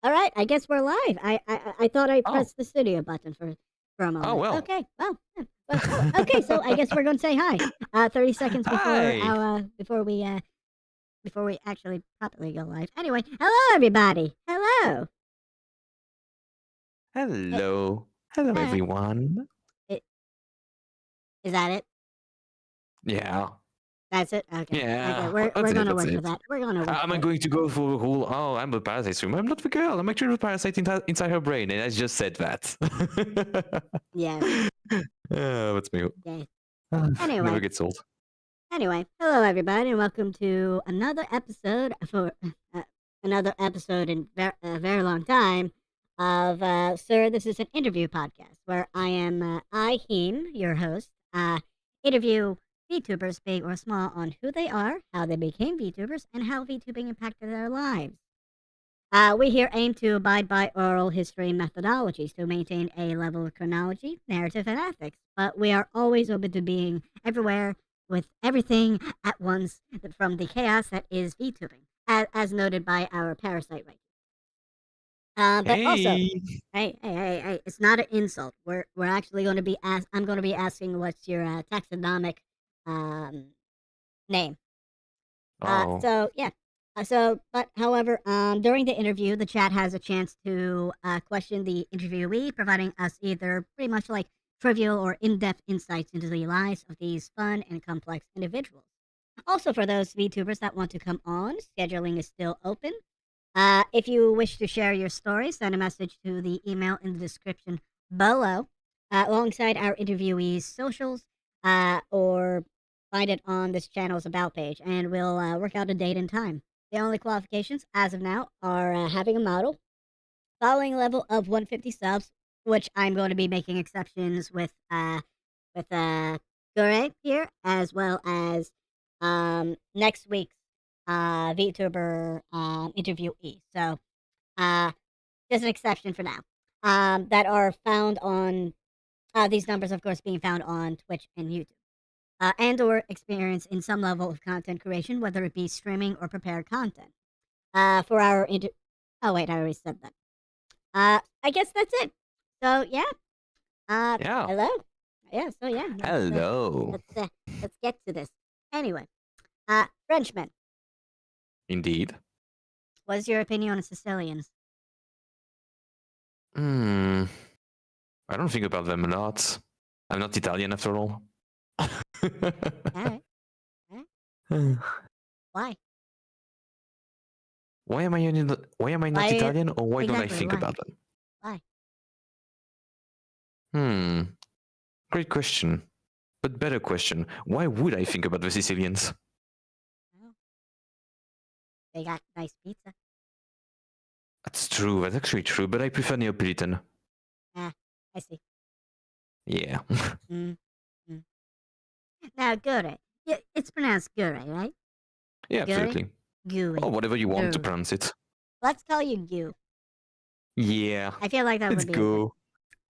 All right, I guess we're live. I thought I Oh. pressed the studio button for a moment. Oh, well. Okay, well, yeah. Well, cool. Okay, so I guess we're going to say hi. 30 seconds before Hi. before we actually properly go live. Anyway, hello everybody. Hello. Hello. Hello, everyone. Is that it? Yeah. That's it. Okay. Yeah. Okay. We're That's going to it. work That's with it. that. We're going to work Am with I it. going to go for a whole? Oh, I'm a parasite streamer. I'm not the girl. I'm actually a parasite inside her brain, and I just said that. Yeah. That's me. Okay. Never Anyway. gets old. Anyway, hello everybody, and welcome to another episode for another episode in a very long time of Sir. This is an interview podcast where I am your host, interview VTubers, big or small, on who they are, how they became VTubers, and how VTubing impacted their lives. We here aim to abide by oral history methodologies to maintain a level of chronology, narrative, and ethics, but we are always open to being everywhere with everything at once from the chaos that is VTubing, as noted by our Parasite rating. But also, hey, it's not an insult. We're actually going to be I'm going to be asking what's your taxonomic name. Oh. So yeah. But however, during the interview, the chat has a chance to question the interviewee, providing us either pretty much like trivial or in-depth insights into the lives of these fun and complex individuals. Also, for those VTubers that want to come on, scheduling is still open. If you wish to share your story, send a message to the email in the description below, alongside our interviewees' socials, or find it on this channel's about page, and we'll work out a date and time. The only qualifications, as of now, are having a model, following level of 150 subs, which I'm going to be making exceptions with Gure here, as well as next week's VTuber interviewee. So just an exception for now. That are found on these numbers, of course, being found on Twitch and YouTube. And or experience in some level of content creation, whether it be streaming or prepared content. For our oh wait, I already said that. I guess that's it. So yeah. Yeah. Hello. Yeah. So yeah. Hello. Let's get to this. Anyway, Frenchmen. Indeed. What is your opinion on Sicilians? I don't think about them a lot. I'm not Italian after all. Alright. Why? Why am I not Italian, or why don't I think about them? Why? Great question. But better question. Why would I think about the Sicilians? Well, they got nice pizza. That's true. That's actually true. But I prefer Neapolitan. I see. Yeah. Now, Gure. It's pronounced Gure, right? Yeah, absolutely. Gure. Or whatever you want to pronounce it. Let's call you Gu. Yeah. I feel like that would be. Let's go.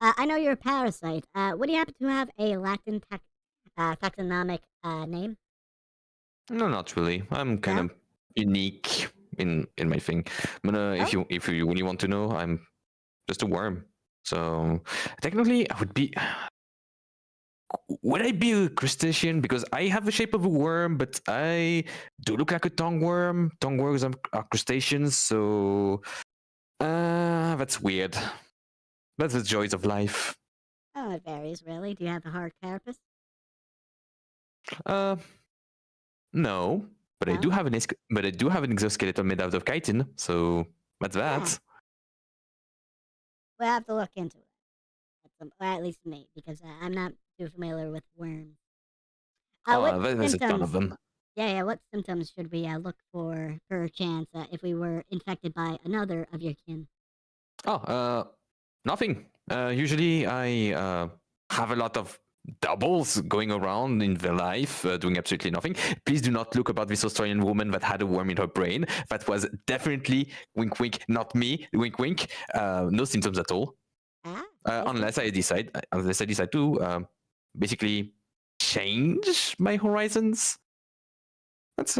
I know you're a parasite. Would you happen to have a Latin taxonomic name? No, not really. I'm kind of unique in my thing. But if you really want to know, I'm just a worm. So technically, I would be. Would I be a crustacean? Because I have the shape of a worm, but I do look like a tongue worm. Tongue worms are crustaceans, so that's weird. That's the joys of life. Oh, it varies, really. Do you have a hard carapace? No, but I do have an exoskeleton made out of chitin, so that's that. Yeah. We'll have to look into it, or at least me, because I'm not too familiar with worms. There's a ton of them. Yeah. What symptoms should we look for per chance if we were infected by another of your kin? Nothing. Usually I have a lot of doubles going around in their life, doing absolutely nothing. Please do not look about this Australian woman that had a worm in her brain. That was definitely, wink wink, not me, wink wink. No symptoms at all. Unless I decide to basically change my horizons. That's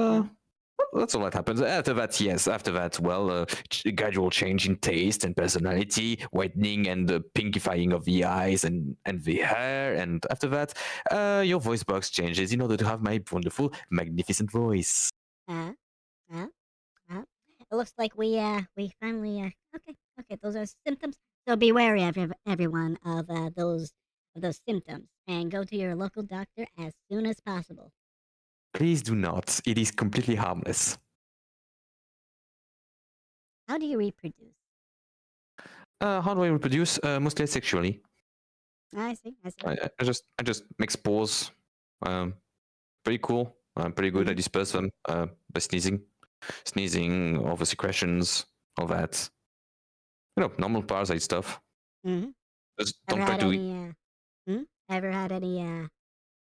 that's all that happens. After that, yes. After that, well, gradual change in taste and personality, whitening and pinkifying of the eyes and the hair. And after that, your voice box changes in order to have my wonderful, magnificent voice. Uh, uh, uh. It looks like we finally okay. Those are symptoms. So be wary, everyone, of those symptoms, and go to your local doctor as soon as possible. Please do not. It is completely harmless. How do you reproduce? How do I reproduce? Mostly sexually. I see. I just make spores. Pretty cool. I'm pretty good. I disperse them by sneezing, all the secretions, all that. Normal parasite stuff. Mm-hmm. Just don't try to eat. Ever had any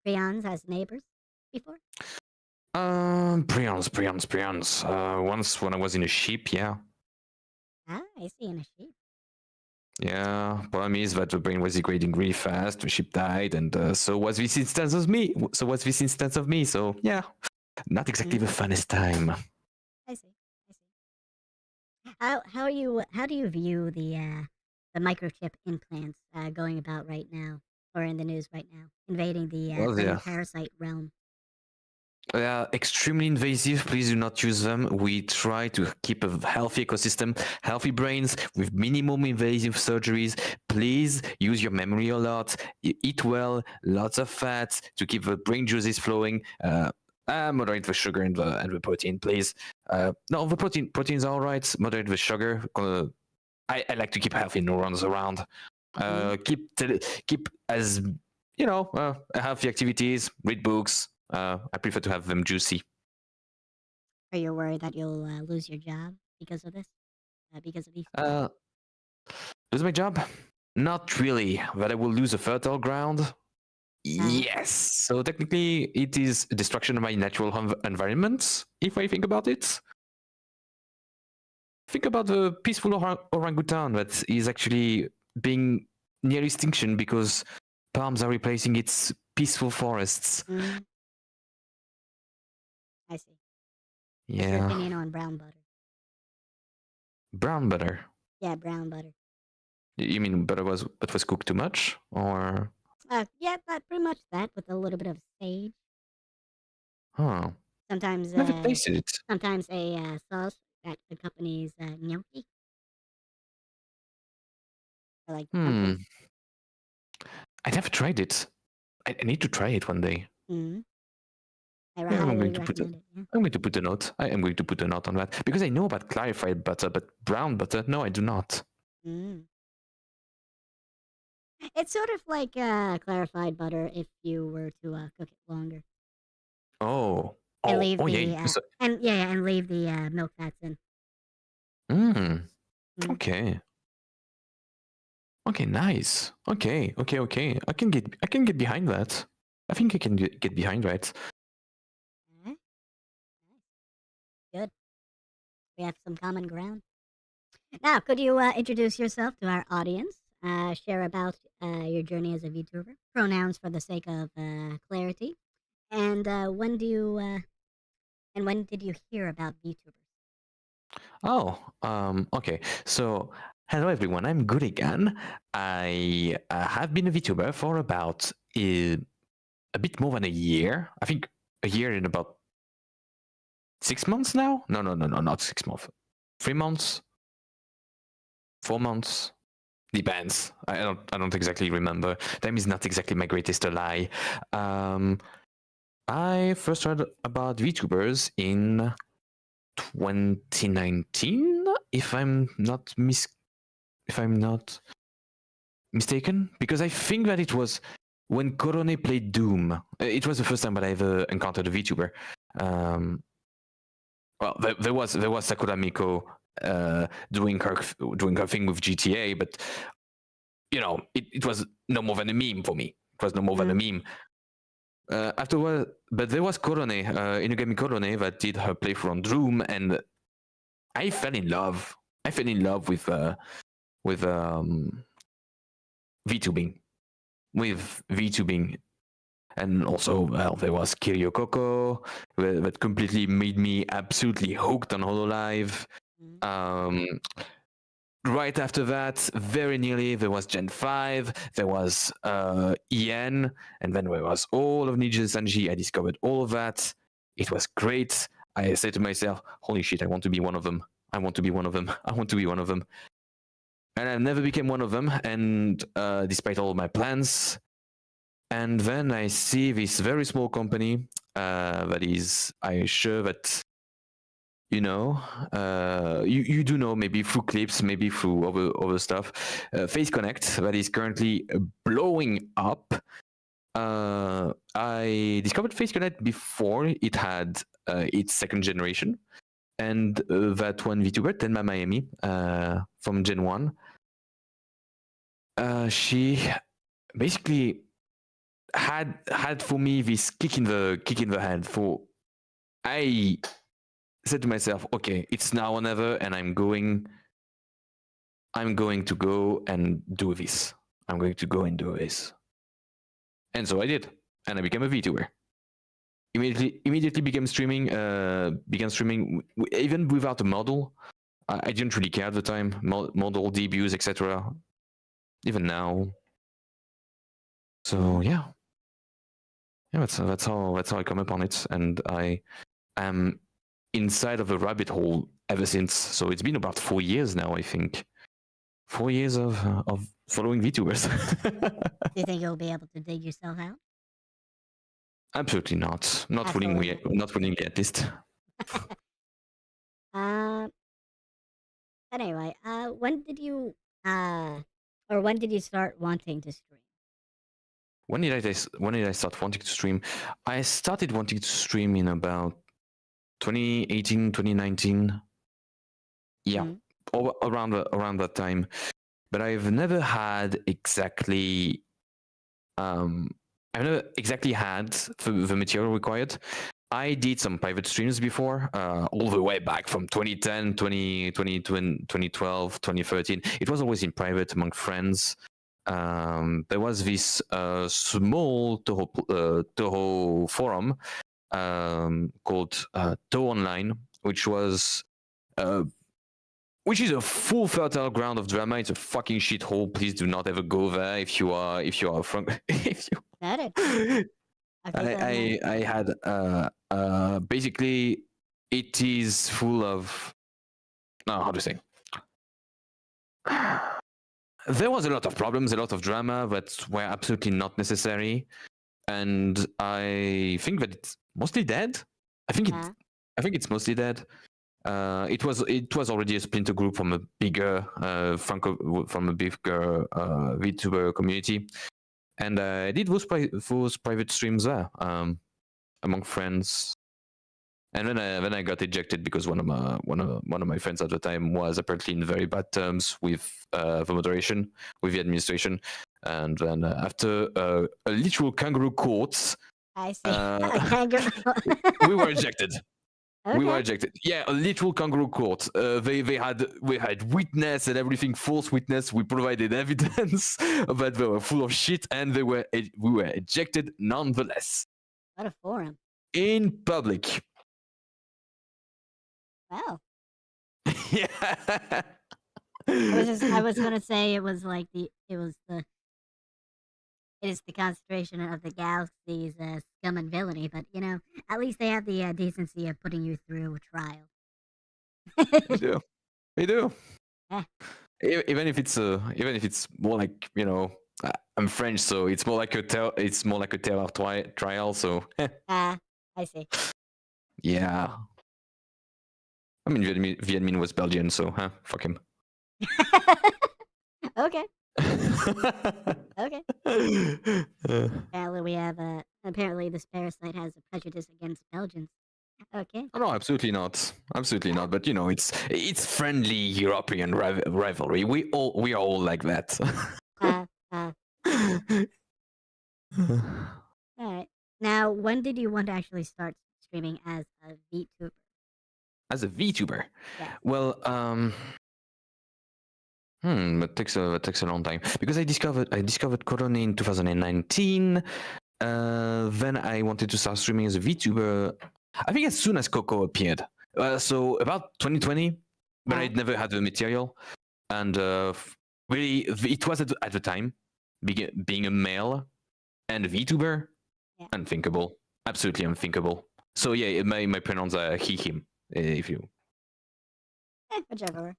prions as neighbors before? Prions. Once when I was in a ship, yeah. Ah, I see, in a sheep. Yeah, problem is that the brain was degrading really fast. The ship died, and so was this instance of me. So yeah, not exactly the funnest time. I see. How do you view the microchip implants going about right now, or in the news right now, invading the brain parasite realm? They are extremely invasive. Please do not use them. We try to keep a healthy ecosystem, healthy brains with minimum invasive surgeries. Please use your memory a lot. Eat well, lots of fats to keep the brain juices flowing. Moderate the sugar and the protein, please. No, the protein's all right. Moderate the sugar. I like to keep healthy neurons around. Keep as healthy activities. Read books. I prefer to have them juicy. Are you worried that you'll lose your job because of this? Because of these? Lose my job? Not really. That I will lose a fertile ground? Yes. So technically, it is a destruction of my natural environment, if I think about it. Think about the peaceful orangutan that is actually being near extinction because palms are replacing its peaceful forests. I see. Yeah. What's your opinion on brown butter? Brown butter? Yeah, brown butter. You mean butter that was cooked too much, or? Yeah, pretty much that, with a little bit of sage. Huh. Sometimes Never tasted it. Sometimes a sauce that accompanies gnocchi. Or like dumplings. I never tried it. I need to try it one day. I'm going to put a note. I am going to put a note on that because I know about clarified butter, but brown butter, no, I do not. It's sort of like clarified butter if you were to cook it longer. And leave and leave the milk fats in. Okay. Okay, nice. Okay. I can get behind that. I think I can get behind that. Good. We have some common ground. Now, could you introduce yourself to our audience? Share about your journey as a VTuber, pronouns for the sake of clarity, and when did you hear about VTubers? Okay. So, hello everyone. I'm Gure again. I have been a VTuber for about a bit more than a year. I think a year and about 6 months now. No, not 6 months. 3 months. 4 months. Depends. I don't exactly remember. Time is not exactly my greatest ally. I first heard about VTubers in 2019, if I'm not mistaken, because I think that it was when Korone played Doom. It was the first time that I ever encountered a VTuber. Well, there was Sakura Miko doing her thing with GTA, but it was no more than a meme for me. It was no more than a meme. Afterward, but there was Korone, Inugami Korone, that did her playthrough on Doom, and I fell in love. with VTubing. And also, well, there was Kiryu Coco that completely made me absolutely hooked on Hololive. Right after that, very nearly, there was Gen 5, there was EN, and then there was all of Ninja Sanji. I discovered all of that. It was great. I said to myself, holy shit, I want to be one of them. I want to be one of them. I want to be one of them. And I never became one of them, and despite all my plans. And then I see this very small company that is, I'm sure that you know, you do know, maybe through clips, maybe through other stuff, Face Connect, that is currently blowing up. I discovered Face Connect before it had its second generation, and that one VTuber, Tenma Miami, from Gen 1, she basically had for me this kick in the head. For I said to myself, okay, it's now or never, and I'm going to go and do this. I'm going to go and do this. And so I did, and I became a VTuber. Immediately began streaming even without a model. I didn't really care at the time. Model debuts, etc. Even now. So yeah, that's how I come upon it, and I am inside of a rabbit hole ever since. So it's been about 4 years now, I think. 4 years of following VTubers. Do you think you'll be able to dig yourself out? Absolutely not. Not willingly at least. Anyway, when did you start wanting to stream? When did I start wanting to stream? I started wanting to stream in about 2018, 2019. Yeah, around that time. But I've never had exactly had the material required. I did some private streams before, all the way back from 2010, 2012, 2013. It was always in private among friends. There was this small Toho forum called Toho Online, which is a full fertile ground of drama. It's a fucking shithole. Please do not ever go there if you are from. If you. I had basically it is full of how to say. There was a lot of problems, a lot of drama that were absolutely not necessary, and I think that it's mostly dead. I think it's mostly dead. It was already a splinter group from a bigger VTuber community, and I did those private streams there among friends. And then I got ejected because one of my friends at the time was apparently in very bad terms with the moderation, with the administration, and then after a literal kangaroo court, I see. we were ejected. Okay. We were ejected. Yeah, a literal kangaroo court. We had witness and everything, false witness. We provided evidence that they were full of shit, and we were ejected nonetheless. What a forum! In public. Wow. Yeah. I was gonna say it is the concentration of the galaxy's scum and villainy, but at least they have the decency of putting you through a trial. They do. Yeah. Even if it's more like I'm French, so it's more like a terror trial. So. I see. Yeah. I mean, Vietnam was Belgian, so fuck him. Okay. Okay. Apparently this Parasite has a prejudice against Belgians. Okay. Oh, no, absolutely not. Absolutely not. But it's friendly European rivalry. We are all like that. All right. Now, when did you want to actually start streaming as a VTuber? As a VTuber? Yeah. Well, that takes a long time because I discovered Colony in 2019. then I wanted to start streaming as a VTuber. I think as soon as Coco appeared. So about 2020, but I'd never had the material. And really, it was at the time, being a male and a VTuber, unthinkable. Absolutely unthinkable. So yeah, my pronouns are he, him, if you... Whichever.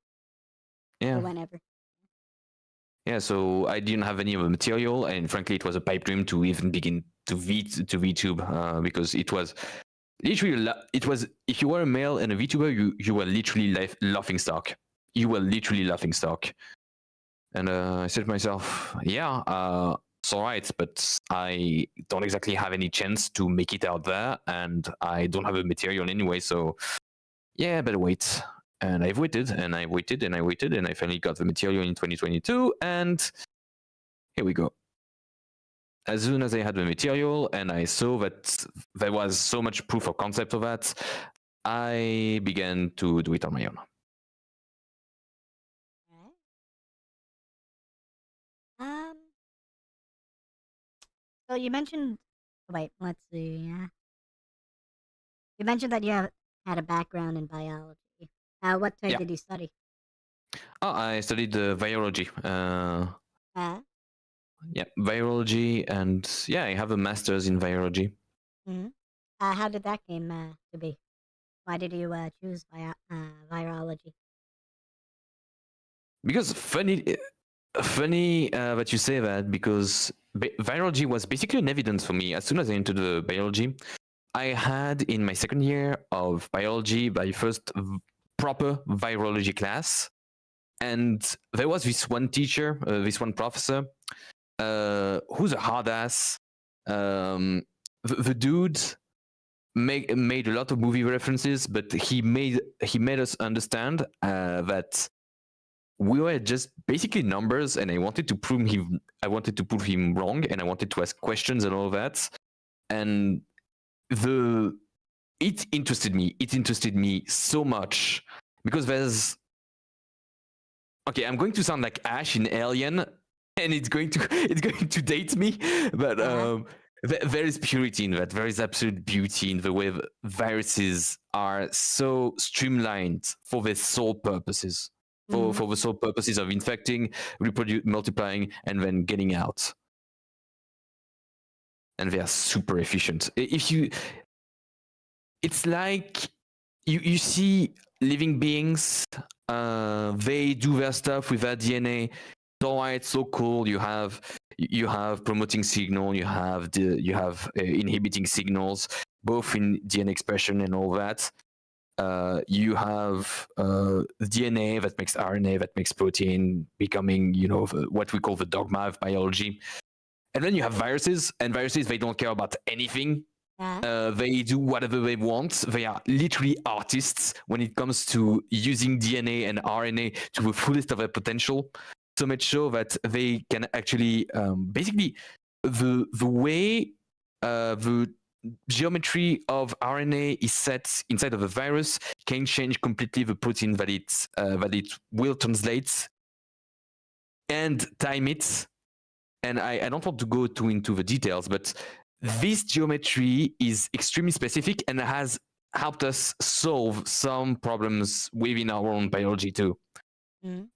Yeah. Or whenever. Yeah, so I didn't have any of the material, and frankly, it was a pipe dream to even begin to VTube because it was literally, it was, if you were a male and a VTuber, you were literally laughing stock. You were literally laughing stock. And I said to myself, yeah, it's all right, but I don't exactly have any chance to make it out there, and I don't have a material anyway, so yeah, better wait. And I've waited, and I waited, and I waited, and I finally got the material in 2022, and here we go. As soon as I had the material, and I saw that there was so much proof of concept of that, I began to do it on my own. So you mentioned, wait, let's see. You mentioned that you had a background in biology. What did you study? Oh, I studied virology. Yeah, virology, and yeah, I have a master's in virology. Mm-hmm. How did that came to be? Why did you choose virology? Because funny that you say that, because virology was basically an evidence for me. As soon as I entered the biology, I had in my second year of biology my first proper virology class, and there was this one teacher, this one professor, who's a hard ass. The dude made a lot of movie references, but he made us understand that we were just basically numbers, and I wanted to prove him wrong, and I wanted to ask questions and all that. And it interested me so much, because I'm going to sound like Ash in Alien, and it's going to date me, but there is purity in that. There is absolute beauty in the way viruses are so streamlined for their sole purposes, for the sole purposes of infecting, multiplying, and then getting out. And they are super efficient. It's like you see living beings, they do their stuff with their DNA. So it's so cool. You have promoting signal, you have inhibiting signals, both in DNA expression and all that. You have DNA that makes RNA, that makes protein, becoming what we call the dogma of biology. And then you have viruses, and viruses, they don't care about anything. They do whatever they want. They are literally artists when it comes to using DNA and RNA to the fullest of their potential. So much so that they can actually, basically, the way the geometry of RNA is set inside of a virus can change completely the protein that it will translate and time it. And I don't want to go too into the details, but this geometry is extremely specific and has helped us solve some problems within our own biology too.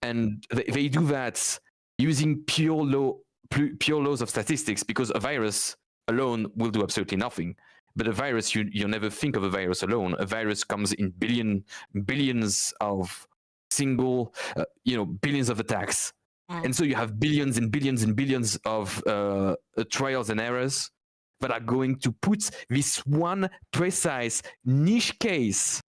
And they do that using pure laws of statistics, because a virus alone will do absolutely nothing. But a virus, you never think of a virus alone. A virus comes in billions of single, billions of attacks. And so you have billions and billions and billions of trials and errors that are going to put this one precise niche case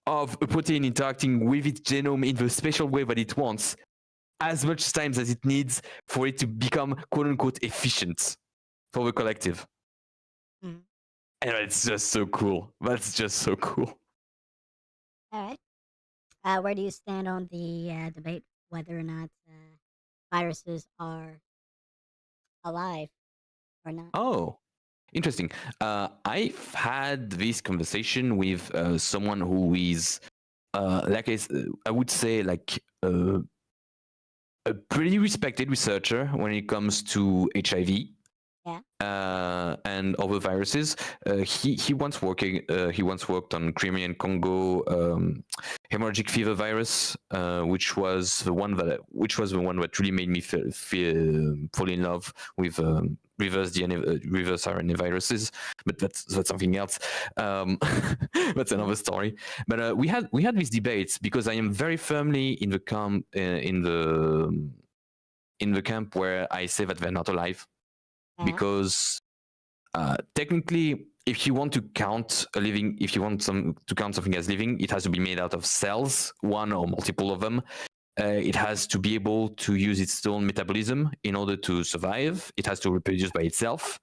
of a protein interacting with its genome in the special way that it wants, as much times as it needs for it to become quote unquote efficient for the collective. And it's just so cool. That's just so cool. All right. Where do you stand on the debate whether or not viruses are alive or not? Oh, interesting. I've had this conversation with someone who is, I would say, like a pretty respected researcher when it comes to HIV. Yeah. And other viruses. He once worked on Crimean Congo hemorrhagic fever virus, which was the one that really made me fall in love with reverse DNA, reverse RNA viruses. But that's something else. That's another story. But we had these debates because I am very firmly in the camp where I say that they're not alive. Because technically, if you want to count something as living, it has to be made out of cells, one or multiple of them. It has to be able to use its own metabolism in order to survive. It has to reproduce by itself,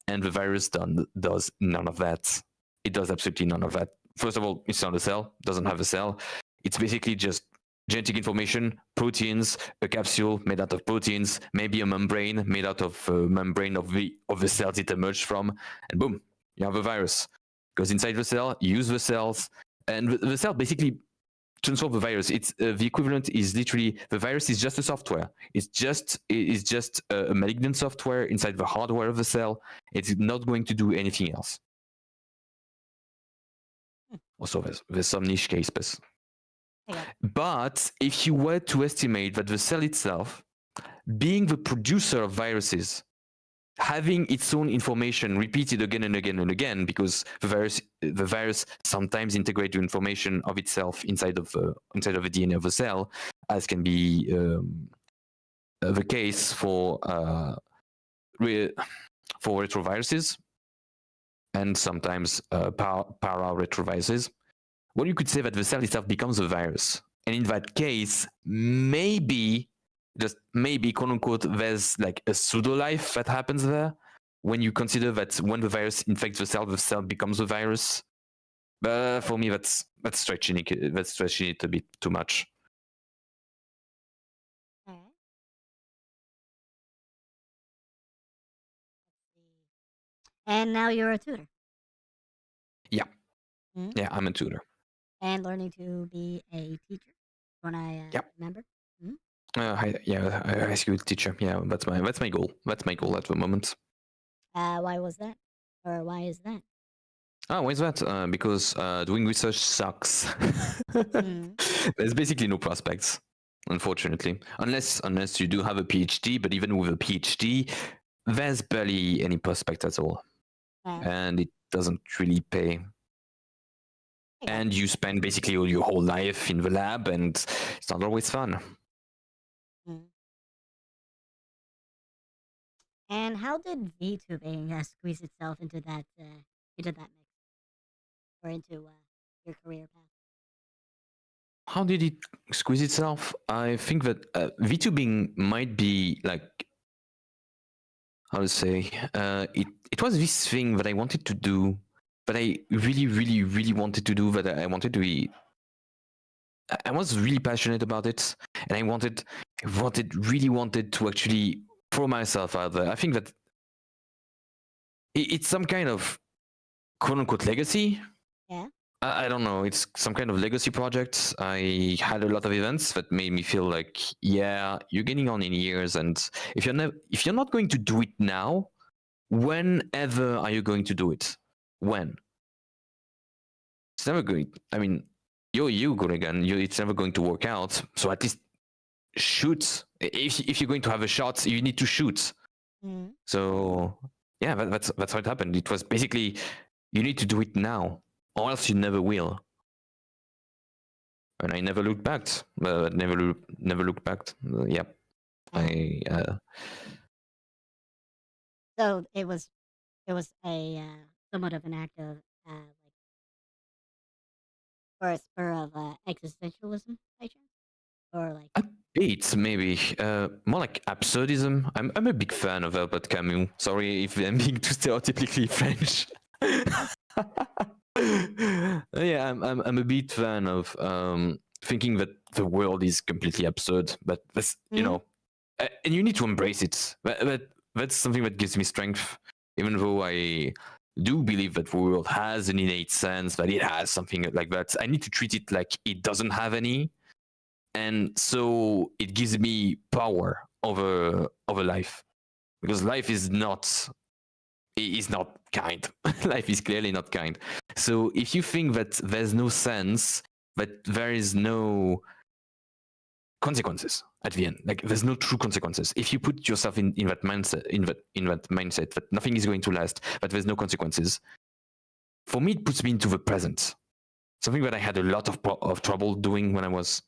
and the virus does none of that. It does absolutely none of that. First of all, it's not a cell; doesn't have a cell. It's basically just genetic information, proteins, a capsule made out of proteins, maybe a membrane made out of a membrane of the cells it emerged from, and boom, you have a virus. Goes inside the cell, you use the cells, and the cell basically transforms the virus. It's the equivalent is literally the virus is just a software. It's just a malignant software inside the hardware of the cell. It's not going to do anything else. Also, there's some niche cases. But if you were to estimate that the cell itself, being the producer of viruses, having its own information repeated again and again and again, because the virus sometimes integrates the information of itself inside of the DNA of the cell, as can be the case for retroviruses and sometimes para-retroviruses. Well, you could say that the cell itself becomes a virus. And in that case, maybe, just maybe, quote unquote, there's like a pseudo-life that happens there when you consider that when the virus infects the cell becomes a virus. But for me, that's stretching it a bit too much. All right. And now you're a tutor. Yeah. Mm-hmm. Yeah, I'm a tutor. And learning to be a teacher, when I remember. Mm-hmm. High school teacher. Yeah, that's my goal. That's my goal at the moment. Why was that? Or why is that? Why is that? Because doing research sucks. There's basically no prospects, unfortunately, unless you do have a PhD. But even with a PhD, there's barely any prospect at all, and it doesn't really pay. And you spend basically all your whole life in the lab, and it's not always fun. And how did VTubing squeeze itself into that mix, or into your career path? How did it squeeze itself? I think that VTubing might be like, how to say, it was this thing that I wanted to do, but I really, really, really wanted to do, that I wanted to be. I was really passionate about it, and I really wanted to actually throw myself out there. I think that it's some kind of quote-unquote legacy. Yeah. I don't know. It's some kind of legacy project. I had a lot of events that made me feel like, yeah, you're getting on in years, and if you're not going to do it now, whenever are you going to do it? When? It's never going. I mean, you're good again. It's never going to work out. So at least shoot. If you're going to have a shot, you need to shoot. So yeah, that's how it happened. It was basically, you need to do it now, or else you never will. And I never looked back. Never looked back. Yep. So it was a somewhat of an act of or a spur of existentialism, by chance, or like a bit maybe more like absurdism. I'm a big fan of Albert Camus. Sorry if I'm being too stereotypically French. Yeah, I'm a big fan of thinking that the world is completely absurd, but that's you know, and you need to embrace it. That's something that gives me strength, even though I do believe that the world has an innate sense, that it has something like that. I need to treat it like it doesn't have any, and so it gives me power over life, because life is not is not kind. Life is clearly not kind. So if you think that there's no sense, that there is no consequences at the end, like there's no true consequences. If you put yourself in that mindset, in that mindset that nothing is going to last, that there's no consequences, for me it puts me into the present. Something that I had a lot of trouble doing when I was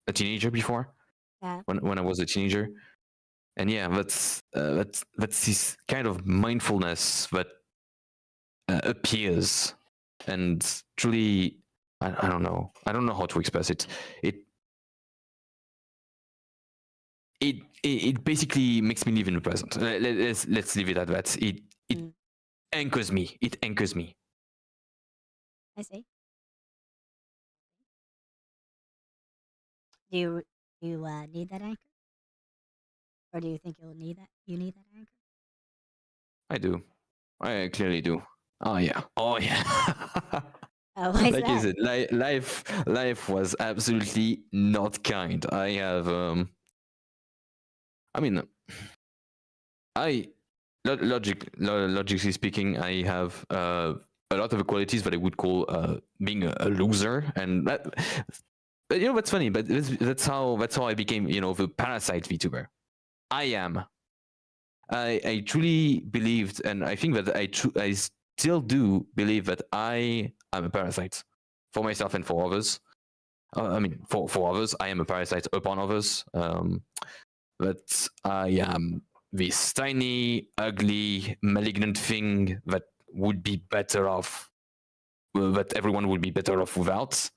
a teenager before. Yeah. When I was a teenager. And yeah, that's this kind of mindfulness that appears, and truly, I don't know how to express it. It basically makes me live in the present. Let's leave it at that. It anchors me. It anchors me. I see. Do you need that anchor, or do you think you'll need that? You need that anchor? I do. I clearly do. Oh yeah. Oh yeah. Oh, why is like that? I said, life was absolutely not kind. I have I mean, logically speaking, I have a lot of the qualities that I would call being a loser, and that. But you know what's funny? But that's how I became, the Parasite Vtuber. I truly believed, and I think that I still do believe that I am a parasite for myself and for others. I mean, for others, I am a parasite upon others. But I am this tiny, ugly, malignant thing that would be better off, that everyone would be better off without.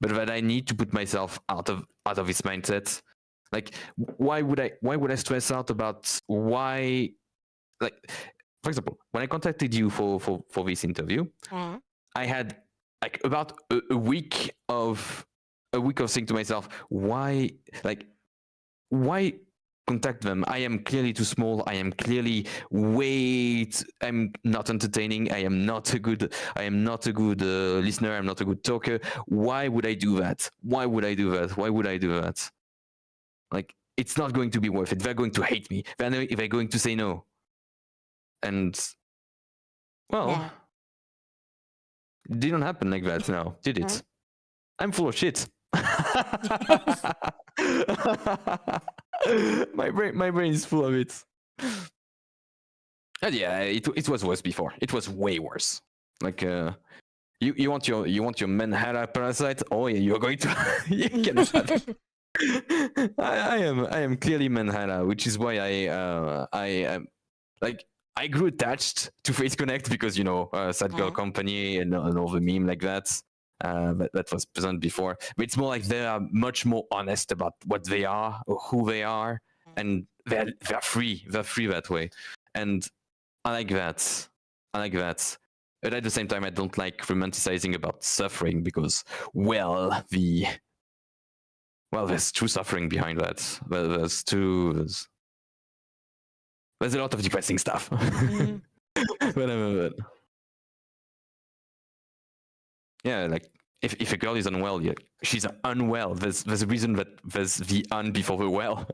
But that I need to put myself out of this mindset. Like, why would I stress out about why? Like, for example, when I contacted you for this interview, I had like about a week of saying to myself, why contact them? I am clearly too small. I am clearly I'm not entertaining. I am not a good listener. I'm not a good talker. Why would I do that? Why would I do that? Like, it's not going to be worth it. They're going to hate me. They're going to say no. And well, it didn't happen like that now, did it? I'm full of shit. my brain is full of it. And yeah, it was worse before. It was way worse. Like you want your Manhattan Parasite? Oh yeah, you're going to you can have it. I am clearly Manhattan, which is why I grew attached to Face Connect because Sad Girl Company and all the meme like that. That was present before, but it's more like they are much more honest about what they are or who they are, and they're free. They're free that way, and I like that. But at the same time, I don't like romanticizing about suffering because, there's true suffering behind that. There's a lot of depressing stuff. Whatever. Yeah, like if a girl is unwell, yeah, she's unwell. There's a reason that there's the un before the well.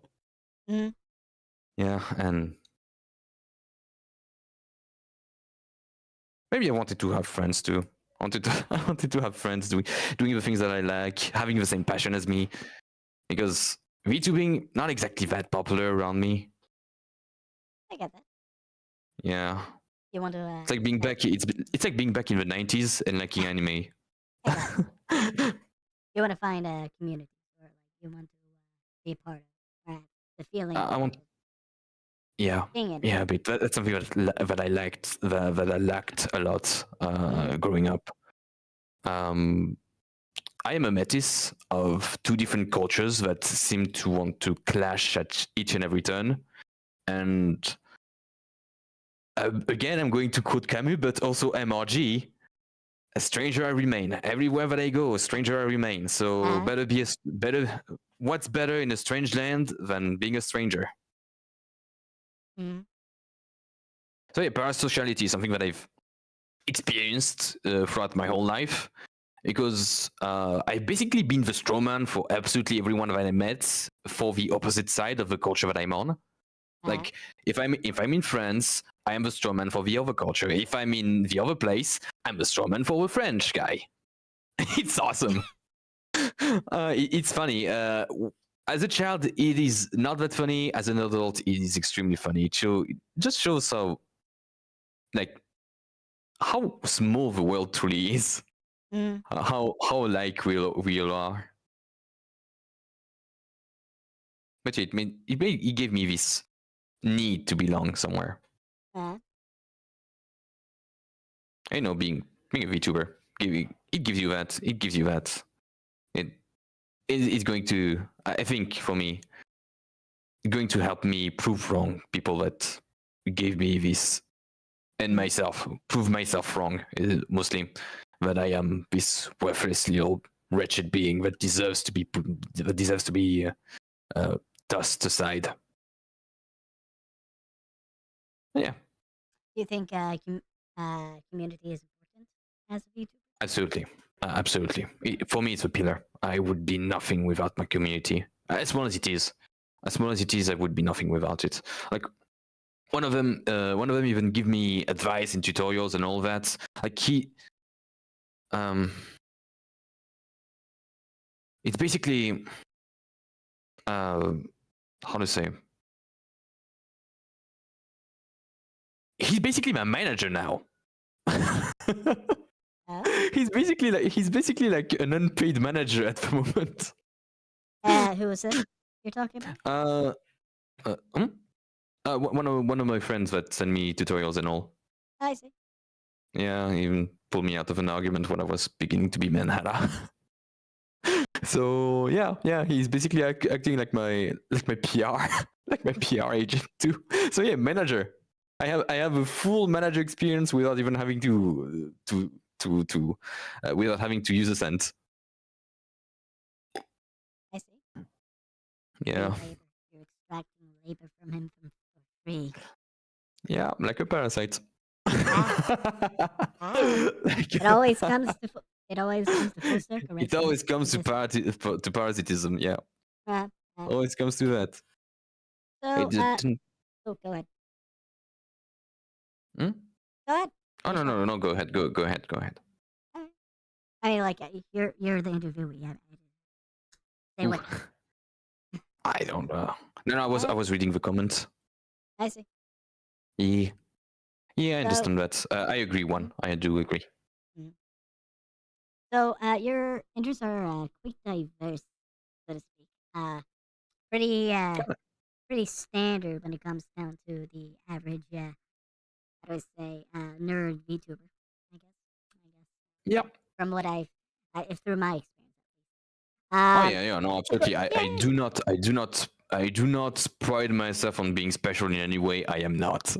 Yeah, and maybe I wanted to have friends too. I wanted to have friends doing the things that I like, having the same passion as me, because VTubing not exactly that popular around me. I get that. Yeah. You want to? It's like being back. It's like being back in the 90s and liking anime. You want to find a community, or like you want to be a part of, right? The feeling. I want. Yeah, but that's something that I liked, that I lacked a lot growing up. I am a metis of two different cultures that seem to want to clash at each and every turn, and again, I'm going to quote Camus, but also MRG. A stranger I remain. Everywhere that I go, a stranger I remain. So better. What's better in a strange land than being a stranger? So yeah, parasociality is something that I've experienced throughout my whole life, because I've basically been the straw man for absolutely everyone that I met for the opposite side of the culture that I'm on. Like if I'm in France, I am the strawman for the other culture. If I'm in the other place, I'm the strawman for the French guy. It's awesome. It's funny. As a child, it is not that funny. As an adult, it is extremely funny. It just shows how, like, how small the world truly is. How like we all are. But it gave me this need to belong somewhere. I know, being a VTuber, it gives you that. It gives you that. It's going to, I think, for me, going to help me prove wrong people that gave me this, and myself, prove myself wrong, mostly, that I am this worthless little wretched being that deserves to be tossed aside. Yeah. Do you think community is important as a VTuber? Absolutely. Absolutely. For me, it's a pillar. I would be nothing without my community. As small as it is. As small as it is, I would be nothing without it. Like, one of them even give me advice in tutorials and all that. Like, it's basically, how to say? He's basically my manager now. He's basically like an unpaid manager at the moment. Who is it you're talking about? One of my friends that sent me tutorials and all. I see. Yeah, he even pulled me out of an argument when I was beginning to be Manhattan. So yeah, he's basically acting like my PR, like my PR agent too. So yeah, manager. I have a full manager experience without even having to without having to use a cent. I see. Yeah. You're extracting labor from him for free. Yeah, like a parasite. It always comes to full circle. It always comes to parasitism. Yeah. Always comes to that. So, go ahead. Hmm? Go ahead. Oh no! Go ahead. Go ahead. I mean, like, you're the interviewee. Say what? I don't know. No, I was reading the comments. I see. Yeah, I understand that. I agree. I do agree. So, your interests are quite diverse, so to speak. Pretty standard when it comes down to the average, how do I say, nerd VTuber, I guess. Yep. From what through my experience. Yeah, no, absolutely. I do not pride myself on being special in any way. I am not.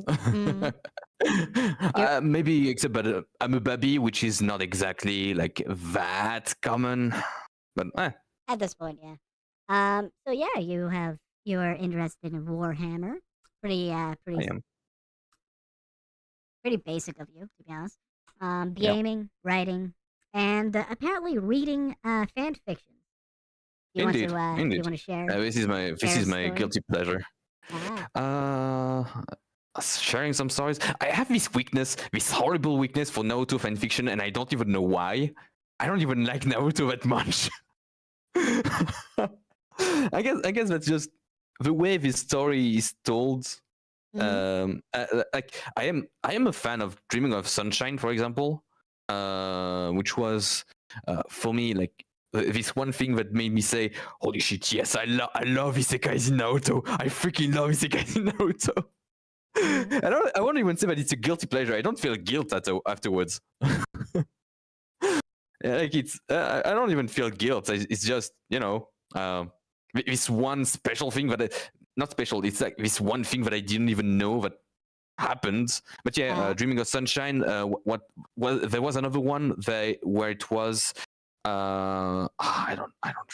Maybe except, but I'm a baby, which is not exactly like that common. But at this point, yeah. So yeah, you are interested in Warhammer. Pretty basic of you, to be honest. Gaming, writing, and apparently reading fan fiction. Indeed. You want to share? This is my guilty pleasure. Sharing some stories. I have this horrible weakness for Naruto fanfiction, and I don't even know why. I don't even like Naruto that much. I guess that's just the way this story is told. Like I am a fan of Dreaming of Sunshine, for example, which was for me like this one thing that made me say, "Holy shit, yes, I love isekais in Naruto. I freaking love isekais in Naruto." I won't even say that it's a guilty pleasure. I don't feel guilt afterwards. Like I don't even feel guilt. It's just this one special thing not special. It's like this one thing that I didn't even know that happened. But yeah, Dreaming of Sunshine. There was another one where it was. I don't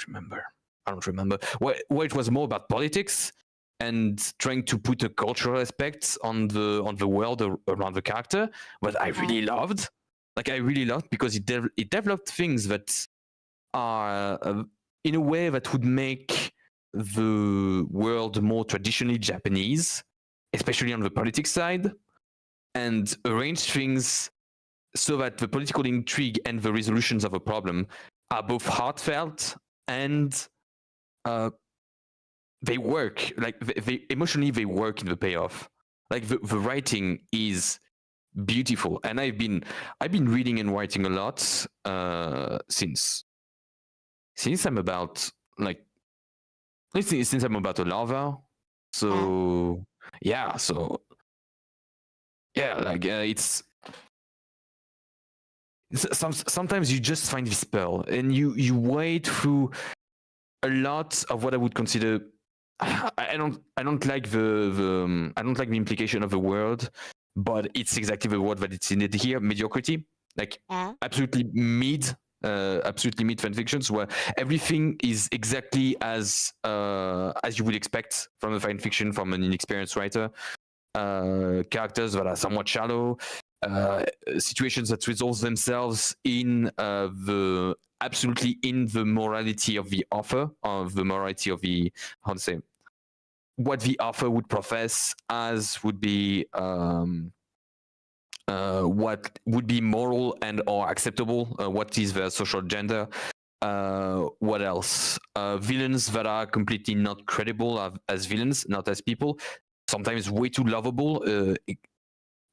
remember. Where it was more about politics and trying to put a cultural aspect on the world around the character. But I really loved. Like I really loved because it developed things that are in a way that would make the world more traditionally Japanese, especially on the politics side, and arrange things so that the political intrigue and the resolutions of a problem are both heartfelt and they work. Like they emotionally, they work in the payoff. Like the writing is beautiful, and I've been reading and writing a lot since I'm about like since I'm about a larva. So yeah, like it's sometimes you just find this spell and you wade through a lot of what I would consider. I don't like the I don't like the implication of the word, but it's exactly the word that it's in it here. Mediocrity, like absolutely mid fan fictions where everything is exactly as you would expect from a fan fiction from an inexperienced writer. Characters that are somewhat shallow, situations that resolve themselves in the absolutely in the morality of the author, of the morality of the how to say what the author would profess as would be what would be moral and or acceptable, what is their social agenda. What else? Villains that are completely not credible as villains, not as people. Sometimes way too lovable,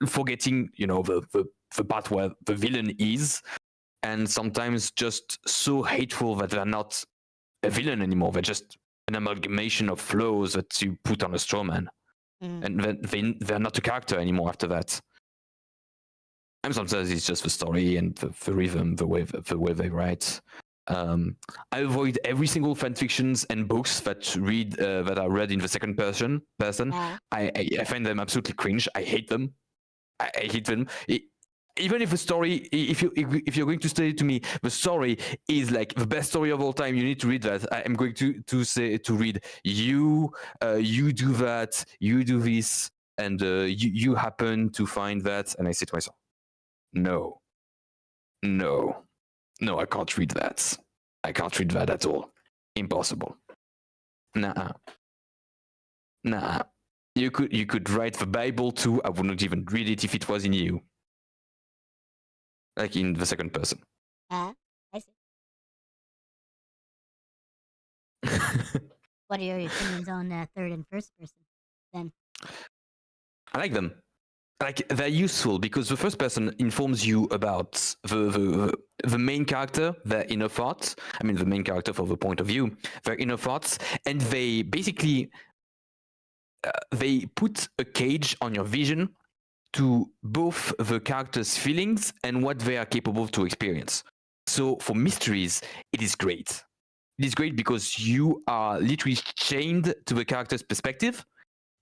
forgetting the part where the villain is, and sometimes just so hateful that they're not a villain anymore. They're just an amalgamation of flaws that you put on a straw man, and then they're not a character anymore after that. And sometimes it's just the story and the rhythm, the way they write. I avoid every single fan fictions and books that are read in the second person. I find them absolutely cringe. I hate them. I hate them. Even if the story, if you're going to say to me, the story is like the best story of all time, you need to read that. I am going to read you do that, you do this, and you happen to find that, and I say to myself, no, I can't read that. I can't read that at all. Impossible. Nah. You could write the Bible too. I wouldn't even read it if it was in you. Like in the second person. I see. What are your opinions on third and first person then? I like them. Like they're useful because the first person informs you about the main character, their inner thoughts. I mean, the main character from the point of view, their inner thoughts, and they basically they put a cage on your vision to both the characters' feelings and what they are capable to experience. So for mysteries, it is great. It is great because you are literally chained to the character's perspective,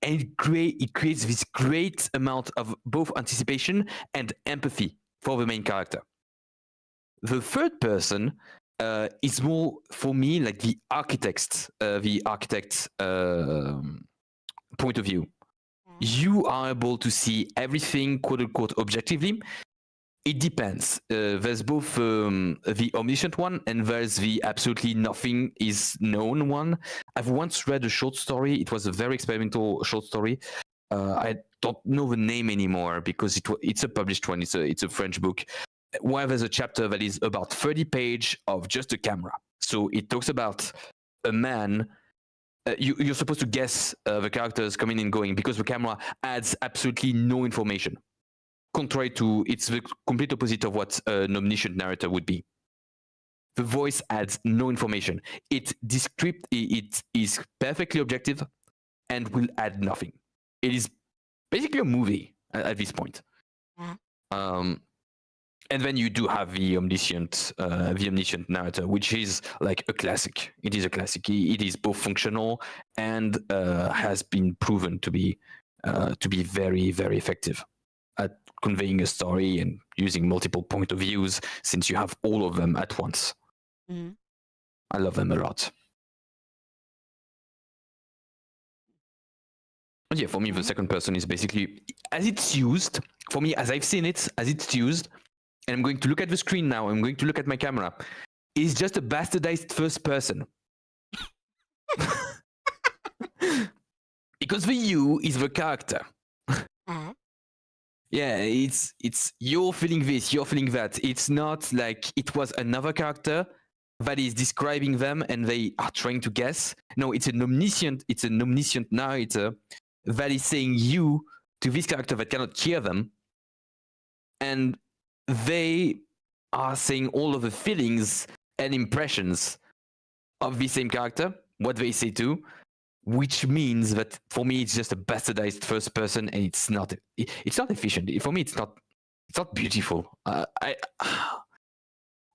and it creates this great amount of both anticipation and empathy for the main character. The third person is more, for me, like the architect's point of view. You are able to see everything, quote unquote, objectively. It depends. There's both the omniscient one and there's the absolutely nothing is known one. I've once read a short story. It was a very experimental short story. I don't know the name anymore because it's a published one. It's a French book where there's a chapter that is about 30 pages of just a camera. So it talks about a man. You're supposed to guess the characters coming and going because the camera adds absolutely no information. Contrary to, it's the complete opposite of what an omniscient narrator would be. The voice adds no information. It is perfectly objective and will add nothing. It is basically a movie at this point. And then you do have the omniscient narrator, which is like a classic. It is a classic. It is both functional and has been proven to be very, very effective at conveying a story and using multiple point of views, since you have all of them at once. I love them a lot. But yeah, for me, the second person is basically, as it's used, for me, as I've seen it, as it's used, and I'm going to look at the screen now, I'm going to look at my camera, is just a bastardized first person. because the you is the character. Uh, Yeah, it's you're feeling this, you're feeling that. It's not like it was another character that is describing them and they are trying to guess. No, it's an omniscient narrator that is saying you to this character that cannot hear them, and they are saying all of the feelings and impressions of the same character, what they say too, which means that for me it's just a bastardized first person, and it's not efficient. For me, it's not beautiful.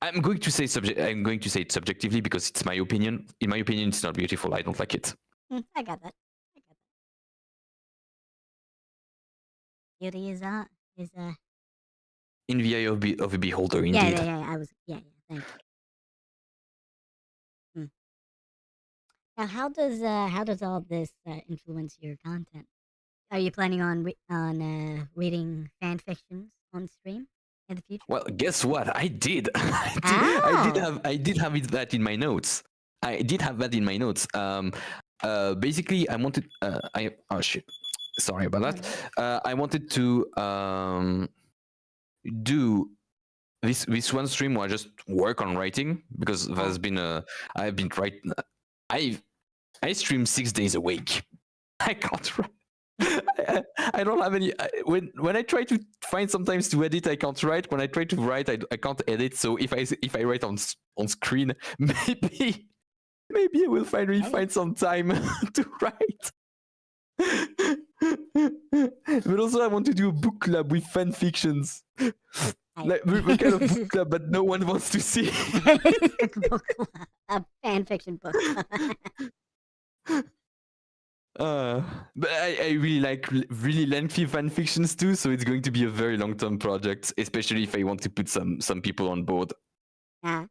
I'm going to say it subjectively because it's my opinion. In my opinion, it's not beautiful. I don't like it. I got that. Beauty is In the eye of the beholder, yeah, indeed. thank you. Now, how does all this influence your content? Are you planning on reading fan fictions on stream in the future? Well, guess what? I did. Oh. I did have that in my notes. Basically, I wanted. Oh shit. Sorry about that. I wanted to do this one stream where I just work on writing, because there's been I've been writing. I stream 6 days a week. I can't write. I don't have any. When I try to find sometimes to edit, I can't write. When I try to write, I can't edit. So if I write on screen, maybe I will finally find some time to write. But also, I want to do a book club with fan fictions. Like the kind of book club that no one wants to see. Book club, a fan fiction book club. But I really like really lengthy fan fictions too, so it's going to be a very long-term project, especially if I want to put some people on board. Yeah,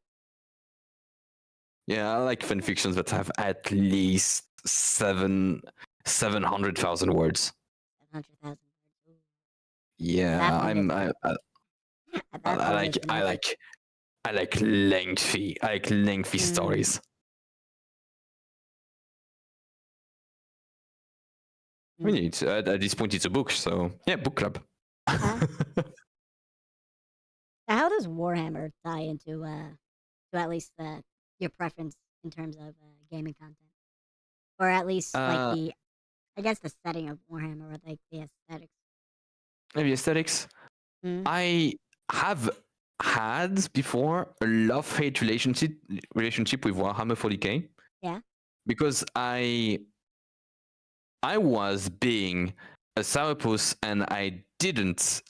I like fan fictions that have at least 700,000 words. 700,000 words. Yeah, I like lengthy stories. I mean, it's, at this point, it's a book, so yeah, book club. How does Warhammer tie into at least your preference in terms of gaming content, or at least like the setting of Warhammer, or like the aesthetics? Maybe aesthetics. I have had before a love-hate relationship with Warhammer 40k. Yeah. Because I was being a sourpuss, and I didn't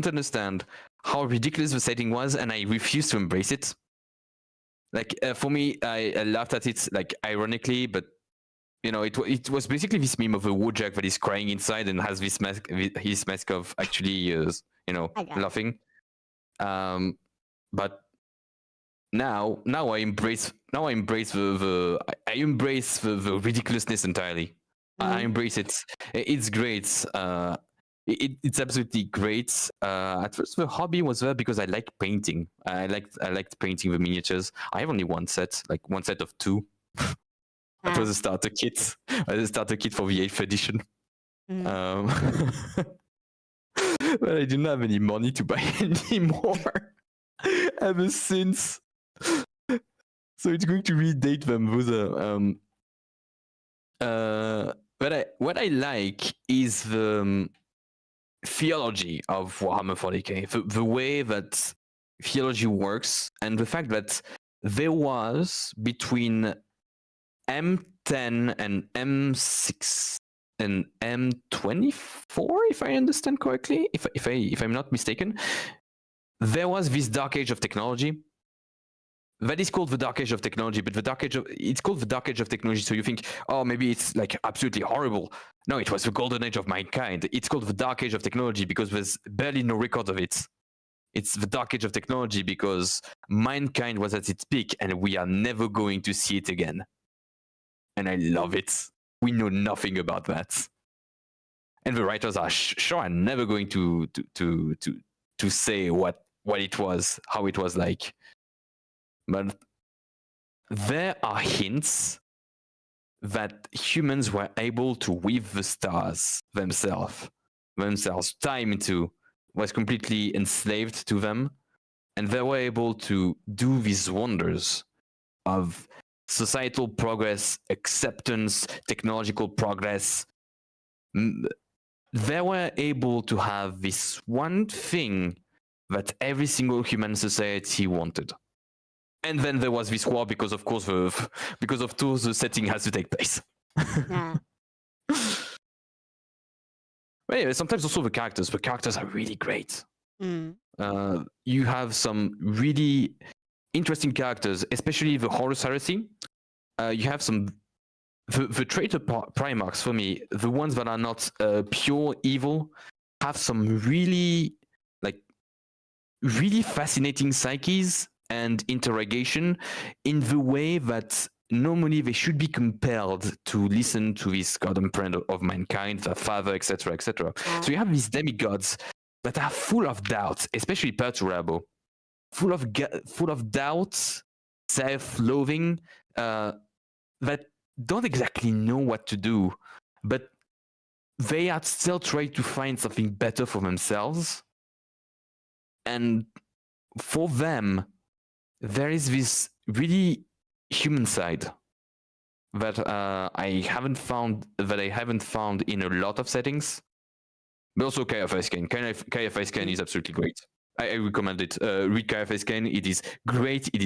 understand how ridiculous the setting was, and I refused to embrace it. Like for me, I laughed at it, like ironically, but you know, it was basically this meme of a Wojak that is crying inside and has this mask, his mask of actually, laughing. But now I embrace the ridiculousness entirely. I embrace it. It's great. It's absolutely great. At first, the hobby was there because I like painting. I liked painting the miniatures. I have only one set of two. That was a starter kit. A starter kit for the 8th edition. But I didn't have any money to buy anymore ever since. So it's going to redate them. But what I like is the theology of Warhammer 40k, the way that theology works, and the fact that there was between M10 and M6 and M24, if I understand correctly, if I'm not mistaken, there was this dark age of technology. That is called the Dark Age of Technology, but it's called the Dark Age of Technology, so you think, oh, maybe it's like absolutely horrible. No, it was the Golden Age of mankind. It's called the Dark Age of Technology because there's barely no record of it. It's the Dark Age of Technology because mankind was at its peak, and we are never going to see it again. And I love it. We know nothing about that. And the writers are sure never going to say what it was, how it was like. But there are hints that humans were able to weave the stars themselves. Time into was completely enslaved to them, and they were able to do these wonders of societal progress, acceptance, technological progress. They were able to have this one thing that every single human society wanted. And then there was this war because, of course, because of course, the setting has to take place. Yeah. But anyway, sometimes also the characters are really great. You have some really interesting characters, especially the Horus Heresy. You have some the traitor Primarchs, for me, the ones that are not pure evil, have some really fascinating psyches and interrogation in the way that normally they should be compelled to listen to this God and friend of mankind, the father, etc., etc. So you have these demigods that are full of doubts, especially Perturabo, full of doubts, self-loathing, that don't exactly know what to do, but they are still trying to find something better for themselves. And for them, there is this really human side that I haven't found in a lot of settings. But also KFS Kane. KFS Kane is absolutely great. I recommend it. Read KFS Kane. It is great. It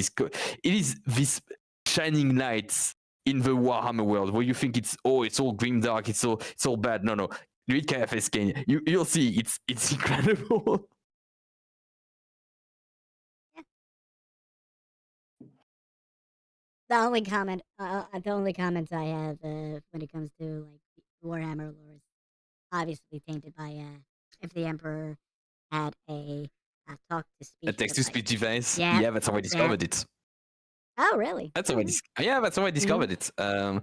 is this shining light in the Warhammer world where you think it's all grimdark, it's all bad. No. Read KFS Kane. You'll see it's incredible. The only comments I have when it comes to like Warhammer lore is obviously tainted by if the Emperor had a talk to speech. A text to speech device. Yeah. Yeah, that's how I discovered it. Oh, really? That's how I discovered it. I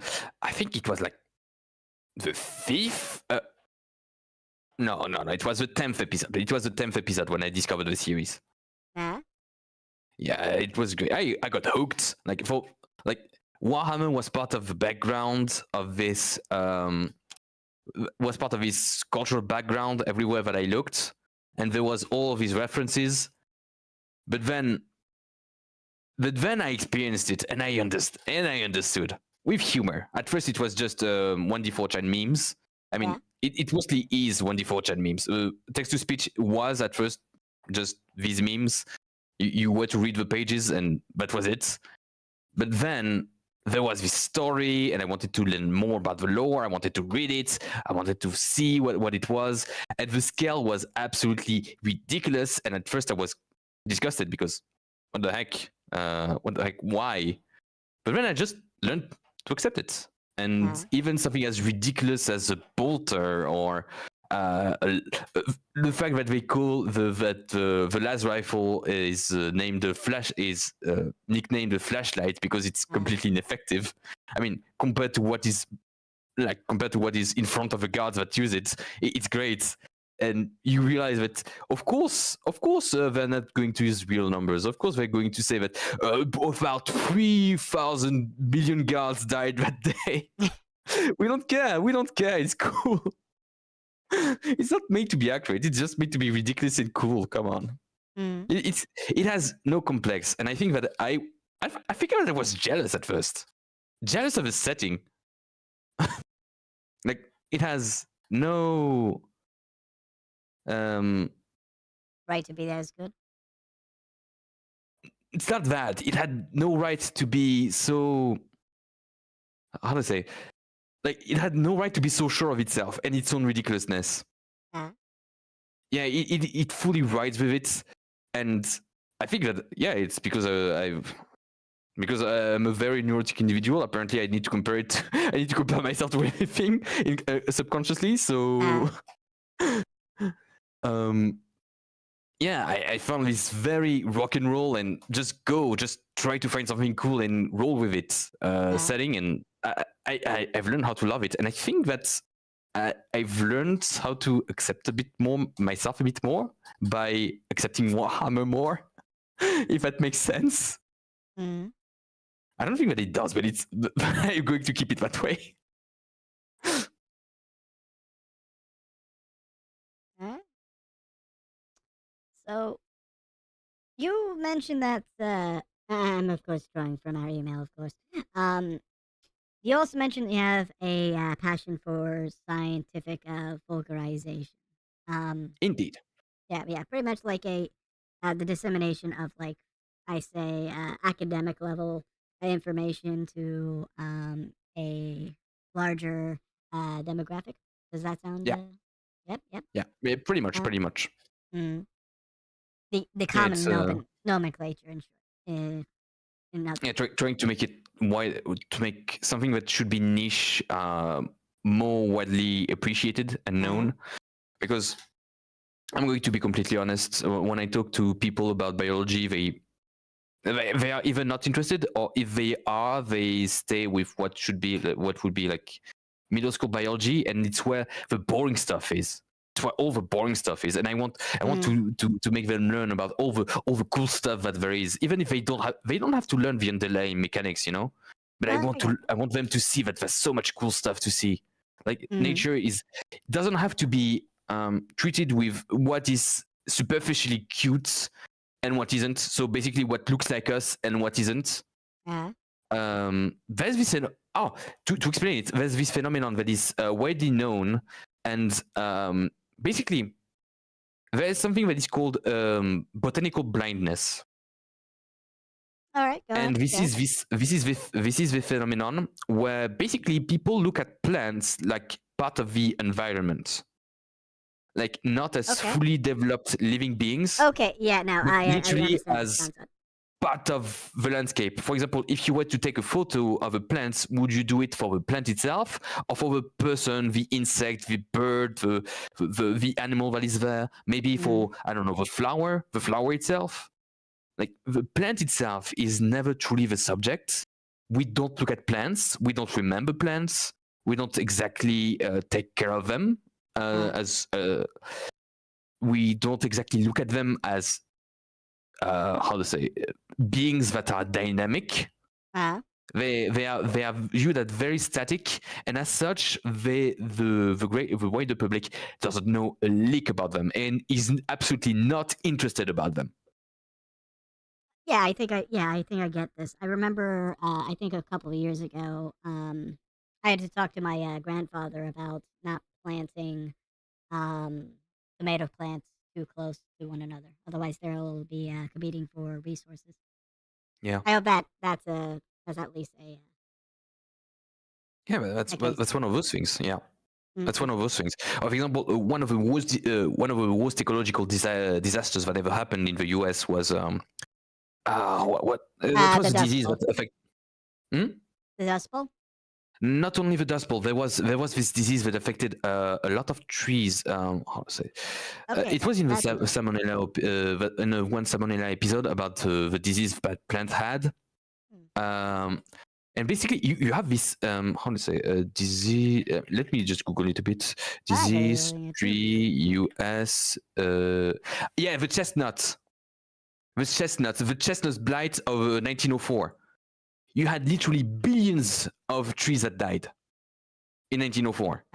think it was like the 5th. No. It was the 10th episode. It was the 10th episode when I discovered the series. Yeah, it was great. I got hooked. Warhammer was part of the background of this. Was part of his cultural background everywhere that I looked, and there was all of his references. But then I experienced it, and I understood with humor. At first, it was just 1D4chan memes. I mean, it mostly is 1D4chan memes. Text to speech was at first just these memes. You were to read the pages, and that was it. But then there was this story, and I wanted to learn more about the lore. I wanted to read it. I wanted to see what it was. And the scale was absolutely ridiculous. And at first I was disgusted because what the heck? Why? But then I just learned to accept it. And even something as ridiculous as a bolter or the fact that they call the las rifle is nicknamed the flashlight because it's completely ineffective. I mean, compared to what is in front of the guards that use it, it's great. And you realize that, of course, they're not going to use real numbers. Of course, they're going to say that about 3,000 million guards died that day. We don't care. It's cool. It's not made to be accurate. It's just made to be ridiculous and cool. Come on. It has no complex, and I think that I figured I was jealous at first, jealous of the setting. Like it has no right to be as good. It's not that it had no right to be so. How to say? Like it had no right to be so sure of itself and its own ridiculousness. Yeah, it fully rides with it, and I think that it's because I'm a very neurotic individual. Apparently, I need to compare it. I need to compare myself to anything subconsciously. So, I found this very rock and roll and just try to find something cool and roll with it setting, and I've learned how to love it, and I think that I've learned how to accept myself a bit more by accepting Warhammer more, if that makes sense. I don't think that it does, but it's I'm going to keep it that way. Alright. So you mentioned that I'm of course drawing from our email, of course. You also mentioned you have a passion for scientific vulgarization. Um, Indeed. yeah, pretty much like the dissemination of like I say academic level information to a larger demographic. Does that sound? Yeah. Yep. Yeah, pretty much, Uh, pretty much. mm, the Yeah, common it's nomenclature in short. In other yeah, trying to make it wide, to make something that should be niche more widely appreciated and known. Because I'm going to be completely honest, when I talk to people about biology, they are either not interested, or if they are, they stay with what would be like middle school biology, and it's where the boring stuff is. It's where all the boring stuff is, and I want to make them learn about all the cool stuff that there is, even if they don't have to learn the underlying mechanics, you know. But I want them to see that there's so much cool stuff to see. Like nature doesn't have to be treated with what is superficially cute and what isn't. So basically, what looks like us and what isn't. There's this to explain it. There's this phenomenon that is widely known, and basically, there is something that is called botanical blindness. All right, go and ahead. This is the phenomenon where basically people look at plants like part of the environment, like not as fully developed living beings. Okay, yeah, now I literally understand as the concept. part of the landscape. For example, if you were to take a photo of a plant, would you do it for the plant itself, or for the person, the insect, the bird, the animal that is there? Maybe for, I don't know, the flower itself? Like, the plant itself is never truly the subject. We don't look at plants. We don't remember plants. We don't exactly take care of them we don't exactly look at them as how to say, beings that are dynamic. They are viewed as very static, and as such, the wider public doesn't know a lick about them and is absolutely not interested about them. Yeah, I think I get this. I remember, I think a couple of years ago, I had to talk to my grandfather about not planting tomato plants too close to one another. Otherwise, they'll be competing for resources. Yeah. I hope that's at least a. Yeah, but that's one of those things. Yeah. That's one of those things. For example, one of the worst ecological disasters that ever happened in the US was what was the disease that affected? The Dust Bowl? Not only the Dust Bowl. There was this disease that affected a lot of trees. How to say? It was in the Salmonella, in one Salmonella episode about the disease that plants had. And basically, you have this how to say disease. Let me just Google it a bit. Disease tree US. Yeah, the chestnut. The chestnut blight of 1904. You had literally billions of trees that died in 1904.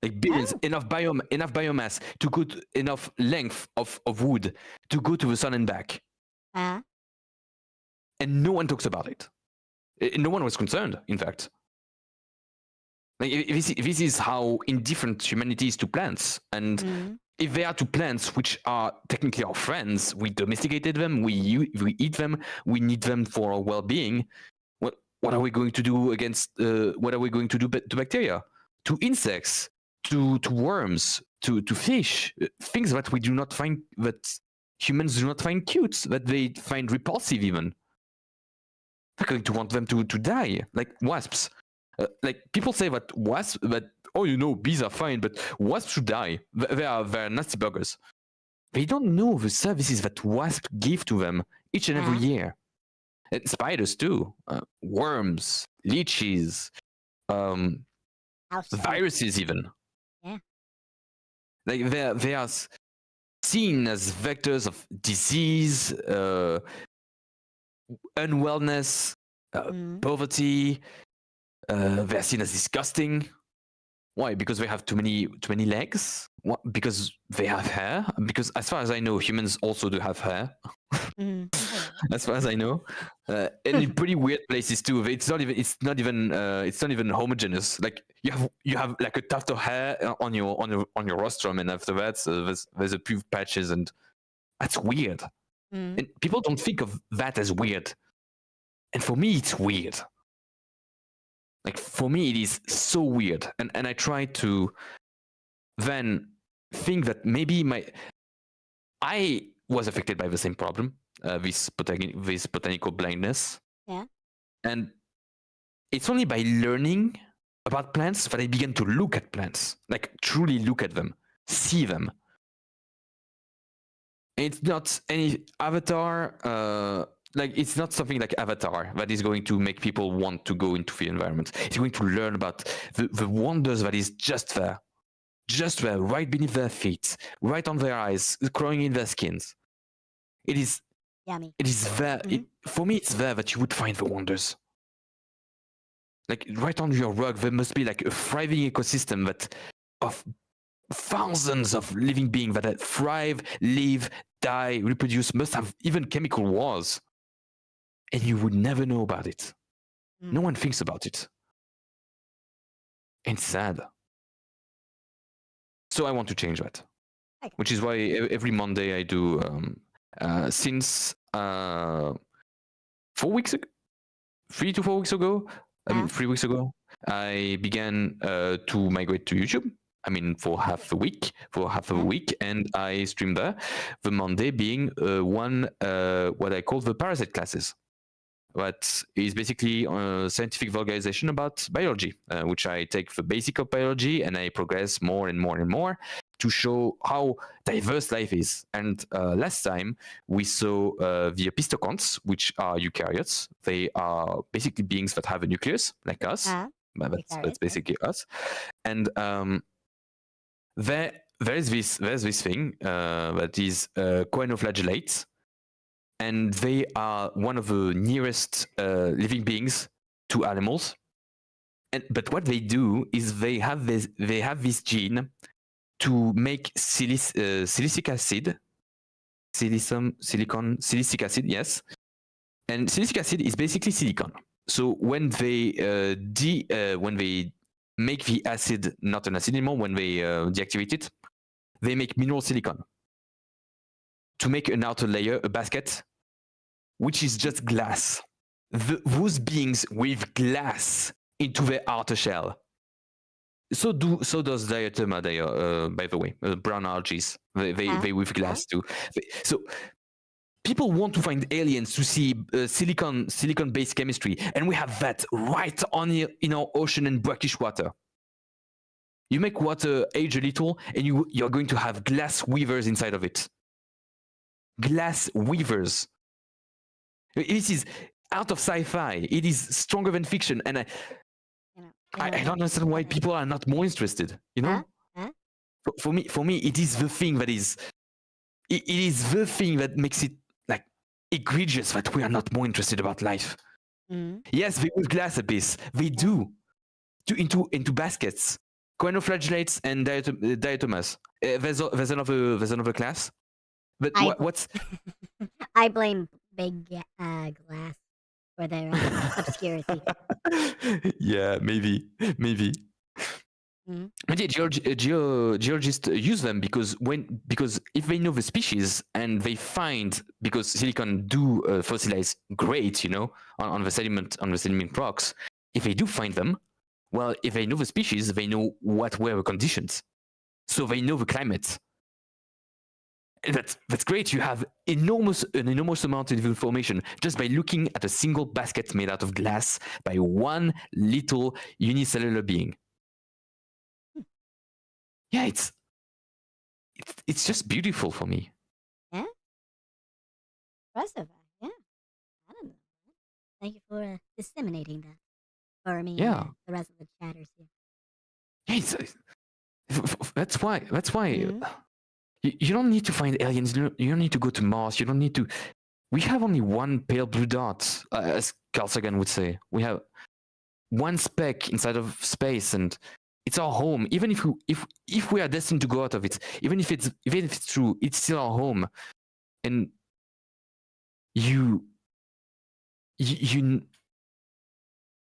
Like billions, enough biomass to go to enough length of wood to go to the sun and back. And no one talks about it. No one was concerned, in fact. Like, this is how indifferent humanity is to plants. And if they are to plants, which are technically our friends, we domesticated them, we eat them, we need them for our well-being. What are we going to do against? What are we going to do to bacteria, to insects, to worms, to fish? Things that we do not find, that humans do not find cute, that they find repulsive even. We're going to want them to die, like wasps. Like, people say that wasps, bees are fine, but wasps should die. They are nasty buggers. They don't know the services that wasps give to them each and every year. And spiders too, worms, leeches, viruses even. Yeah. Like, they are seen as vectors of disease, unwellness, poverty. They're seen as disgusting. Why? Because they have too many legs? What? Because they have hair? Because as far as I know, humans also do have hair. As far as I know, and in pretty weird places too. It's not even homogeneous. Like you have like a tuft of hair on your rostrum, and after that, there's a few patches, and that's weird. And people don't think of that as weird, and for me, it's weird. Like for me, it is so weird, and I try to then think that maybe I was affected by the same problem, this botanical blindness. Yeah. And it's only by learning about plants that I began to look at plants, like truly look at them, see them. And it's not any avatar. Like it's not something like Avatar that is going to make people want to go into the environment. It's going to learn about the wonders that is just there, right beneath their feet, right on their eyes, growing in their skins. It is yummy. It is there. For me, it's there that you would find the wonders. Like right on your rug, there must be like a thriving ecosystem of thousands of living beings that thrive, live, die, reproduce, must have even chemical wars. And you would never know about it. No one thinks about it. And it's sad. So I want to change that. Okay. Which is why every Monday I do, since 4 weeks ago, 3 to 4 weeks ago, 3 weeks ago, I began to migrate to YouTube. I mean, for half a week, and I stream there. The Monday being what I call the Parasite classes. That is basically a scientific vulgarization about biology, which I take the basic of biology and I progress more and more and more to show how diverse life is. And last time we saw the epistoconts, which are eukaryotes. They are basically beings that have a nucleus, like us. That's basically us. And there's this thing that is choanoflagellates. And they are one of the nearest living beings to animals. But what they do is they have this gene to make silicic acid, silicic acid, yes. And silicic acid is basically silicon. So when they make the acid not an acid anymore, when they deactivate it, they make mineral silicon to make an outer layer, a basket, which is just glass. Those beings weave glass into their outer shell. So does diatoma, by the way, brown algae. They weave glass too. So people want to find aliens to see silicon-based chemistry, and we have that right on in our ocean and brackish water. You make water age a little, and you're going to have glass weavers inside of it. Glass weavers. This is out of sci-fi. It is stronger than fiction, and I don't understand why people are not more interested. You know, for me, it is the thing that is. It is the thing that makes it like egregious that we are not more interested about life. Yes, they weave glass abyss. They do into baskets. Choanoflagellates and diatomas. There's another class. But what's? I blame big glass for their obscurity. Yeah, maybe. But yeah, geologists use them because if they know the species and they find, because silicon do fossilize great, you know, on the sediment rocks. If they do find them, well, if they know the species, they know what were the conditions, so they know the climate. That's great. You have an enormous amount of information just by looking at a single basket made out of glass by one little unicellular being. Yeah, it's just beautiful for me. Yeah, impressive. Yeah, I don't know. Thank you for disseminating that for me. Yeah, and the rest of the chatters here. Yeah, that's why. You don't need to find aliens. You don't need to go to Mars. You don't need to. we have only one pale blue dot, as Carl Sagan would say. We have one speck inside of space, and it's our home. Even if we are destined to go out of it, even if it's true, it's still our home. And you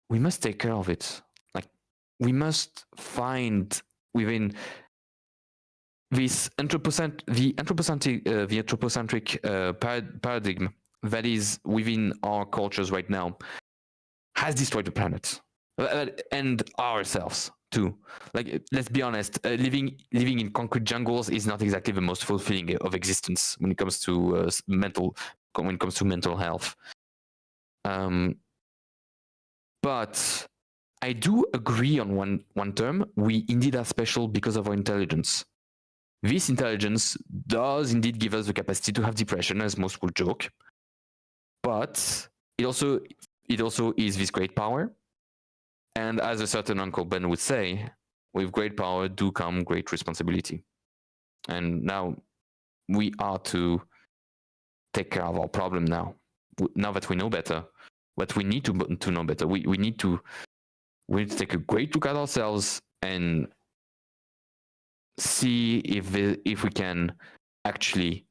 we must take care of it. Like, we must find within this the anthropocentric paradigm that is within our cultures right now has destroyed the planet and ourselves too. Like, let's be honest, living in concrete jungles is not exactly the most fulfilling of existence when it comes to mental health. But I do agree on one term. We indeed are special because of our intelligence. This intelligence does indeed give us the capacity to have depression, as most will joke. But it also is this great power. And as a certain Uncle Ben would say, with great power do come great responsibility. And now we are to take care of our problem now that we know better. But we need to know better. We need to take a great look at ourselves and see if we can actually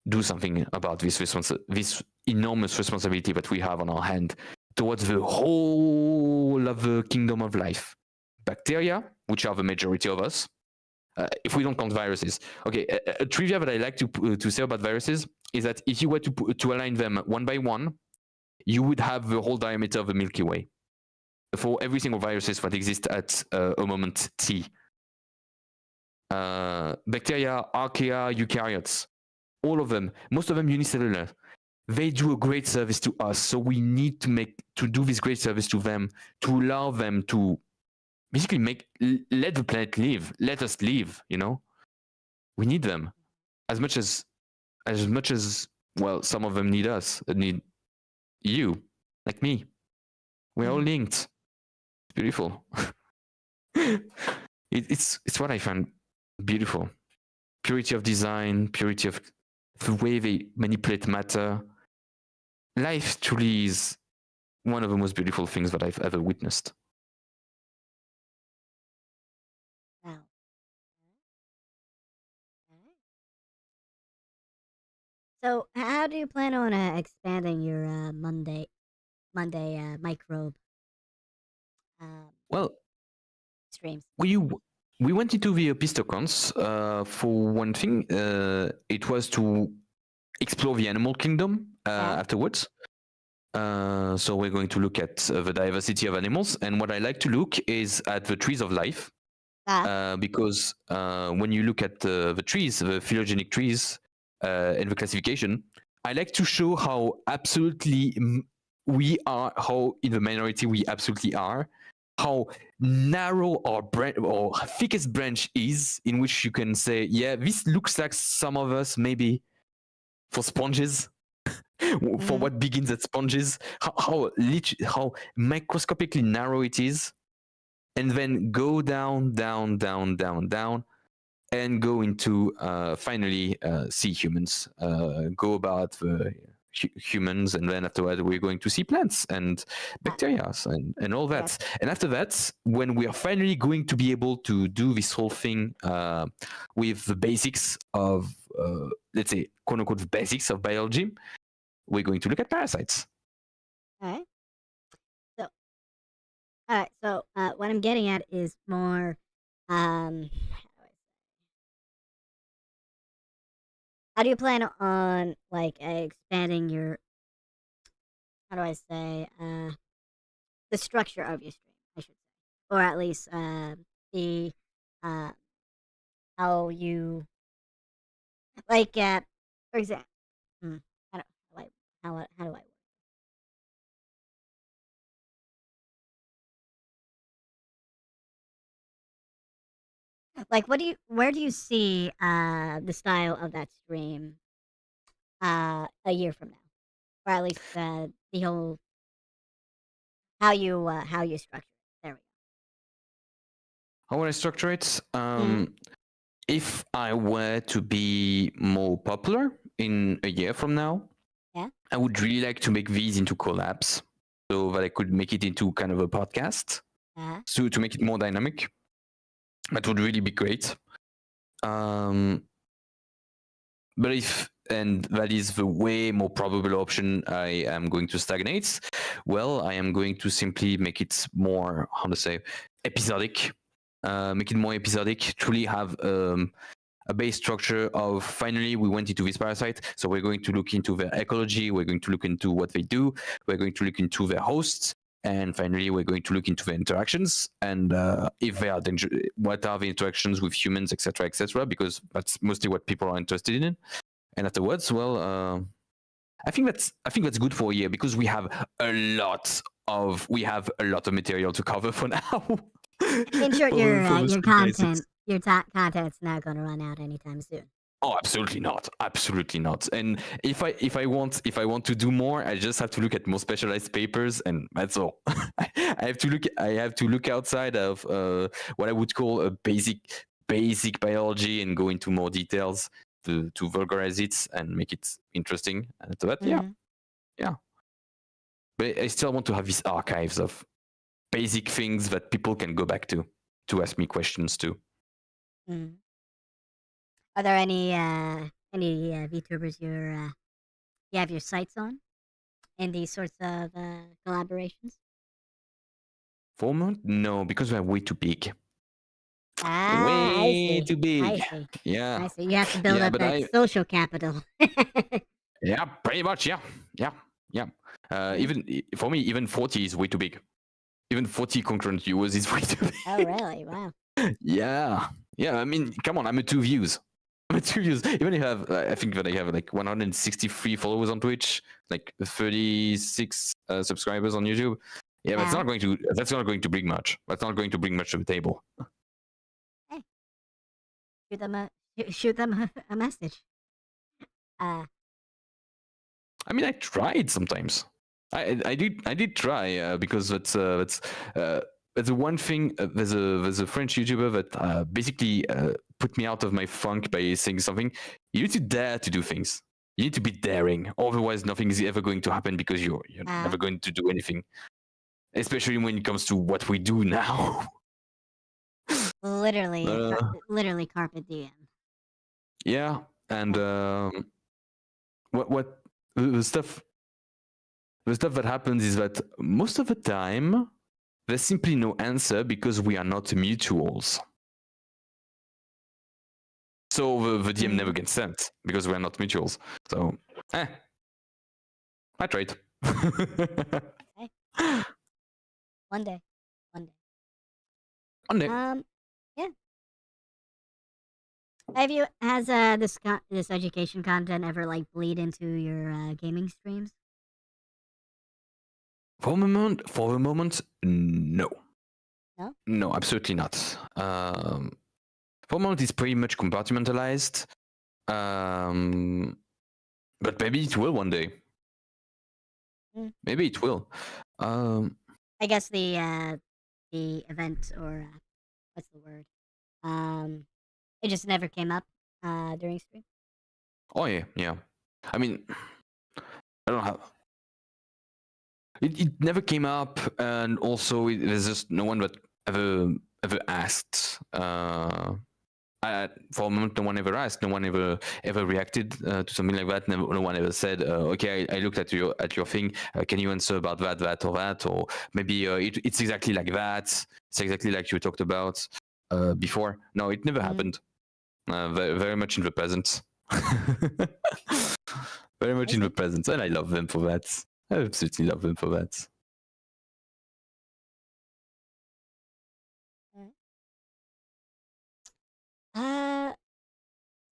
do something about this enormous responsibility that we have on our hand towards the whole of the kingdom of life. Bacteria, which are the majority of us, if we don't count viruses. Okay, a trivia that I like to say about viruses is that if you were to align them one by one, you would have the whole diameter of the Milky Way for every single viruses that exist at a moment T. Bacteria, archaea, eukaryotes, all of them, most of them unicellular, they do a great service to us. So we need to do this great service to them, to allow them to basically let the planet live, let us live. We need them as much as well. Some of them need us, need you, like me. We're all linked. It's beautiful. It's what I find beautiful. Purity of design, purity of the way they manipulate matter. Life truly is one of the most beautiful things that I've ever witnessed. Wow. So, how do you plan on expanding your Monday microbe Well, streams? we went into the Epistocons for one thing. It was to explore the animal kingdom afterwards. So we're going to look at the diversity of animals, and what I like to look is at the trees of life, because when you look at the trees, the phylogenetic trees, and the classification, I like to show how absolutely we are, how in the minority we absolutely are, how narrow our thickest branch is, in which you can say, yeah, this looks like some of us maybe for sponges. For what begins at sponges, how microscopically narrow it is, and then go down, and go into finally see humans. Go about the humans, and then afterward we're going to see plants and bacteria and all that. Yes. And after that, when we are finally going to be able to do this whole thing with the basics of, let's say, quote unquote, the basics of biology, we're going to look at parasites. All right. So, what I'm getting at is more, how do you plan on like expanding your, how do I say, the structure of your stream, I should say, or at least the how you like, for example, how do I work? Like, where do you see the style of that stream a year from now, or at least the whole how you structure it? There we go. How would I structure it? If I were to be more popular in a year from now, Yeah. I would really like to make these into collabs so that I could make it into kind of a podcast. So to make it more dynamic, that would really be great. But and that is the way more probable option, I am going to stagnate. Well, I am going to simply make it more, how to say, episodic. Make it more episodic. Truly have a base structure of finally we went into this parasite, so we're going to look into their ecology, we're going to look into what they do, we're going to look into their hosts, and finally we're going to look into their interactions and if they are what are the interactions with humans, etc., because that's mostly what people are interested in. And afterwards, well, I think that's good for a year because we have a lot of material to cover for now. In short, For your basics. content's not going to run out anytime soon. Oh, absolutely not. Absolutely not. And if I want to do more, I just have to look at more specialized papers, and that's all. I have to look outside of what I would call a basic biology and go into more details to vulgarize it and make it interesting. And so that, yeah. But I still want to have these archives of basic things that people can go back to ask me questions to. Mm. Are there any VTubers you have your sights on in these sorts of collaborations? For a moment, no, because we're way too big. I Way see. too big. I see. Yeah. I see. You have to build Yeah, up but that social capital. yeah, pretty much. Yeah. Even for me, even 40 is way too big. Even 40 concurrent viewers is way too big. Oh, really? Wow. Yeah. I mean, come on, I'm at 2 views. Even if I have, I think that I have like 163 followers on Twitch, like 36 subscribers on YouTube. Yeah, that's not going to bring much. That's not going to bring much to the table. Hey, shoot them a message. I mean, I tried sometimes. I did try because that's the one thing. There's a French YouTuber that basically put me out of my funk by saying something. You need to dare to do things. You need to be daring. Otherwise, nothing is ever going to happen because you're never going to do anything. Especially when it comes to what we do now. Literally carpe diem. Yeah, and what the stuff that happens is that most of the time there's simply no answer because we are not mutuals. So the DM never gets sent because we are not mutuals. So, I tried. Okay. One day. One day. Yeah. Has this education content ever like bleed into your gaming streams? For the moment, no. No? No, absolutely not. For the moment, it's pretty much compartmentalized. But maybe it will one day. Maybe it will. I guess the event or what's the word? It just never came up during stream. Oh yeah. I mean, I don't have. It never came up, and also there's just no one that ever asked. For a moment, no one ever asked. No one ever reacted to something like that. No one ever said, "Okay, I looked at your thing. Can you answer about that, or that, or maybe it's exactly like that. It's exactly like you talked about before." No, it never happened. Very, very much in the present. Very much in the present, and I love them for that. I absolutely love them for that.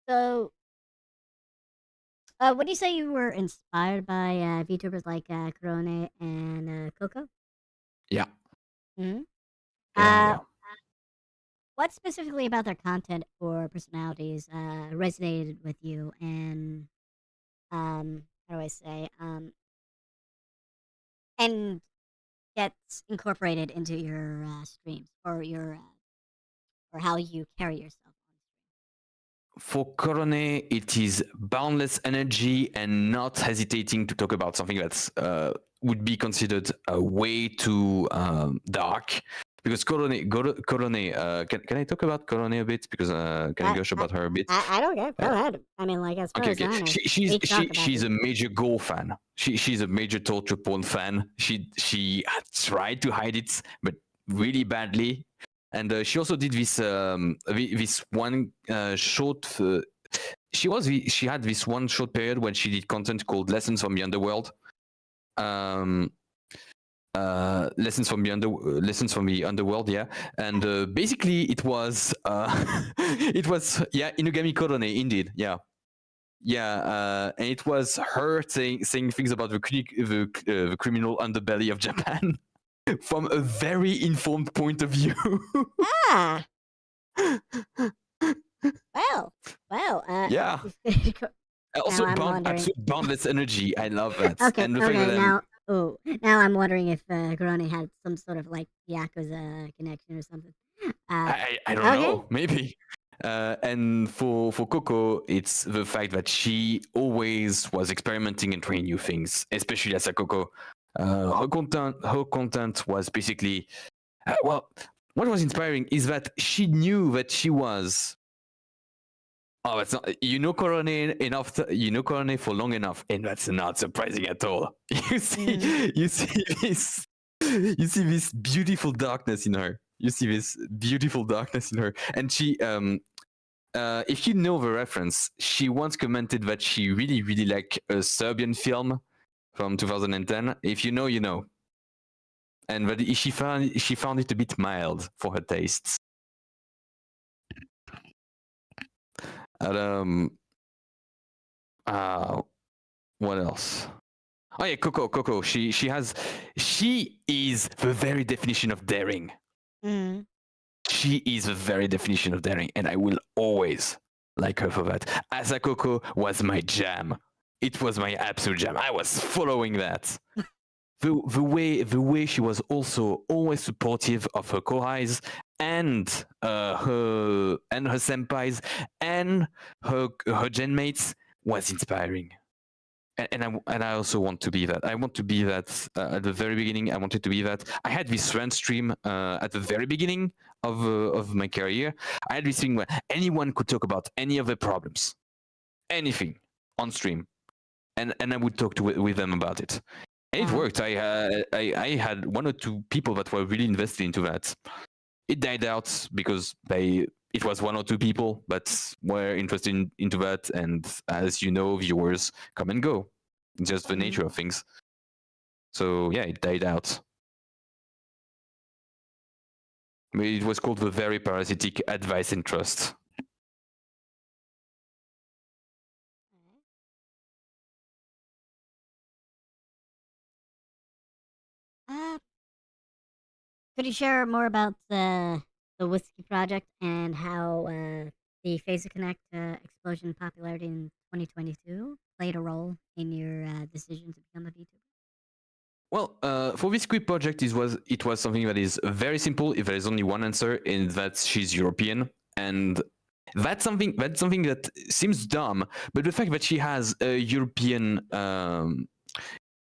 So, would you say you were inspired by VTubers like Corone and Coco? Yeah. Mm-hmm. Yeah. What specifically about their content or personalities resonated with you, and how do I say, and gets incorporated into your streams or your or how you carry yourself on for Korone, it is boundless energy and not hesitating to talk about something that's would be considered way too dark. Because Korone, can I talk about Korone a bit? Because can I gush about her a bit? I don't care. Go ahead. I mean, like, as far as I know, she's a major Gore fan. She's a major torture porn fan. She tried to hide it, but really badly. And she also did this this one short. She had this one short period when she did content called Lessons from the Underworld. Lessons from the Underworld, yeah. And basically, it was Inugami Korone, indeed, yeah. And it was her saying things about the criminal underbelly of Japan. From a very informed point of view. Ah. Well. Yeah. Also, absolute boundless energy. I love that. Okay. Now I'm wondering if Garone had some sort of like Yakuza connection or something. I don't know. Maybe. And for Coco, it's the fact that she always was experimenting and trying new things, especially as a Coco. Her content was basically what was inspiring is that she knew that she was that's not Korone enough Korone for long enough, and that's not surprising at all. You see this beautiful darkness in her. And she if you know the reference, she once commented that she really liked a Serbian film from 2010. If you know, you know. And that she found it a bit mild for her tastes. And what else? Oh yeah, Coco. She is the very definition of daring. Mm. She is the very definition of daring, and I will always like her for that. Asa Coco was my jam. It was my absolute jam. I was following that. The way she was also always supportive of her kohais and her senpais and her genmates was inspiring. And I also want to be that. I want to be that at the very beginning. I wanted to be that. I had this rant stream at the very beginning of my career. I had this thing where anyone could talk about any of their problems, anything on stream, and I would talk with them about it. And it worked. I had one or two people that were really invested into that. It died out because it was one or two people that were interested into that, and as you know, viewers come and go. It's just the nature of things. So yeah, it died out. It was called the very parasitic advice and trust. Could you share more about the Whiskey Project and how the Phase of Connect explosion popularity in 2022 played a role in your decision to become a VTuber? Well, for this quick project, it was something that is very simple. If there is only one answer, and that she's European, and that's something that seems dumb. But the fact that she has a European,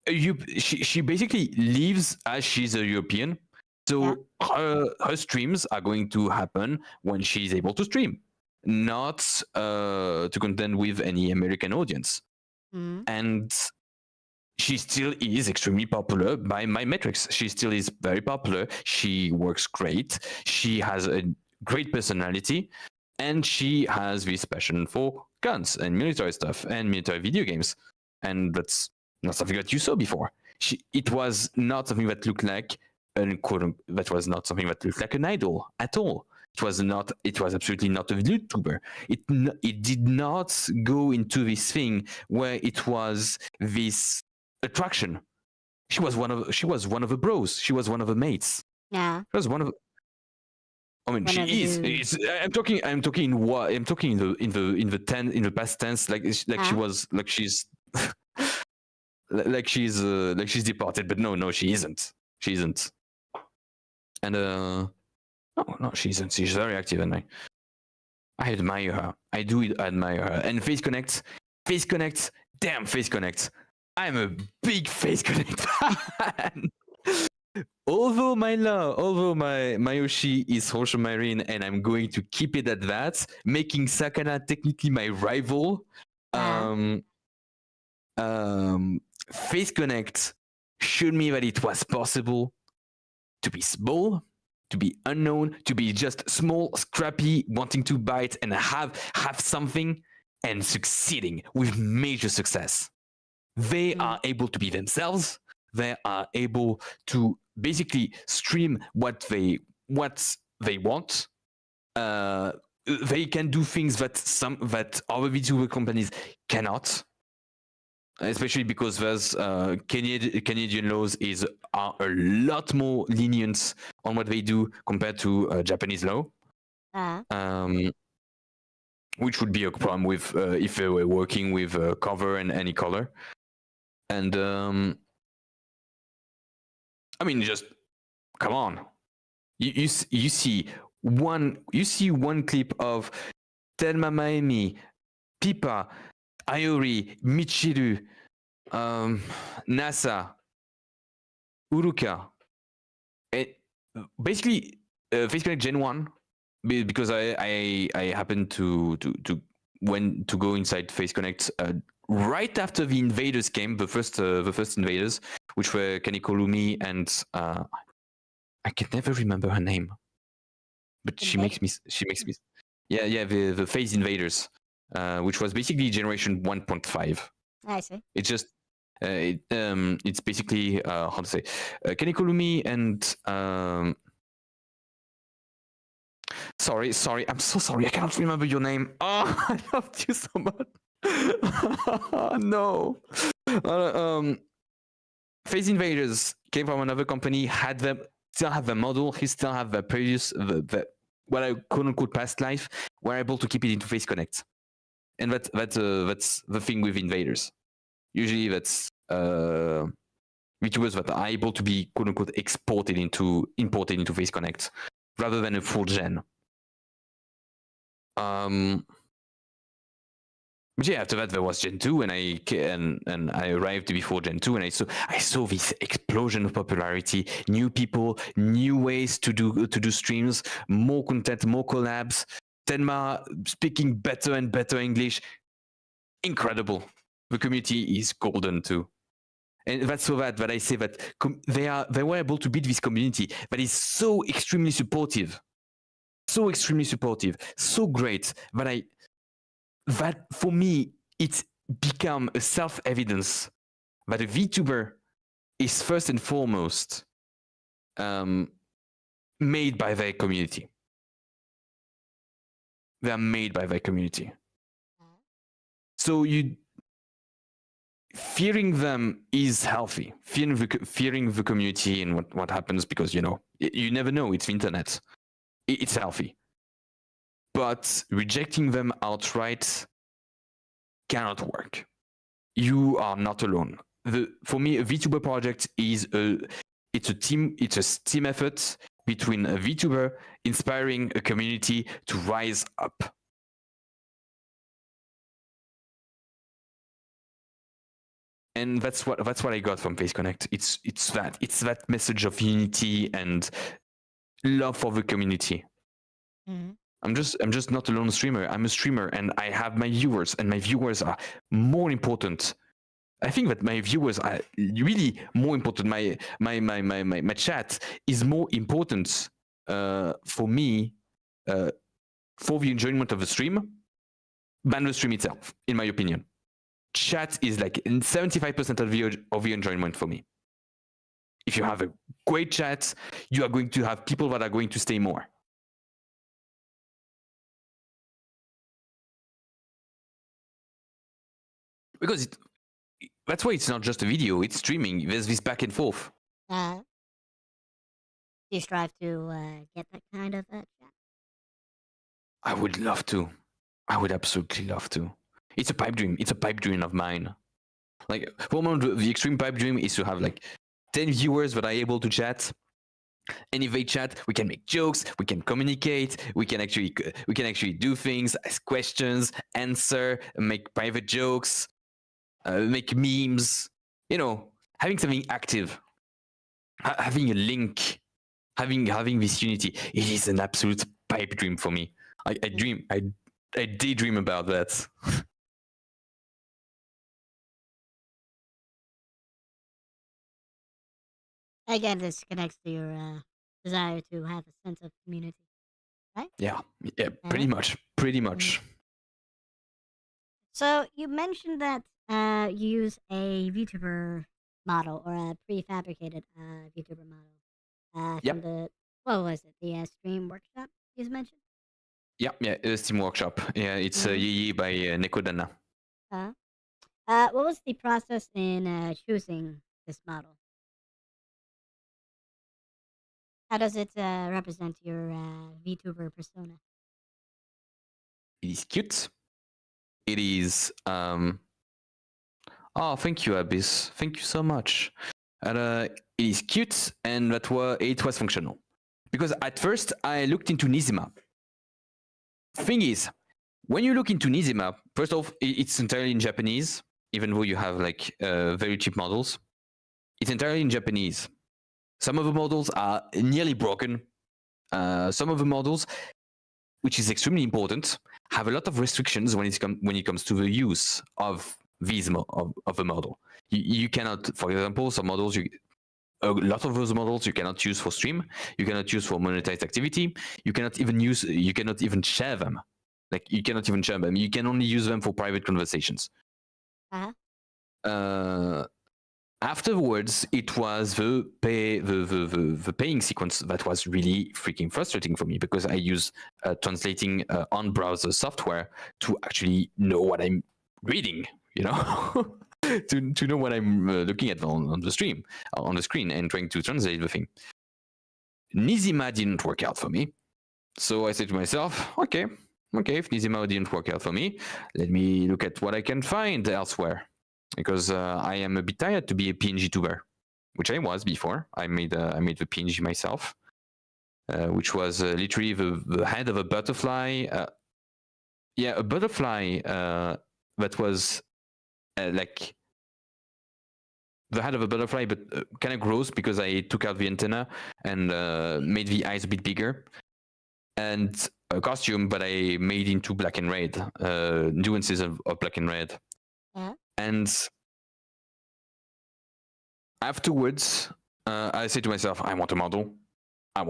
she basically lives as she's a European. So her streams are going to happen when she's able to stream, not to contend with any American audience. And she still is extremely popular by my metrics. She still is very popular. She works great. She has a great personality, and she has this passion for guns and military stuff and military video games. And that's not something that you saw before. It was not something that looked like that was not something that looked like an idol at all. It was absolutely not a VTuber. It did not go into this thing where it was this attraction. She was one of the bros. She was one of the mates. Yeah. She was one of. I mean, she is. I'm talking in the past tense, like she was, like she's, like she's departed. But no, she isn't. She isn't. And no, she isn't. She's very active, and I admire her. I do admire her. And Face Connect, damn Face Connect. I'm a big Face Connect fan. Although my Oishi is Social Marine, and I'm going to keep it at that, making Sakana technically my rival. Face Connect showed me that it was possible to be small, to be unknown, to be just small, scrappy, wanting to bite and have something, and succeeding with major success. They are able to be themselves. They are able to basically stream what they want. They can do things that other VTuber companies cannot, especially because there's Canadian laws are a lot more lenient on what they do compared to Japanese law. Which would be a problem with if they were working with cover and any color. And I mean, just come on. You see one clip of Telma Maemi, Pipa, Ayori, Michiru, Nasa, Uruka. Basically, Face Connect Gen 1, because I happened to go inside Face Connect right after the invaders came, the first invaders, which were Kanikolumi and I can never remember her name, but she makes me the Face invaders, which was basically generation 1.5. I see. It's just it's basically how to say Kanikolumi and sorry, I'm so sorry, I can't remember your name. Oh, I loved you so much. No. Face Invaders came from another company, still have the model, he still have the previous what I quote unquote past life, were able to keep it into Face Connect. And that's the thing with invaders. Usually that's VTubers that are able to be quote unquote imported into Face Connect rather than a full gen. But yeah, after that there was Gen 2, and I arrived before Gen 2, and I saw this explosion of popularity, new people, new ways to do streams, more content, more collabs, Tenma speaking better and better English. Incredible. The community is golden too. And that's so that I say that they were able to build this community that is so extremely supportive. So great that for me, it's become a self-evidence that a VTuber is first and foremost made by their community. They are made by their community. So fearing them is healthy. Fearing the community and what happens, because you never know. It's the internet. It's healthy. But rejecting them outright cannot work. You are not alone. For me, a VTuber project it's a team effort between a VTuber inspiring a community to rise up. And that's what I got from Face Connect. It's that message of unity and love for the community. Mm-hmm. I'm just not a lone streamer. I'm a streamer, and I have my viewers, and my viewers are more important. I think that my viewers are really more important. My chat is more important for me for the enjoyment of the stream than the stream itself, in my opinion. Chat is like 75% of the enjoyment for me. If you have a great chat, you are going to have people that are going to stay more. Because that's why it's not just a video, it's streaming. There's this back and forth. Do you strive to get that kind of chat? I would love to. I would absolutely love to. It's a pipe dream. It's a pipe dream of mine. Like, for the moment, the extreme pipe dream is to have like 10 viewers that are able to chat, And if they chat, we can make jokes, we can communicate, we can actually do things, ask questions, answer, make private jokes, make memes. You know, having something active, having a link, having this unity, it is an absolute pipe dream for me. I daydream about that. Again, this connects to your desire to have a sense of community, right? Yeah, pretty much. So you mentioned that you use a VTuber model or a prefabricated VTuber model from Yep. the what was it? The Stream Workshop you mentioned. Yeah, Steam Workshop. Yeah, it's Yee by Nekodana. What was the process in choosing this model? How does it represent your VTuber persona? It is cute. It is. Oh, thank you, Abyss. Thank you so much. And it is cute, and it was functional. Because at first I looked into Nizima. Thing is, when you look into Nizima, first off, it's entirely in Japanese, even though you have like very cheap models. It's entirely in Japanese. Some of the models are nearly broken. Some of the models, which is extremely important, have a lot of restrictions when it comes to the use of these of the model. You cannot, for example, some models a lot of those models you cannot use for stream. You cannot use for monetized activity. You cannot even share them. Like you cannot even share them. You can only use them for private conversations. Afterwards, it was the paying sequence that was really freaking frustrating for me because I use translating on browser software to actually know what I'm reading, you know, to know what I'm looking at on the stream, on the screen, and trying to translate the thing. Nizima didn't work out for me, so I said to myself, okay, if Nizima didn't work out for me, let me look at what I can find elsewhere. Because I am a bit tired to be a PNG tuber, which I was before. I made the PNG myself, which was literally the head of a butterfly. A butterfly that was like the head of a butterfly, but kind of gross because I took out the antenna and made the eyes a bit bigger. And a costume, but I made into black and red, nuances of black and red. And afterwards, I said to myself, I want a model. I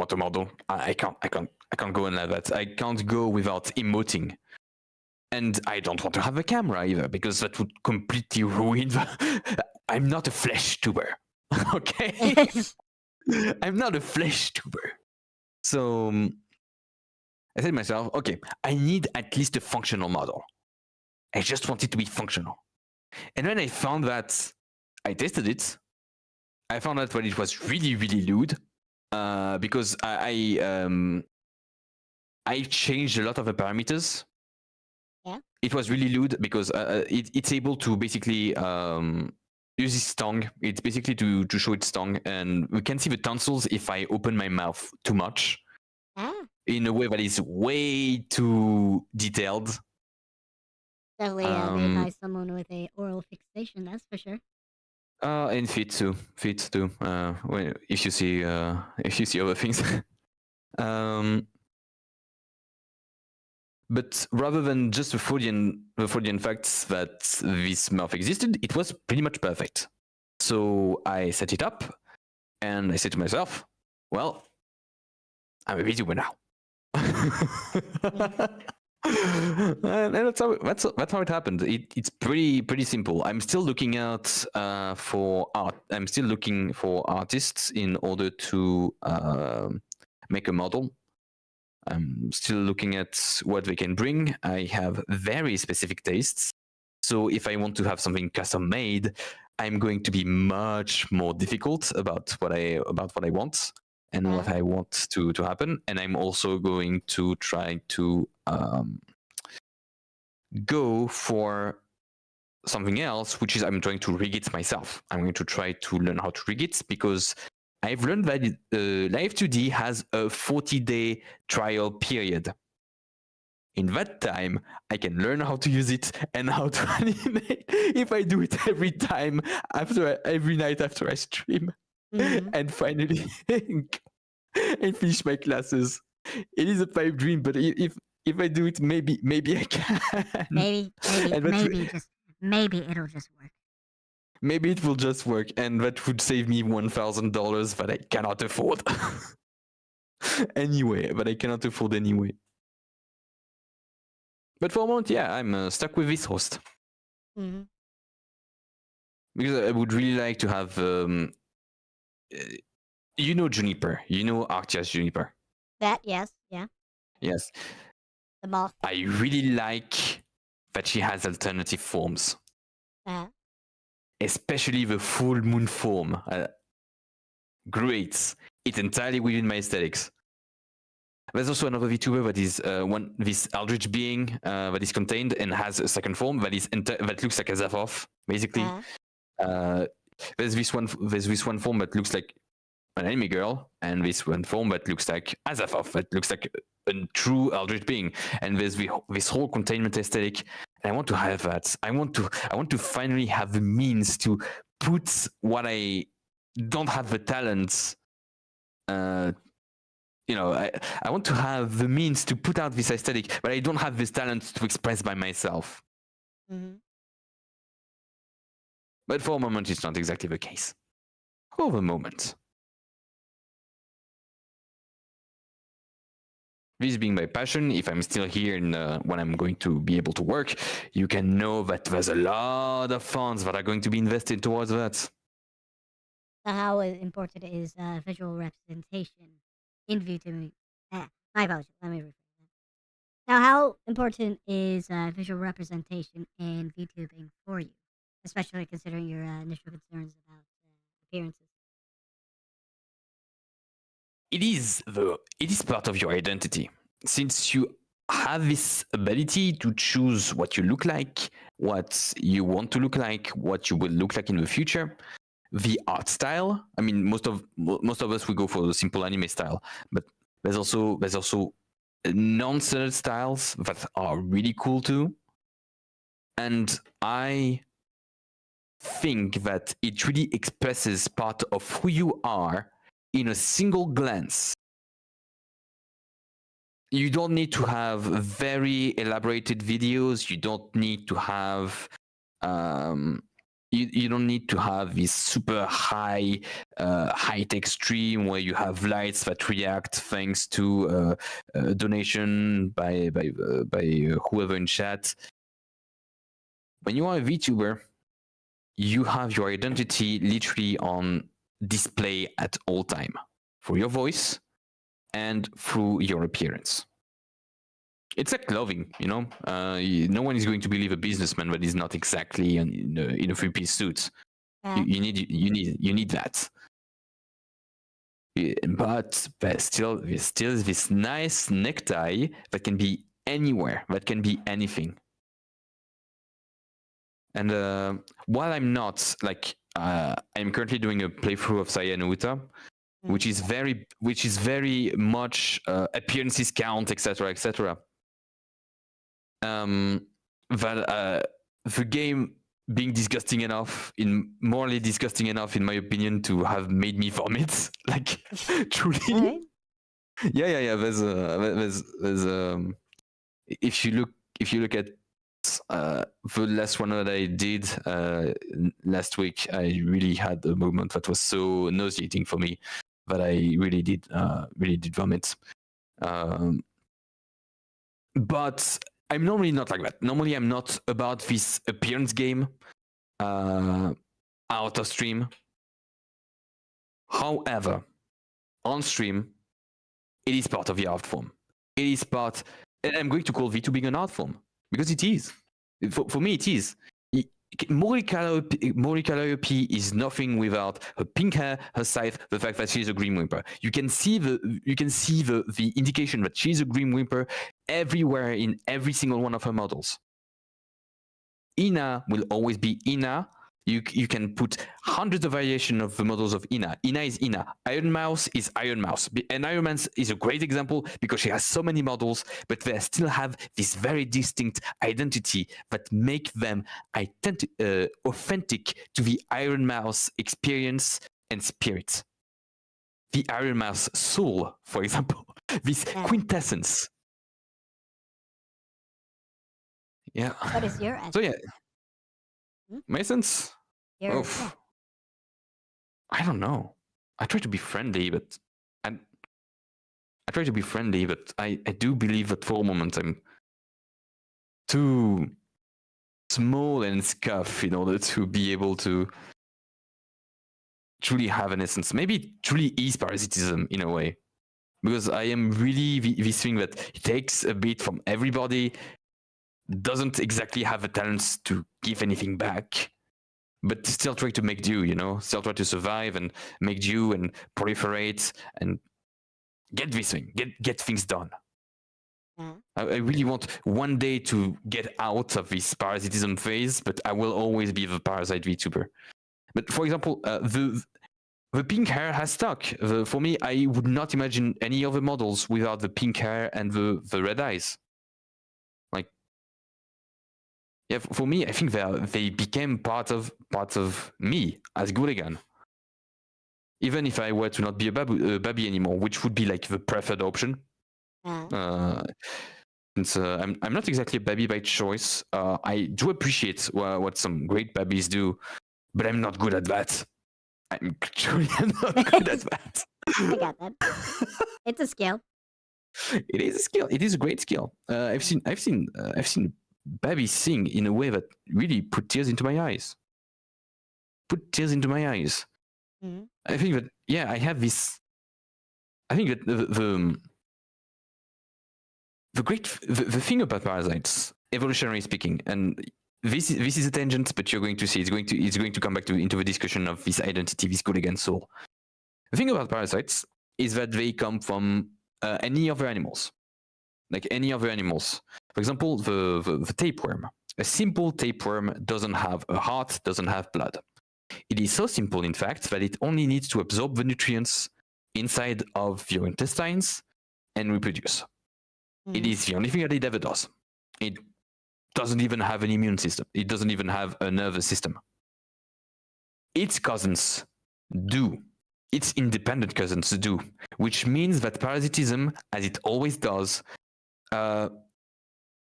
can't go on like that. I can't go without emoting. And I don't want to have a camera either, because that would completely ruin I'm not a flesh tuber. Okay? I'm not a flesh tuber. So I said to myself, okay, I need at least a functional model. I just want it to be functional. And when I found that, I tested it. I found out that it was really, really lewd because I changed a lot of the parameters. Yeah. It was really lewd because it's able to basically use its tongue. It's basically to show its tongue, and we can see the tonsils if I open my mouth too much in a way that is way too detailed. Definitely made by someone with a oral fixation, that's for sure. And feet too. If you see other things. But rather than just the Freudian facts that this mouth existed, it was pretty much perfect. So I set it up, and I said to myself, "Well, I'm a VTuber now." And that's how it happened. It's pretty simple. I'm still looking out for art. I'm still looking for artists in order to make a model. I'm still looking at what they can bring. I have very specific tastes. So if I want to have something custom made, I'm going to be much more difficult about what I want and what I want to happen. And I'm also going to try to go for something else, which is I'm trying to rig it myself. I'm going to try to learn how to rig it because I've learned that Live 2D has a 40-day trial period. In that time, I can learn how to use it and how to animate if I do it every night after I stream. And finally and finish my classes. It is a pipe dream, but if I do it, maybe I can. Maybe it'll just work. Maybe it will just work, and that would save me $1,000 that I cannot afford. Anyway. But for a moment, yeah, I'm stuck with this host. Because I would really like to have, Juniper. Arctia's Juniper. That, yes, yeah. Yes. The moth. I really like that she has alternative forms. Especially the full moon form. Great. It's entirely within my aesthetics. There's also another VTuber that is this eldritch being that is contained and has a second form that looks like a Zafoff, basically. There's this one form that looks like an anime girl, and this one form that looks like Azafoff, that looks like a true eldritch being. And there's this whole containment aesthetic, and I want to have that. I want to finally have the means to put what I don't have the talents. I want to have the means to put out this aesthetic, but I don't have this talent to express by myself. But for a moment, it's not exactly the case. For the moment. This being my passion, if I'm still here and when I'm going to be able to work, you can know that there's a lot of funds that are going to be invested towards that. How important is visual representation in VTubing? My apologies. Let me rephrase that. Now, how important is visual representation in VTubing for you, especially considering your initial concerns about appearances? It is part of your identity. Since you have this ability to choose what you look like, what you want to look like, what you will look like in the future, the art style. I mean, most of us we go for the simple anime style, but there's also non-standard styles that are really cool too. And I think that it really expresses part of who you are in a single glance. You don't need to have very elaborated videos. You don't need to have you don't need to have this super high tech stream where you have lights that react thanks to a donation by whoever in chat. When you are a VTuber, you have your identity literally on display at all time through your voice and through your appearance. It's like clothing, no one is going to believe a businessman that is not exactly in a three-piece suit. You need that. But there's still this nice necktie that can be anywhere, that can be anything. And while I'm not I'm currently doing a playthrough of Saya no Uta, which is very much appearances count, etc. That the game being morally disgusting enough, in my opinion, to have made me vomit. Like truly. Right. Yeah. There's if you look at the last one that I did last week, I really had a moment that was so nauseating for me that I really did vomit. But I'm normally not like that. Normally, I'm not about this appearance game out of stream. However, on stream, it is part of the art form. It is part, and I'm going to call VTubing an art form because it is. For me, it is. Mori Calliope is nothing without her pink hair, her scythe, the fact that she's a Grim Reaper. You can see the indication that she's a Grim Reaper everywhere in every single one of her models. Ina will always be Ina, You can put hundreds of variations of the models of Ina. Ina is Ina. Iron Mouse is Iron Mouse. And Iron Mouse is a great example because she has so many models, but they still have this very distinct identity that make them authentic to the Iron Mouse experience and spirit. The Iron Mouse soul, for example, this quintessence. Yeah. What is your essence? So yeah. My essence? I don't know. I try to be friendly, but I do believe that for a moment I'm too small and scuff in order to be able to truly have an essence. Maybe it truly is parasitism in a way, because I am really this thing that takes a bit from everybody, doesn't exactly have the talents to give anything back, but still try to make do, still try to survive and make do and proliferate and get this thing, get things done. I really want one day to get out of this parasitism phase, but I will always be the parasite VTuber. But for example, the pink hair has stuck. For me, I would not imagine any other models without the pink hair and the red eyes. Like, yeah, for me, I think they became part of me as Gure. Even if I were to not be a baby anymore, which would be like the preferred option. Since I'm not exactly a baby by choice, I do appreciate what some great babies do, but I'm not good at that. I'm truly not good at that. I got that. It's a skill. It is a skill. It is a great skill. I've seen babies sing in a way that really put tears into my eyes. Mm-hmm. I think that I have this. I think that the thing about parasites, evolutionary speaking, and this is a tangent, but you're going to see it's going to come back into the discussion of this identity, this good against soul. The thing about parasites is that they come from any other animals, like any other animals. For example, the tapeworm. A simple tapeworm doesn't have a heart, doesn't have blood. It is so simple, in fact, that it only needs to absorb the nutrients inside of your intestines and reproduce. Mm. It is the only thing that it ever does. It doesn't even have an immune system. It doesn't even have a nervous system. Its cousins do. Its independent cousins do, which means that parasitism, as it always does,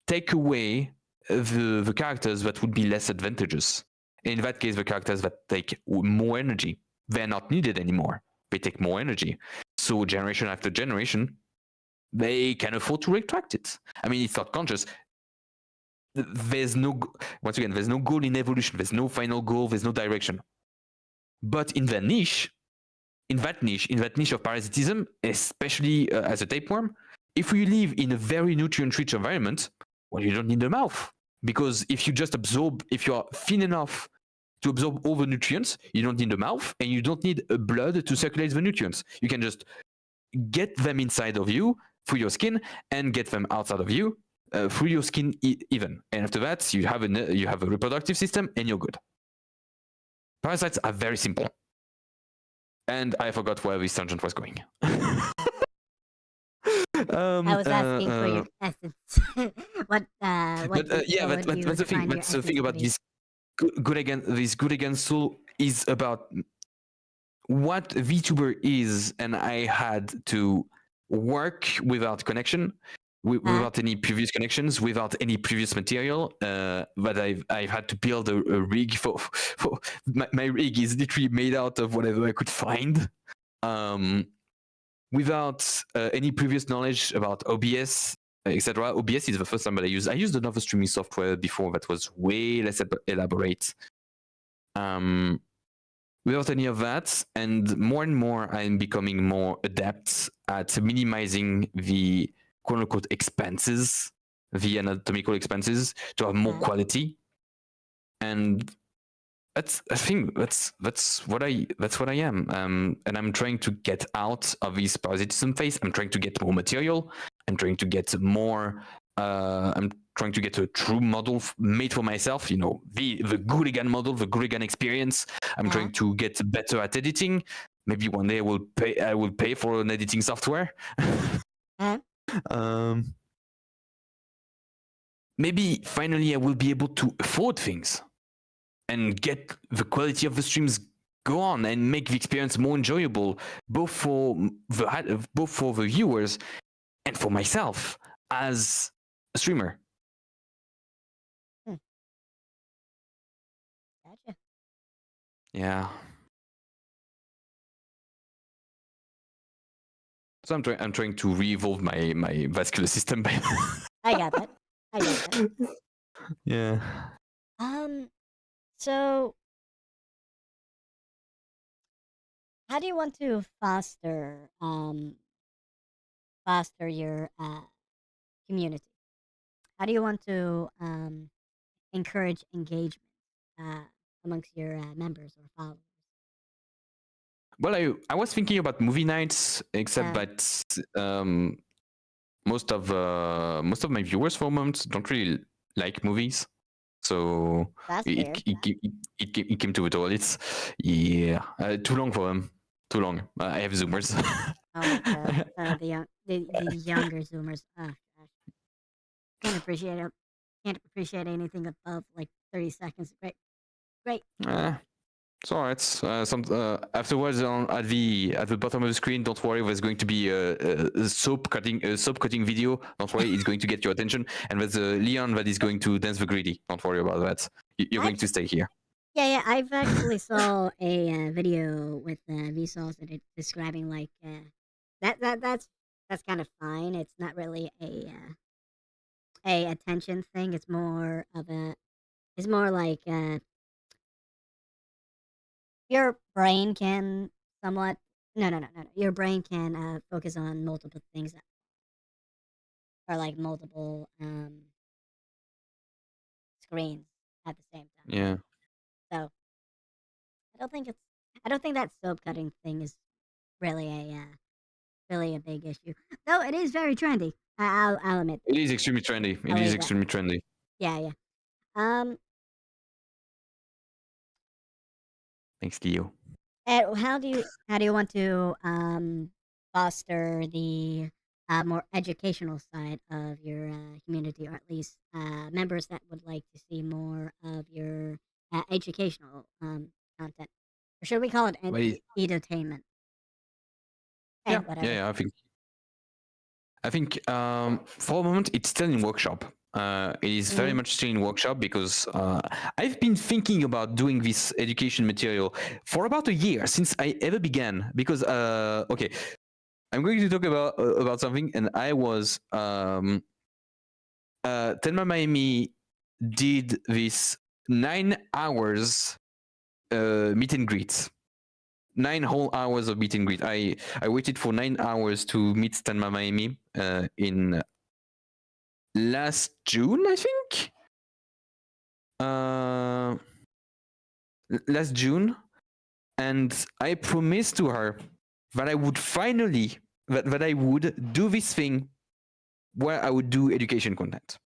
take away the characters that would be less advantageous. In that case, the characters that take more energy, they're not needed anymore. They take more energy. So generation after generation, they can afford to retract it. I mean, it's not conscious. There's no goal in evolution. There's no final goal. There's no direction. But in that niche of parasitism, especially as a tapeworm, if we live in a very nutrient-rich environment, well, you don't need a mouth. Because if you are thin enough to absorb all the nutrients, you don't need a mouth, and you don't need a blood to circulate the nutrients. You can just get them inside of you through your skin and get them outside of you through your skin even. And after that, you have a reproductive system and you're good. Parasites are very simple. And I forgot where this tangent was going. I was asking for your essence. That's the thing. That's the thing about this good against soul is about what VTuber is, and I had to work without connection, without any previous connections, without any previous material. But I've had to build a rig for my rig is literally made out of whatever I could find. Without any previous knowledge about OBS, etc. OBS is the first time that I used. I used another streaming software before that was way less elaborate. Without any of that, and more, I'm becoming more adept at minimizing the quote-unquote expenses, the anatomical expenses, to have more quality. And that's what I am. And I'm trying to get out of this parasitism phase. I'm trying to get more material. I'm trying to get more. I'm trying to get a true model made for myself. You know, the Gure model, the Gure experience. I'm trying to get better at editing. Maybe one day I will pay for an editing software. Maybe finally I will be able to afford things and get the quality of the streams go on and make the experience more enjoyable, both for the viewers and for myself as a streamer. Gotcha. Yeah. So I'm trying to re-evolve my vascular system. I got that. Yeah. So how do you want to foster your community? How do you want to encourage engagement amongst your members or followers? Well, I was thinking about movie nights, except that most of my viewers for a moment don't really like movies, so it came to the toilets. Yeah, too long for them. Too long. I have Zoomers. Oh my god, the younger Zoomers. Oh gosh, can't appreciate it. Can't appreciate anything above like 30 seconds. Great. It's all right. Afterwards, at the bottom of the screen, don't worry. There's going to be a soap cutting video. Don't worry, it's going to get your attention. And there's Leon that is going to dance the greedy. Don't worry about that. You're going to stay here. Yeah. I've actually saw a video with Vsauce that it's describing like that's kind of fine. It's not really a attention thing. It's more like your brain can somewhat no. Your brain can focus on multiple things or like multiple screens at the same time. Yeah. So I don't think that soap cutting thing is really a big issue. Though it is very trendy. I'll admit. It is extremely trendy. Extremely trendy. Yeah. Thanks to you. How do you want to foster the more educational side of your community, or at least members that would like to see more of your educational content, or should we call it edutainment? Yeah. I think for a moment it's still in workshop. It is very much still in workshop because I've been thinking about doing this education material for about a year since I ever began. Because okay, I'm going to talk about something, and I was Tenma Miami did this 9 hours meet and greet. 9 whole hours of meet and greet. I waited for 9 hours to meet Tenma Miami in last June, I think. Last June, and I promised to her that I would finally that I would do this thing where I would do education content.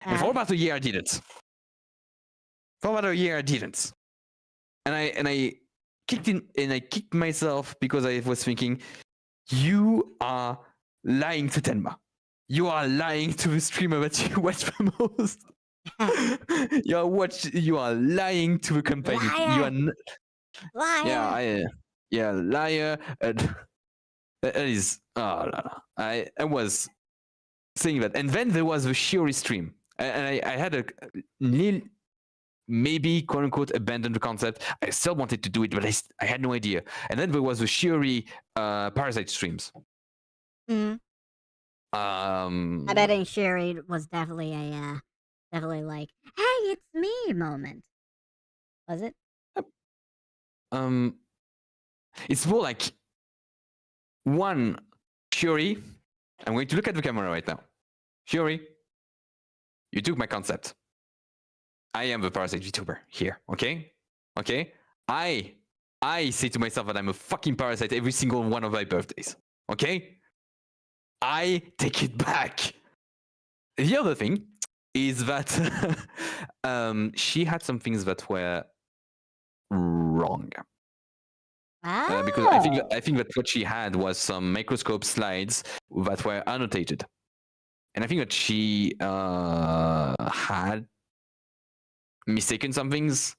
And for about a year, I didn't. And I kicked myself because I was thinking, you are lying to Tenma. You are lying to the streamer that you watch the most. You are lying to the company. Liar. You are liar. Liar. That is I was saying that, and then there was the Shiori stream, and I had a little, maybe quote unquote abandoned the concept. I still wanted to do it, but I had no idea. And then there was the Shiori Parasite streams. I bet Sherry was definitely like, hey, it's me moment. Was it? It's more like one Shiori. I'm going to look at the camera right now. Shiori, you took my concept. I am the Parasite VTuber here, okay? I say to myself that I'm a fucking parasite every single one of my birthdays, okay? I take it back. The other thing is that she had some things that were wrong. Because I think that what she had was some microscope slides that were annotated, and I think that she had mistaken some things.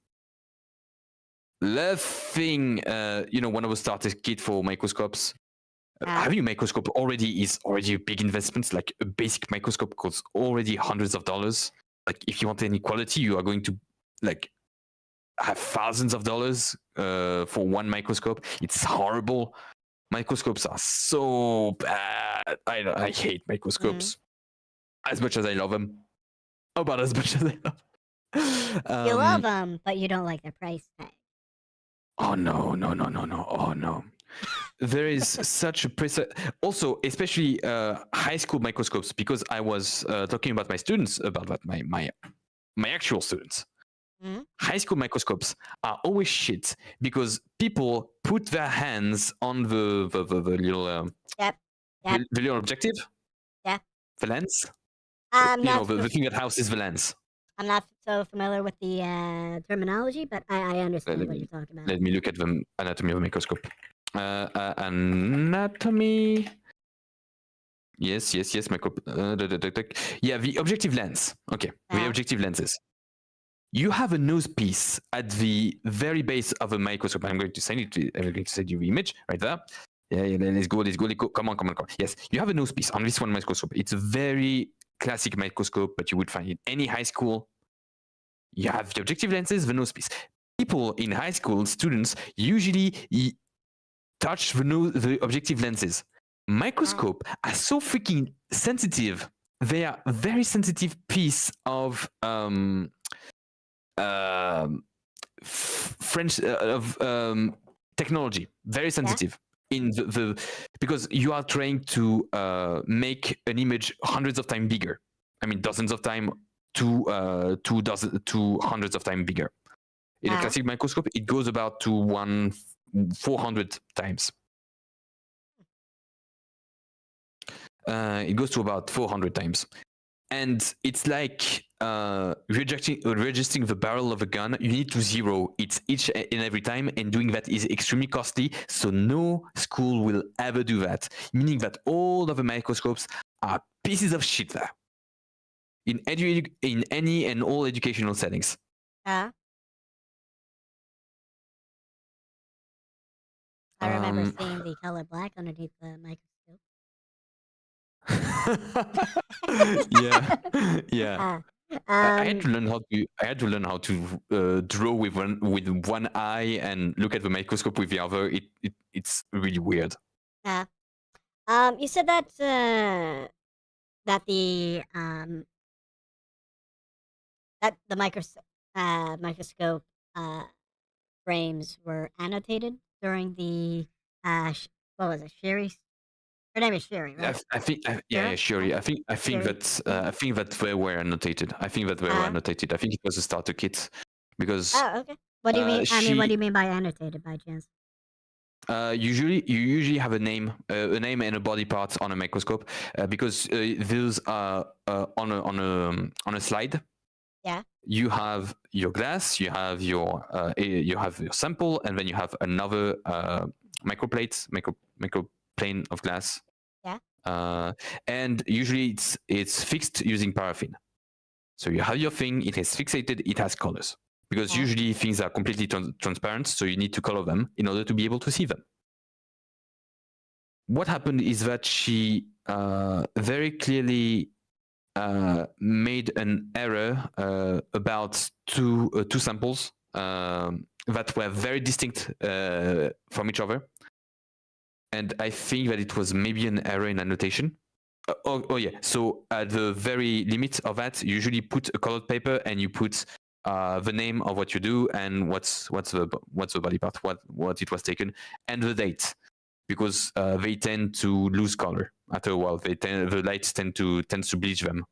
The thing, when I was starting kit for microscopes, having a microscope is already a big investment. Like a basic microscope costs already hundreds of dollars. Like if you want any quality, you are going to like have thousands of dollars for one microscope. It's horrible. Microscopes are so bad. I hate microscopes as much as I love them. About as much as I love them. You love them, but you don't like their price tag. Oh no. Oh no. There is such a precise. Also, especially high school microscopes, because I was talking about my students about that. My actual students. High school microscopes are always shit because people put their hands on the little the little objective. The lens. The thing that houses the lens. I'm not so familiar with the terminology, but I understand what you're talking about. Let me look at the anatomy of a microscope. Anatomy. Yes. Yeah, the objective lens. Okay, the objective lenses. You have a nose piece at the very base of a microscope. I'm going to send you the image right there. Yeah, let's go. Come on. Yes, you have a nose piece on this one microscope. It's a very classic microscope, but you would find in any high school. You have the objective lenses, the nose piece. People in high school, students, usually touch the objective lenses. Microscope are so freaking sensitive. They are a very sensitive piece of technology. Very sensitive. In because you are trying to make an image hundreds of times bigger. I mean, dozens of times to hundreds of times bigger. In a classic microscope, it goes about to 400 times. It goes to about 400 times. And it's like readjusting the barrel of a gun. You need to zero it each and every time, and doing that is extremely costly. So no school will ever do that. Meaning that all of the microscopes are pieces of shit there. In any and all educational settings. I remember seeing the color black underneath the microscope. Yeah. I had to learn how to draw with one eye and look at the microscope with the other. It's really weird. You said that the microscope frames were annotated during the what was it, Sherry? Her name is Sherry, right? I think Sherry. I think that they were annotated. I think it was a starter kit because. Oh, okay. What do you mean? What do you mean by annotated, by chance? You usually have a name and a body part on a microscope because those are on a slide. Yeah. You have your glass, you have your sample, and then you have another microplane of glass. Yeah. And usually it's fixed using paraffin. So you have your thing, it is fixated, it has colors. Because usually things are completely transparent, so you need to color them in order to be able to see them. What happened is that she very clearly made an error about two samples that were very distinct from each other. And I think that it was maybe an error in annotation. Yeah. So at the very limit of that, you usually put a colored paper and you put the name of what you do and what's the body part, what it was taken, and the date, because they tend to lose color after a while. The lights tends to bleach them,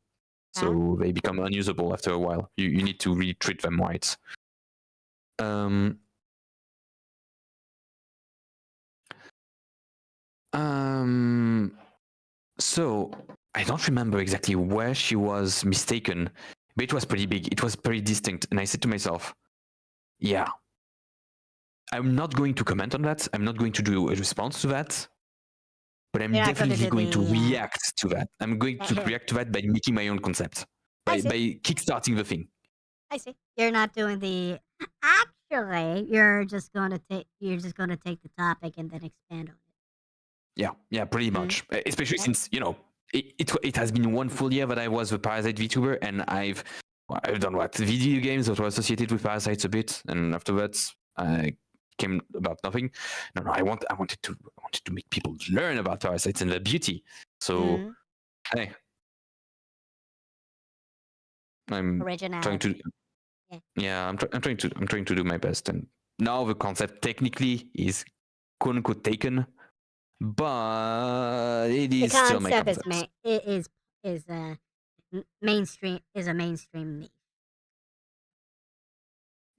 so they become unusable after a while. You need to really treat them right. So I don't remember exactly where she was mistaken but it was pretty big. It was pretty distinct, and I said to myself, "Yeah, I'm not going to comment on that. I'm not going to do a response to that, but I'm You're not gonna definitely do going to the, react to that. I'm going to react to that by making my own concept, I by see. kickstarting the thing." I see. You're not doing the. Actually, you're just gonna take the topic and then expand on it. Yeah, pretty much. Especially Okay. since it has been one full year that I was a Parasite Vtuber, and I've done what video games that were associated with Parasites a bit, and after that I came about nothing. No, I wanted to make people learn about Parasites and their beauty. So hey, I'm trying to. Originality. Yeah, I'm trying to do my best, and now the concept technically is quote unquote taken, but it The is still my concept concept. is mainstream, is a mainstream niche.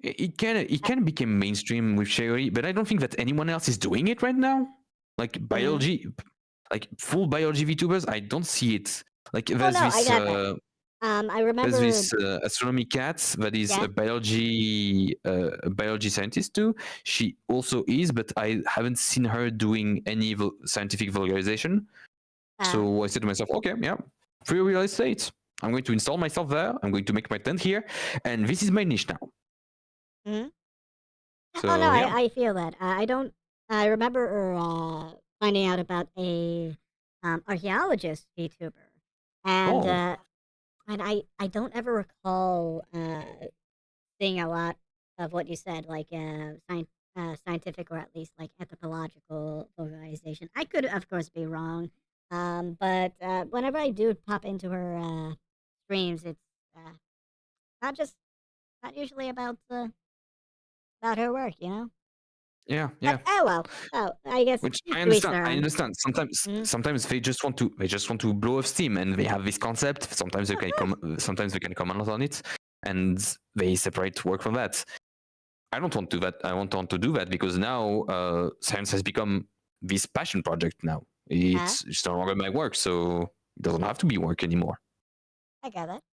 It can become mainstream with Sherry, but I don't think that anyone else is doing it right now. Like biology, like full biology VTubers, I don't see it. Like there's I this got that. I remember. there's this astronomy cat that is Yeah. a biology scientist too. She also is, but I haven't seen her doing any scientific vulgarization. So I said to myself, okay, yeah, free real estate. I'm going to install myself there. I'm going to make my tent here, and this is my niche now. So, no, yeah. I feel that. I remember finding out about a archaeologist VTuber, and I don't ever recall seeing a lot of what you said, like scientific or at least like anthropological vulgarization. I could, of course, be wrong, but whenever I do pop into her streams, it's not usually about her work, you know. Yeah. But, I guess. Which I To each understand. their I own. understand. Sometimes they just want to blow off steam, and they have this concept. Sometimes they can comment on it, and they separate work from that. I don't want to do that. I want to do that because now science has become this passion project. Now it's no longer my work, so it doesn't have to be work anymore. I got that.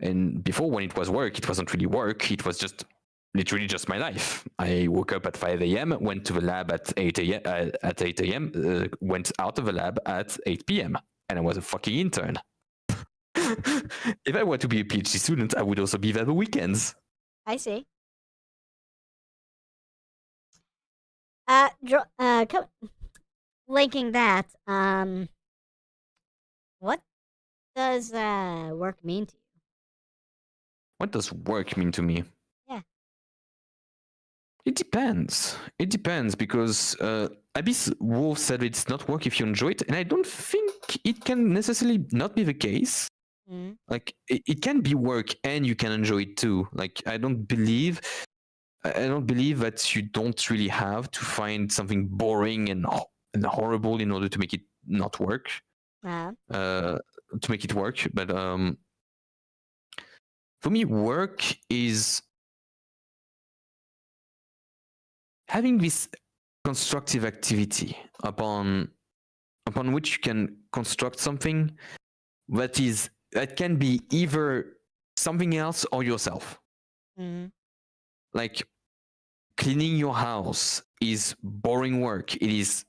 And before, when it was work, it wasn't really work. It was just literally just my life. I woke up at 5 a.m., went to the lab at 8 a.m., went out of the lab at 8 p.m., and I was a fucking intern. If I were to be a PhD student, I would also be there the weekends. I see. Linking that, what does work mean to you? What does work mean to me? Yeah. It depends. It depends because Abyss Wolf said it's not work if you enjoy it, and I don't think it can necessarily not be the case. Like it can be work and you can enjoy it too. Like I don't believe that you don't really have to find something boring and horrible in order to make it not work. To make it work, but for me, work is having this constructive activity upon which you can construct something that can be either something else or yourself. Like cleaning your house is boring work. It is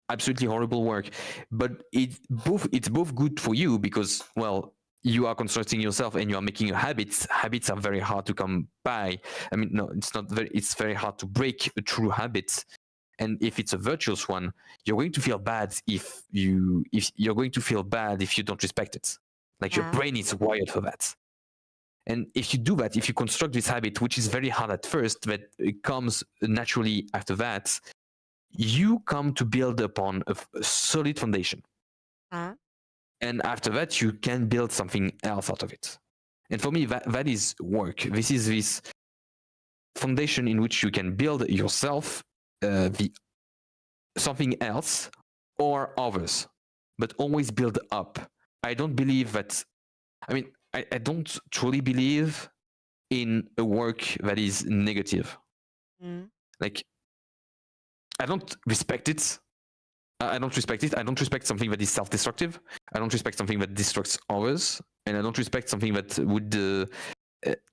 absolutely horrible work, but it's both good for you because, well, you are constructing yourself and you are making your habits. Habits are very hard to come by. I mean, no, it's very hard to break a true habit. And if it's a virtuous one, you're going to feel bad if you're going to feel bad if you don't respect it. Like your brain is wired for that. And if you do that, if you construct this habit, which is very hard at first, but it comes naturally after that, you come to build upon a solid foundation. And after that, you can build something else out of it. And for me, that is work. This is this foundation in which you can build yourself, something else, or others, but always build up. I don't believe that. I mean, I don't truly believe in a work that is negative. Like, I don't respect it. I don't respect it. I don't respect something that is self-destructive. I don't respect something that destructs others, and I don't respect something that would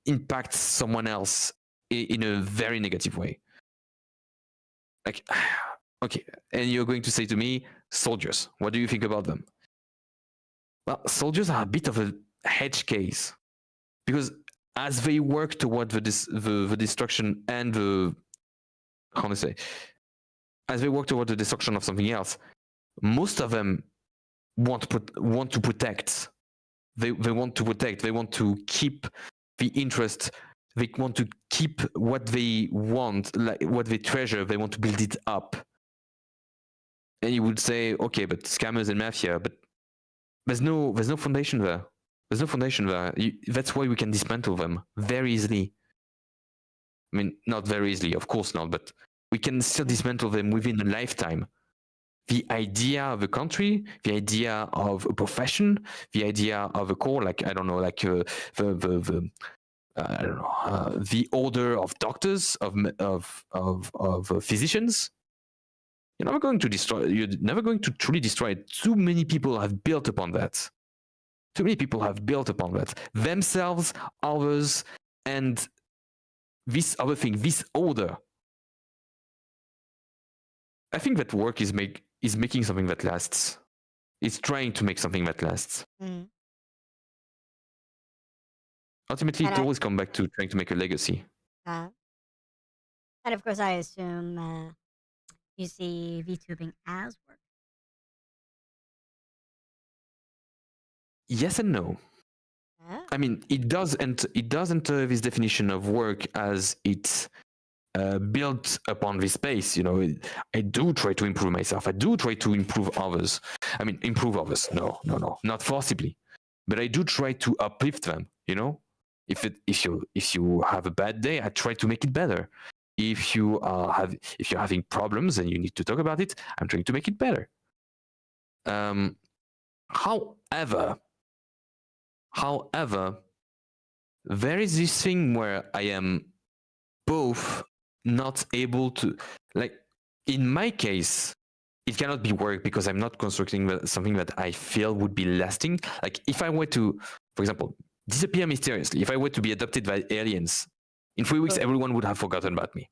impact someone else in a very negative way. Like, okay, and you're going to say to me, soldiers. What do you think about them? Well, soldiers are a bit of a hedge case because as they work toward the destruction and the how to say, as they work toward the destruction of something else, most of them want to protect. They want to protect. They want to keep the interest. They want to keep what they want, like what they treasure. They want to build it up. And you would say, okay, but scammers and mafia, but there's no foundation there. There's no foundation there. That's why we can dismantle them very easily. I mean, not very easily, of course not, but we can still dismantle them within a lifetime. The idea of a country, the idea of a profession, the idea of a core, like I don't know, like the order of doctors, of physicians. You're never going to destroy. You're never going to truly destroy it. Too many people have built upon that. Too many people have built upon that themselves, others, and this other thing, this order. I think that work is making something that lasts. It's trying to make something that lasts. Mm. Ultimately, And it always comes back to trying to make a legacy. and of course, I assume you see VTubing as work. Yes and no. I mean, it does enter this definition of work as it's built upon this space. You know, I do try to improve myself. I do try to improve others. I mean, improve others. No, not forcibly, but I do try to uplift them. You know, if you have a bad day, I try to make it better. If you're having problems and you need to talk about it, I'm trying to make it better. However, there is this thing where I am both not able to, like, in my case, it cannot be work because I'm not constructing something that I feel would be lasting. Like, if I were to, for example, disappear mysteriously, if I were to be adopted by aliens, in 3 weeks, everyone would have forgotten about me.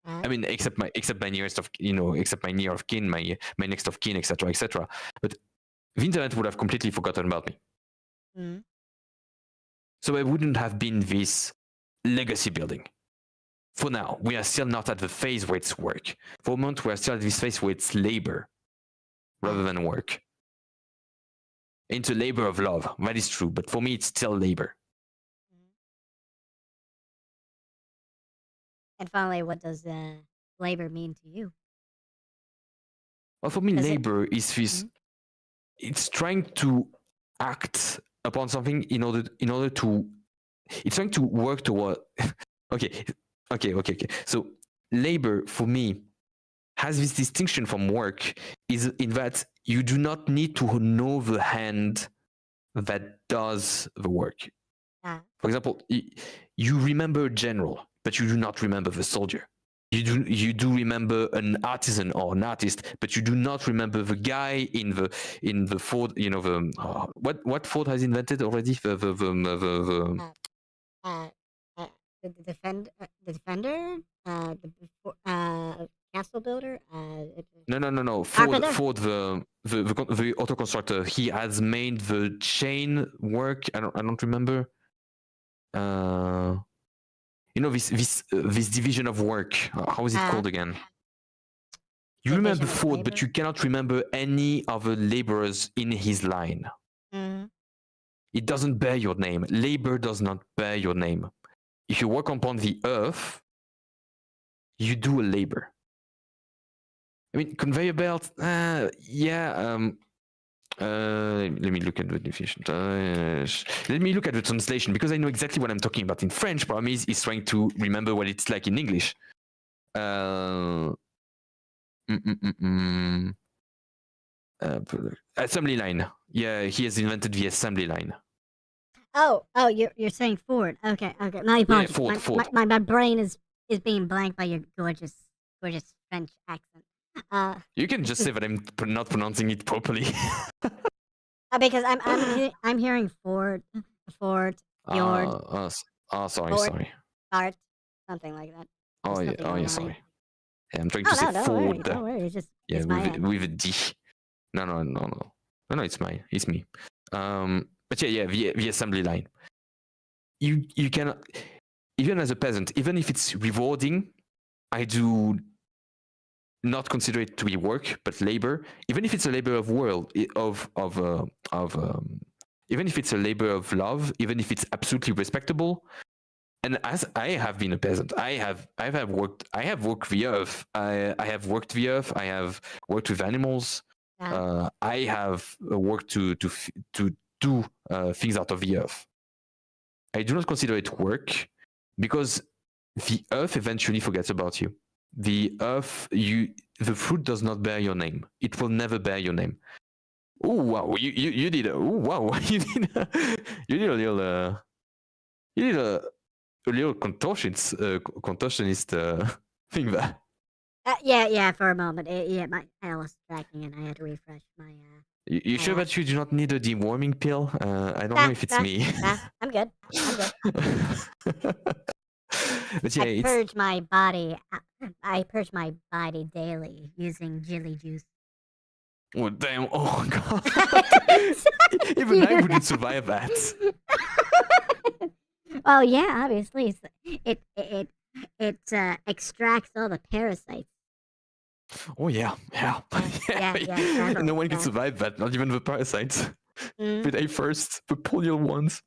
I mean, except my nearest of, except my near of kin, my next of kin, etc. But the internet would have completely forgotten about me. Mm. So it wouldn't have been this legacy building. For now, we are still not at the phase where it's work. For a moment, we are still at this phase where it's labor rather than work. It's a labor of love. That is true. But for me, it's still labor. And finally, what does labor mean to you? Well, for me, labor is this. It's trying to act upon something in order to. It's trying to work toward. Okay. So labor for me has this distinction from work, is in that you do not need to know the hand that does the work. For example, you remember a general, but you do not remember the soldier. You do remember an artisan or an artist, but you do not remember the guy in the Ford. You know, the what Ford has invented already. The defender, the castle builder. No. Ford, the auto constructor. He has made the chain work. I don't remember. This division of work. How is it called again? You remember Ford, but you cannot remember any other laborers in his line. Mm-hmm. It doesn't bear your name. Labor does not bear your name. If you work upon the earth, you do a labor. I mean, conveyor belt, yeah. Let me look at the definition. Let me look at the translation because I know exactly what I'm talking about in French. Problem is trying to remember what it's like in English. Assembly line. Yeah, he has invented the assembly line. Oh, you're saying Ford. Okay. My apologies. Yeah, Ford. My brain is being blanked by your gorgeous French accent. You can just say that I'm not pronouncing it properly. Because I'm hearing Ford, Fjord, Sorry, Fort, sorry. Fart, something like that. There's something Yeah, online. sorry. Yeah, I'm trying Oh to say no, don't worry, Ford. don't worry. It's just Yeah, it's my end. with a D. No, it's me. But yeah, the assembly line. You can, even as a peasant, even if it's rewarding, I do not consider it to be work, but labor. Even if it's a labor of even if it's a labor of love, even if it's absolutely respectable. And as I have been a peasant, I have worked the earth. I have worked the earth. I have worked with animals. I have worked to do things out of the earth. I do not consider it work because the earth eventually forgets about you. The earth, the fruit does not bear your name. It will never bear your name. Oh wow, you did. Oh wow, you did. You did a little. You did a little contortionist thing there. Yeah. For a moment, I lost tracking and I had to refresh my. You sure that you do not need a deworming pill? I don't know if it's me. I'm good. But yeah, I purge my body. I purge my body daily using jelly juice. Oh damn! Oh god! Even I wouldn't survive that. Well, yeah, obviously, it extracts all the parasites. Oh yeah. No one can survive that. Not even the parasites. But they first, the poor little ones.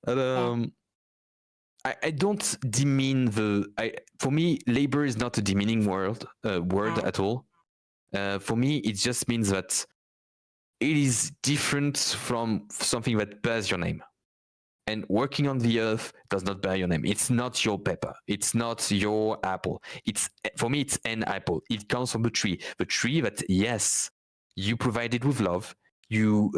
And I don't demean for me, labor is not a demeaning word at all. For me, it just means that it is different from something that bears your name. And working on the earth does not bear your name. It's not your pepper. It's not your apple. For me, it's an apple. It comes from the tree. The tree that, yes, you provided with love. You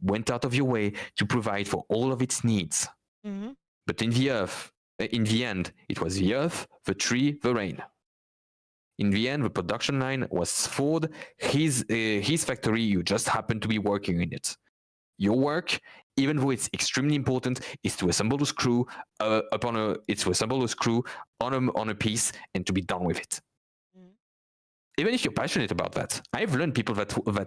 went out of your way to provide for all of its needs. Mm-hmm. But in the end, it was the earth, the tree, the rain. In the end, the production line was Ford, his factory. You just happened to be working in it. Your work, even though it's extremely important, is to assemble a screw on a piece and to be done with it. Mm. Even if you're passionate about that, I've learned people that were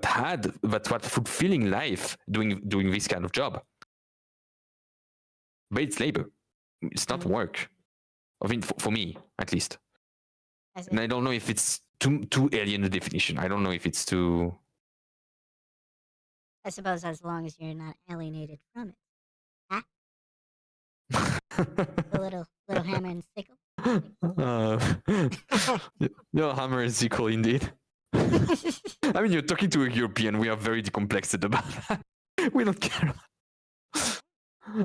fulfilling life doing this kind of job. But it's labor. It's not work. I mean, for me, at least. And I don't know if it's too alien a definition. I don't know if it's too. I suppose as long as you're not alienated from it. Huh? The little hammer and sickle. Your hammer and sickle, indeed. I mean, you're talking to a European. We are very decomplexed about that. We don't care.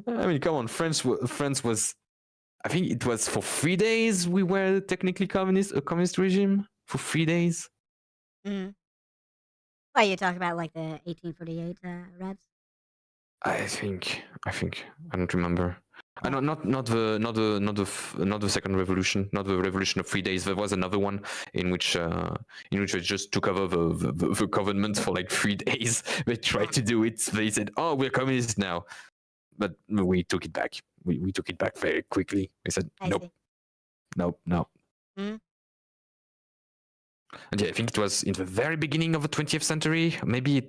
I mean, come on. France was. I think it was for 3 days we were technically a communist regime for 3 days. Mm. Well, you talk about like the 1848 Reds. I think I don't remember. I know not the second revolution, not the revolution of 3 days. There was another one in which they just took over the government for like 3 days. They tried to do it. They said, "Oh, we're communists now," but we took it back. We took it back very quickly. We said, "Nope, no." Mm. And yeah, I think it was in the very beginning of the 20th century, maybe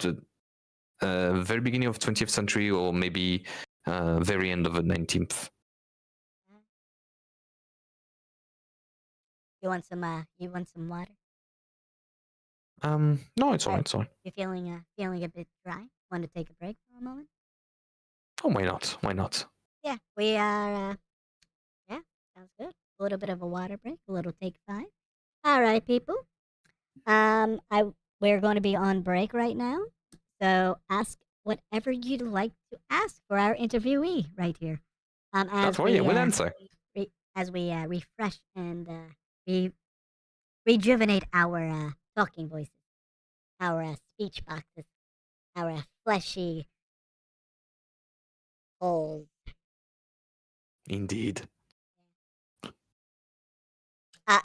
very beginning of 20th century, or maybe very end of the 19th. You want some water? No, it's all right. It's all right. You feeling a bit dry? Want to take a break for a moment? Oh, why not? Why not? Yeah, we are. Yeah, sounds good. A little bit of a water break, a little take 5. All right, people. We're going to be on break right now, so ask whatever you'd like to ask for our interviewee right here. That's why, yeah, we'll answer. As we refresh and rejuvenate our talking voices, our speech boxes, our fleshy holes. Indeed.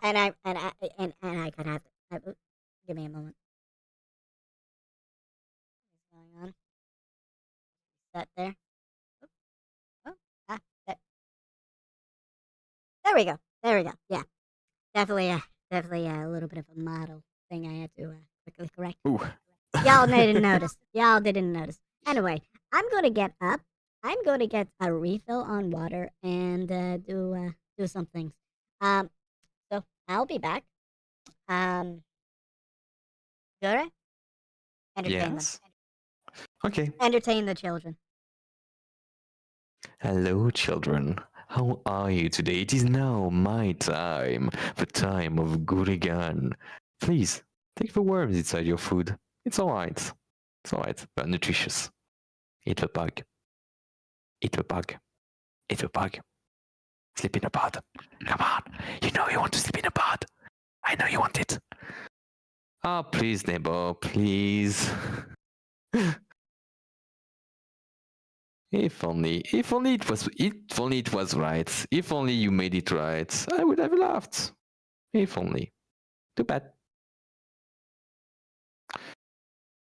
And I could have. Give me a moment. What's going on? That there. Oh, there. There we go. There we go. Yeah, definitely a little bit of a model thing I had to quickly correct. Ooh. Y'all didn't notice. Y'all didn't notice. Anyway, I'm going to get up. I'm going to get a refill on water and do some things. So I'll be back. Gure, entertain Yes. them. Okay. Entertain the children. Hello, children. How are you today? It is now my time, the time of Gurigan. Please, take the worms inside your food. It's alright. It's alright. They're nutritious. Eat the bug. Eat the bug. Eat the bug. Sleep in a pod. Come on. You know you want to sleep in a pod. I know you want it. Ah, please, neighbor, please. If only it was right. If only you made it right, I would have laughed. If only. Too bad.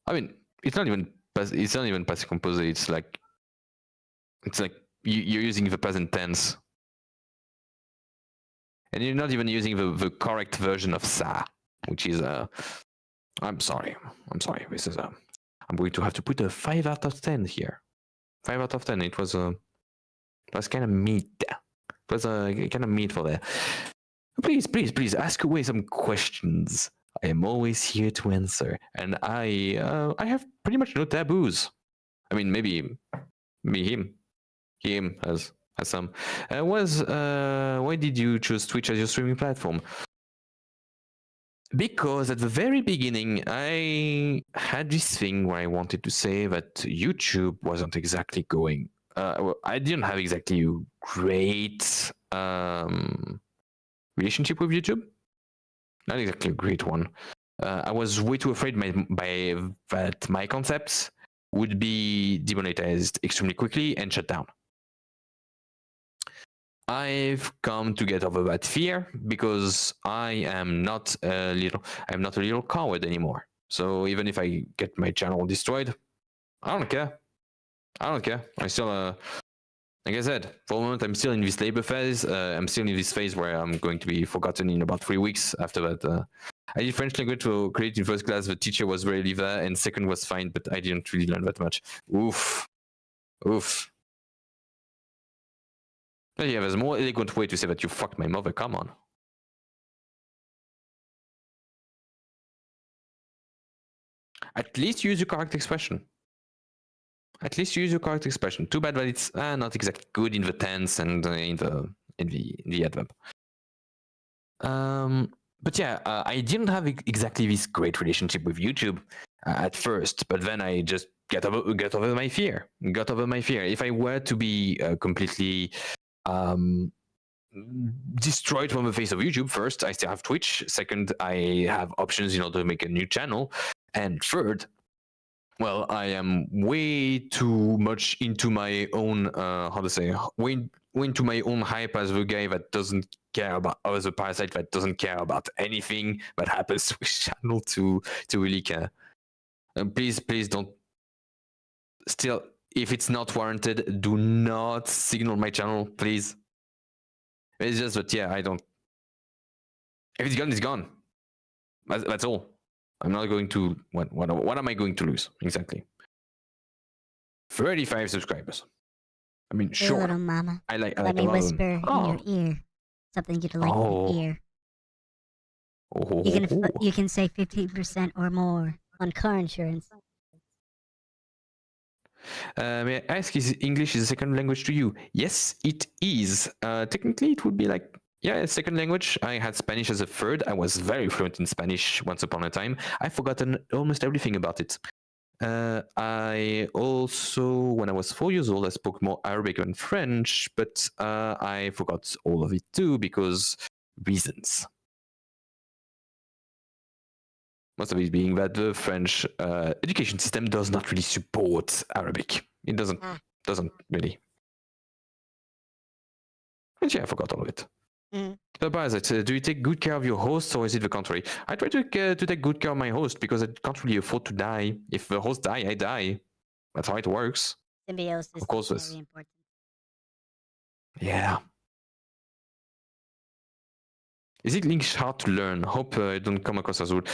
I mean, it's not even passive composer. It's like you're using the present tense, and you're not even using the correct version of sa, which is I'm sorry. This is I'm going to have to put a 5 out of 10 here. 5 out of 10. It was kind of meat. It was kind of meat for that. Please ask away some questions. I am always here to answer, and I have pretty much no taboos. I mean, maybe him has some. Why did you choose Twitch as your streaming platform? Because at the very beginning, I had this thing where I wanted to say that YouTube wasn't exactly going. I didn't have exactly a great relationship with YouTube. Not exactly a great one. I was way too afraid that my concepts would be demonetized extremely quickly and shut down. I've come to get over that fear because I'm not a little coward anymore. So even if I get my channel destroyed, I don't care. I still, like I said, for the moment, I'm still in this labor phase. I'm still in this phase where I'm going to be forgotten in about 3 weeks. After that, I did French language to create in first class. The teacher was rarely there, and second was fine, but I didn't really learn that much. Oof. Yeah, there's a more elegant way to say that you fucked my mother. Come on. At least use your correct expression. Too bad that it's not exactly good in the tense and in the adverb. But yeah, I didn't have exactly this great relationship with YouTube at first, but then I just got over my fear. If I were to be completely destroyed from the face of YouTube, first, I still have Twitch. Second, I have options in order to make a new channel. And third, well, I am way too much into my own, way into my own hype as the guy that doesn't care about, or as a parasite that doesn't care about anything that happens to his channel to really care. Please don't. Still, if it's not warranted, do not signal my channel, please. It's just that, yeah, I don't. If it's gone, it's gone. That's all. I'm not going to. What am I going to lose exactly? 35 subscribers. I mean, Hey, sure. little mama. Let me whisper in your ear something you'd like to hear. You can save 15% or more on car insurance. May I ask, is English a second language to you? Yes, it is. Technically, it would be like, yeah, a second language. I had Spanish as a third. I was very fluent in Spanish once upon a time. I've forgotten almost everything about it. I also, when I was 4 years old, I spoke more Arabic than French, but I forgot all of it too because reasons. Most of it being that the French education system does not really support Arabic. It doesn't really. And yeah, I forgot all of it. Mm. Parasite, do you take good care of your hosts or is it the contrary? I try to take good care of my host because I can't really afford to die. If the host die, I die. That's how it works. Symbiosis Of course, is very important. Yeah. Is it English hard to learn? Hope I don't come across as rude.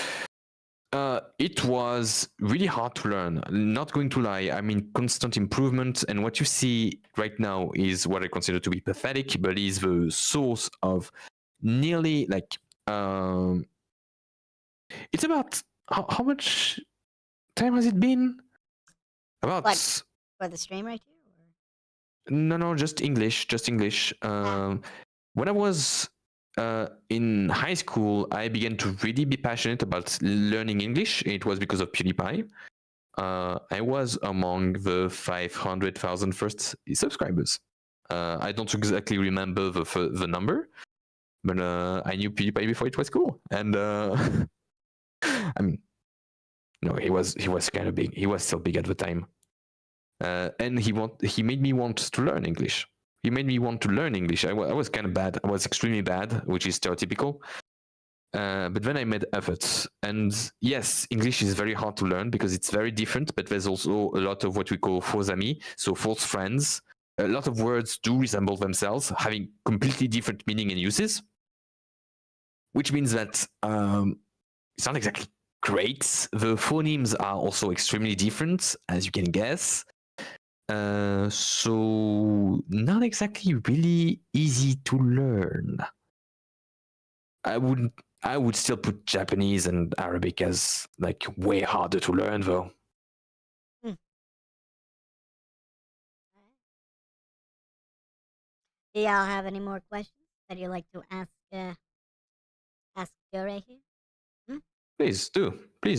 It was really hard to learn. Not going to lie. I mean, constant improvement. And what you see right now is what I consider to be pathetic, but is the source of nearly like. It's about how much time has it been? About What? For the stream right here? Or? no, just English, just English. When I was in high school, I began to really be passionate about learning English. It was because of PewDiePie. I was among the 500,000 first subscribers. I don't exactly remember the number, but I knew PewDiePie before it was cool. And I mean, no, he was kind of big. He was still big at the time, and he made me want to learn English. He made me want to learn English. I was kind of bad. I was extremely bad, which is stereotypical. But then I made efforts. And yes, English is very hard to learn because it's very different, but there's also a lot of what we call faux amis, so false friends. A lot of words do resemble themselves, having completely different meaning and uses, which means that it's not exactly great. The phonemes are also extremely different, as you can guess. So not exactly really easy to learn. I would still put Japanese and Arabic as like way harder to learn though. Do y'all have any more questions that you'd like to ask Gure here? Please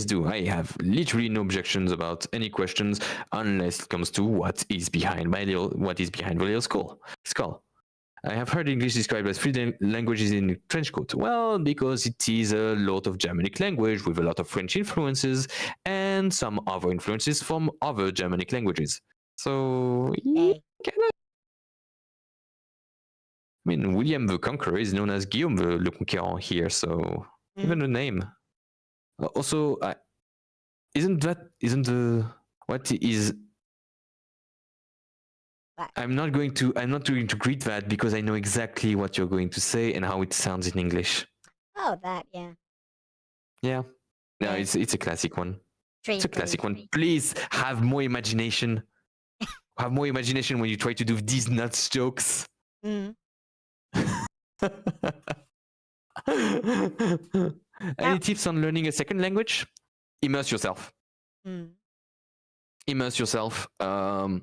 do. I have literally no objections about any questions unless it comes to what is behind the little skull. I have heard English described as three languages in trench coat. Well, because it is a lot of Germanic language with a lot of French influences and some other influences from other Germanic languages. So, yeah, I mean, William the Conqueror is known as Guillaume le Conquérant here, so even the name. Also, isn't the what is? I'm not going to greet that because I know exactly what you're going to say and how it sounds in English. Oh, that, yeah. Yeah. No, it's a classic one. It's a classic one. Tree. Please have more imagination. Have more imagination when you try to do these nuts jokes. Any tips on learning a second language? Immerse yourself. Immerse yourself. The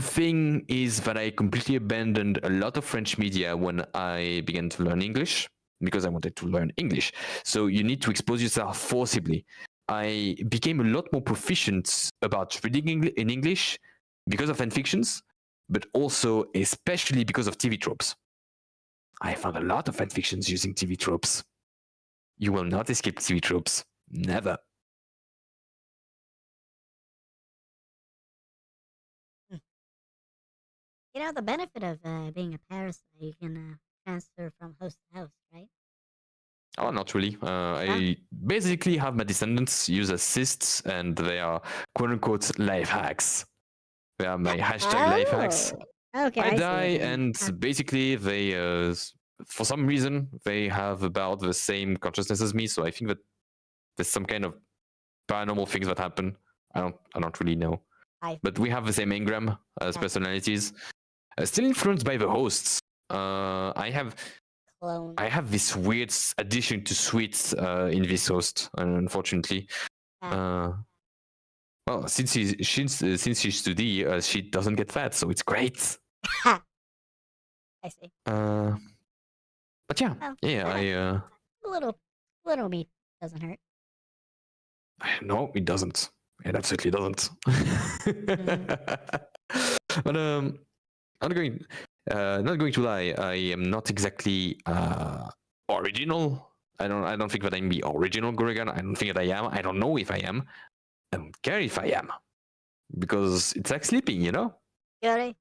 thing is that I completely abandoned a lot of French media when I began to learn English because I wanted to learn English. So you need to expose yourself forcibly. I became a lot more proficient about reading in English because of fanfictions, but also especially because of TV tropes. I found a lot of fanfictions using TV tropes. You will not escape TV tropes. Never. You know, the benefit of being a parasite, you can transfer from host to host, right? Oh, not really. I basically have my descendants use assists, and they are quote-unquote life hacks. They are my hashtag life hacks. Okay, I die, and basically they, for some reason, they have about the same consciousness as me. So I think that there's some kind of paranormal things that happen. I don't really know. But we have the same engram as personalities. Still influenced by the hosts. I have this weird addition to sweets in this host, unfortunately. Well, since she's 2D, she doesn't get fat, so it's great. I see. But yeah, a little meat doesn't hurt. No, it doesn't. It absolutely doesn't. But not going to lie, I am not exactly original. I don't think that I'm the original Gurigan. I don't think that I am. I don't know if I am. I don't care if I am, because it's like sleeping, you know. Gure,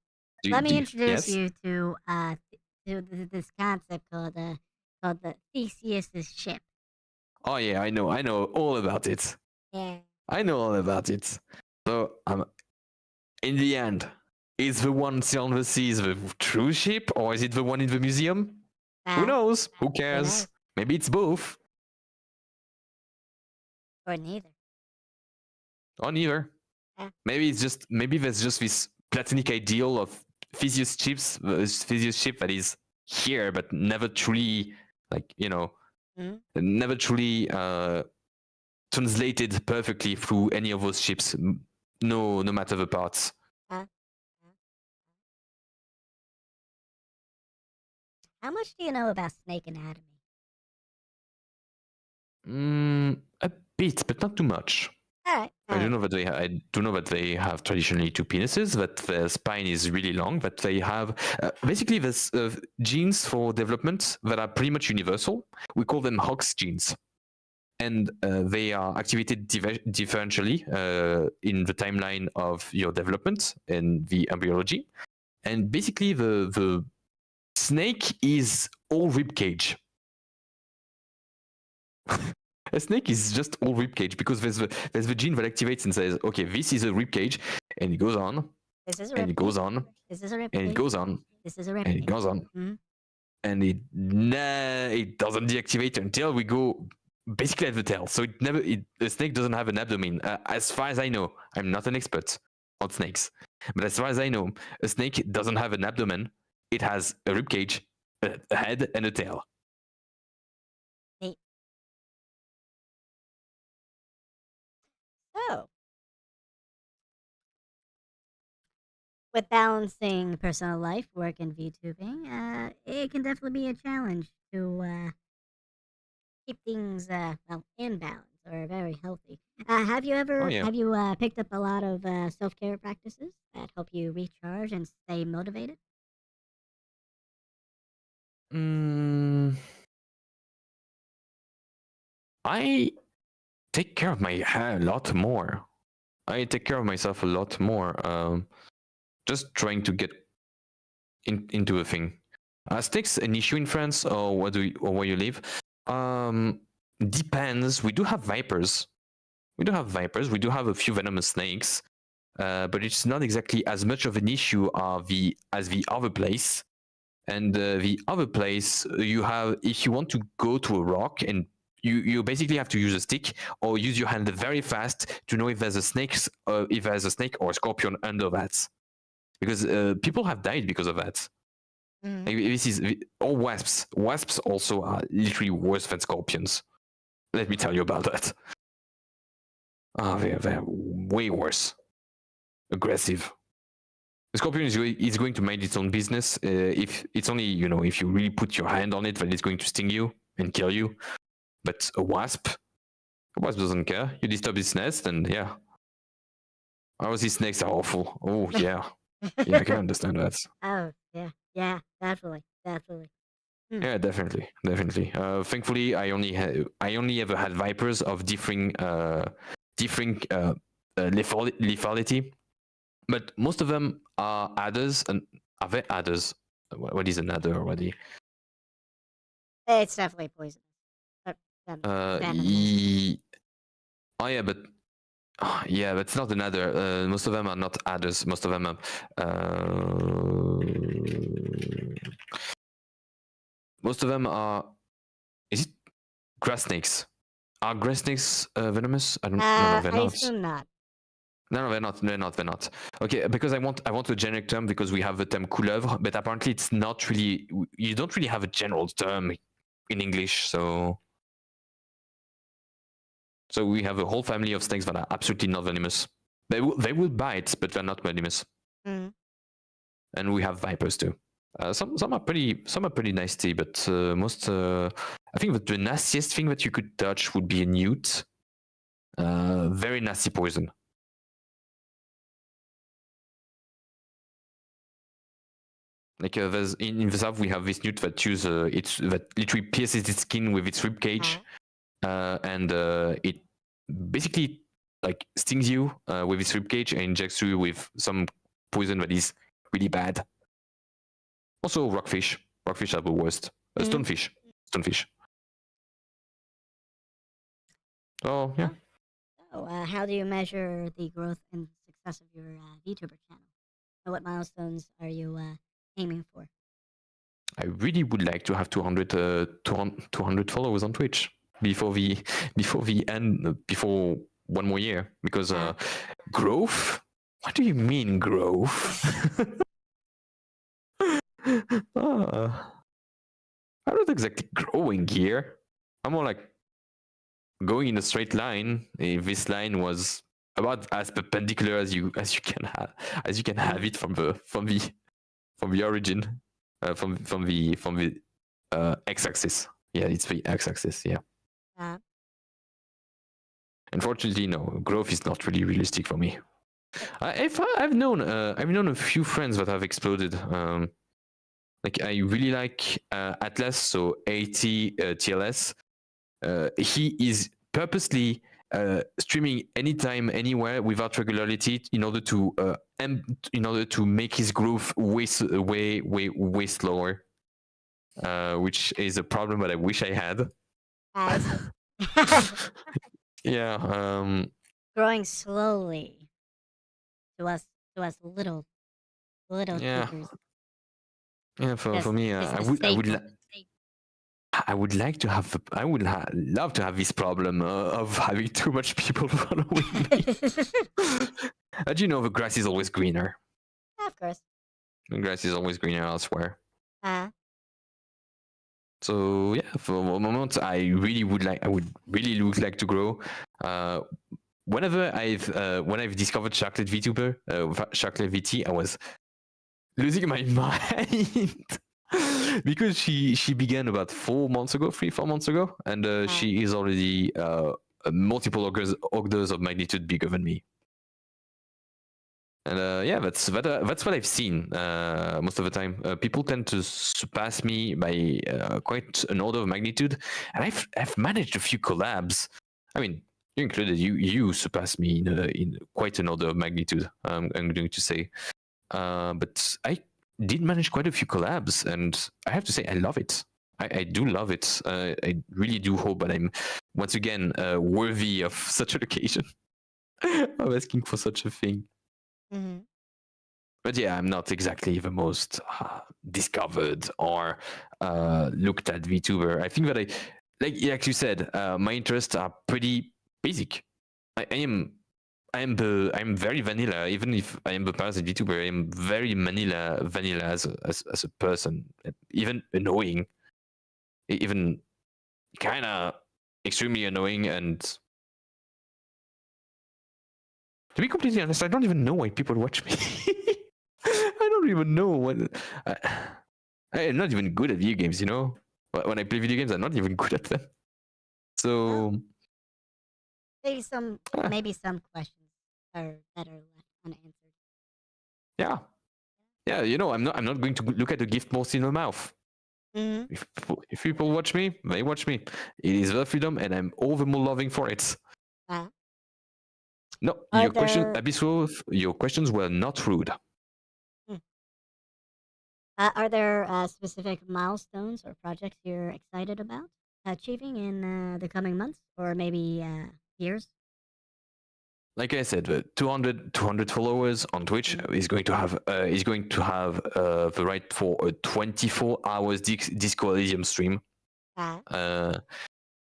let me introduce you to to this concept called the Theseus's ship. Oh yeah, I know all about it. Yeah. I know all about it. So in the end, is the one on the sea the true ship, or is it the one in the museum? Who knows? Who cares? knows? Maybe it's both, Or neither. or neither. Yeah. Maybe there's just this platonic ideal of Theseus ship that is here, but never truly, never truly translated perfectly through any of those ships. No matter the parts. How much do you know about snake anatomy? A bit, but not too much. All right. I do know that they have traditionally two penises. That their spine is really long. That they have basically there's genes for development that are pretty much universal. We call them Hox genes, and they are activated differentially in the timeline of your development in the embryology. And basically, the snake is all rib cage. A snake is just all rib cage because there's the gene that activates and says, okay, this is a rib cage, and it goes on, This is a and rib it goes cage. on, This is a rib and cage. it goes on, This is a rib and cage. it goes on, and it doesn't deactivate until we go basically at the tail. So the snake doesn't have an abdomen. As far as I know, I'm not an expert on snakes, but as far as I know, a snake doesn't have an abdomen. It has a rib cage, a head, and a tail. So, with balancing personal life, work, and VTubing, it can definitely be a challenge to keep things in balance or very healthy. Have you ever picked up a lot of self care practices that help you recharge and stay motivated? I take care of my hair a lot more. I take care of myself a lot more. Just trying to get into a thing. Snakes an issue in France or where you live? Depends. We do have vipers. We do have a few venomous snakes, but it's not exactly as much of an issue as the other place. And the other place you have, if you want to go to a rock and you basically have to use a stick or use your hand very fast to know if there's a snake or a scorpion under that, because people have died because of that. This is or wasps. Wasps also are literally worse than scorpions. Let me tell you about that. They're way worse. Aggressive. The scorpion is going to mind its own business. If it's only if you really put your hand on it, that it's going to sting you and kill you. But a wasp doesn't care. You disturb its nest, and yeah. Oh, these snakes are awful. Oh yeah, yeah, I can understand that. Oh yeah, definitely. Yeah, definitely. Thankfully, I only ever had vipers of differing lethality, but most of them are adders. And are they adders? What is an adder already? It's definitely poison. Oh yeah, but it's not an adder. Most of them are not adders. Most of them are. Is it grass snakes? Are grass snakes venomous? I don't know. They're not. I assume not. No, they're not. Okay, because I want a generic term because we have the term couleuvre, but apparently it's not really. You don't really have a general term in English, so we have a whole family of snakes that are absolutely not venomous. They will bite, but they're not venomous. And we have vipers too. Some are pretty nasty, but most I think that the nastiest thing that you could touch would be a newt. Very nasty poison. Like there's in the south we have this newt that that literally pierces its skin with its rib cage, and it basically like stings you with its rib cage and injects you with some poison that is really bad. Also rockfish. Rockfish are the worst. Stonefish. Stonefish. Oh, yeah. So, how do you measure the growth and success of your VTuber channel? And what milestones are you aiming for? I really would like to have 200 followers on Twitch before one more year, because growth. What do you mean growth? I'm not exactly growing here. I'm more like going in a straight line. If this line was about as perpendicular as you can have it from the origin, from the x-axis. Yeah, it's the x-axis. Yeah. Unfortunately, no. Growth is not really realistic for me. I've known a few friends that have exploded. Like I really like Atlas, so AT TLS. He is purposely streaming anytime, anywhere, without regularity, in order to make his growth way slower, which is a problem that I wish I had. Yeah. Growing slowly to us little Yeah. creatures. Yeah, for me, I would love to have this problem of having too much people following me. As you know, the grass is always greener. Of course. The grass is always greener elsewhere. So yeah, for a moment, I would really like to grow. Whenever when I've discovered Chocolate VTuber, Chocolate VT, I was losing my mind. Because she began about 3-4 months ago, and she is already multiple orders of magnitude bigger than me. And yeah, that's what I've seen most of the time. People tend to surpass me by quite an order of magnitude, and I've managed a few collabs. I mean, you included. You surpassed me in quite an order of magnitude. I'm going to say, but I did manage quite a few collabs, and I have to say I love it. I do love it. I really do hope that I'm once again worthy of such an occasion. I'm asking for such a thing. But yeah, I'm not exactly the most discovered or looked at VTuber. I think that like you said, my interests are pretty basic. I'm very vanilla. Even if I am the Parasite VTuber, I am very vanilla as a person. Even annoying, even kind of extremely annoying. And to be completely honest, I don't even know why people watch me. I don't even know what. I'm not even good at video games, you know. When I play video games, I'm not even good at them. So maybe some questions are better left unanswered. Yeah. You know, I'm not going to look at a gift horse in the mouth. If people watch me, they watch me. It is their freedom, and I'm all the more loving for it. No, your questions were not rude. Are there specific milestones or projects you're excited about achieving in the coming months or maybe years? Like I said, 200 followers on Twitch is going to have the right for a 24 hours Disco Elysium stream. Yeah,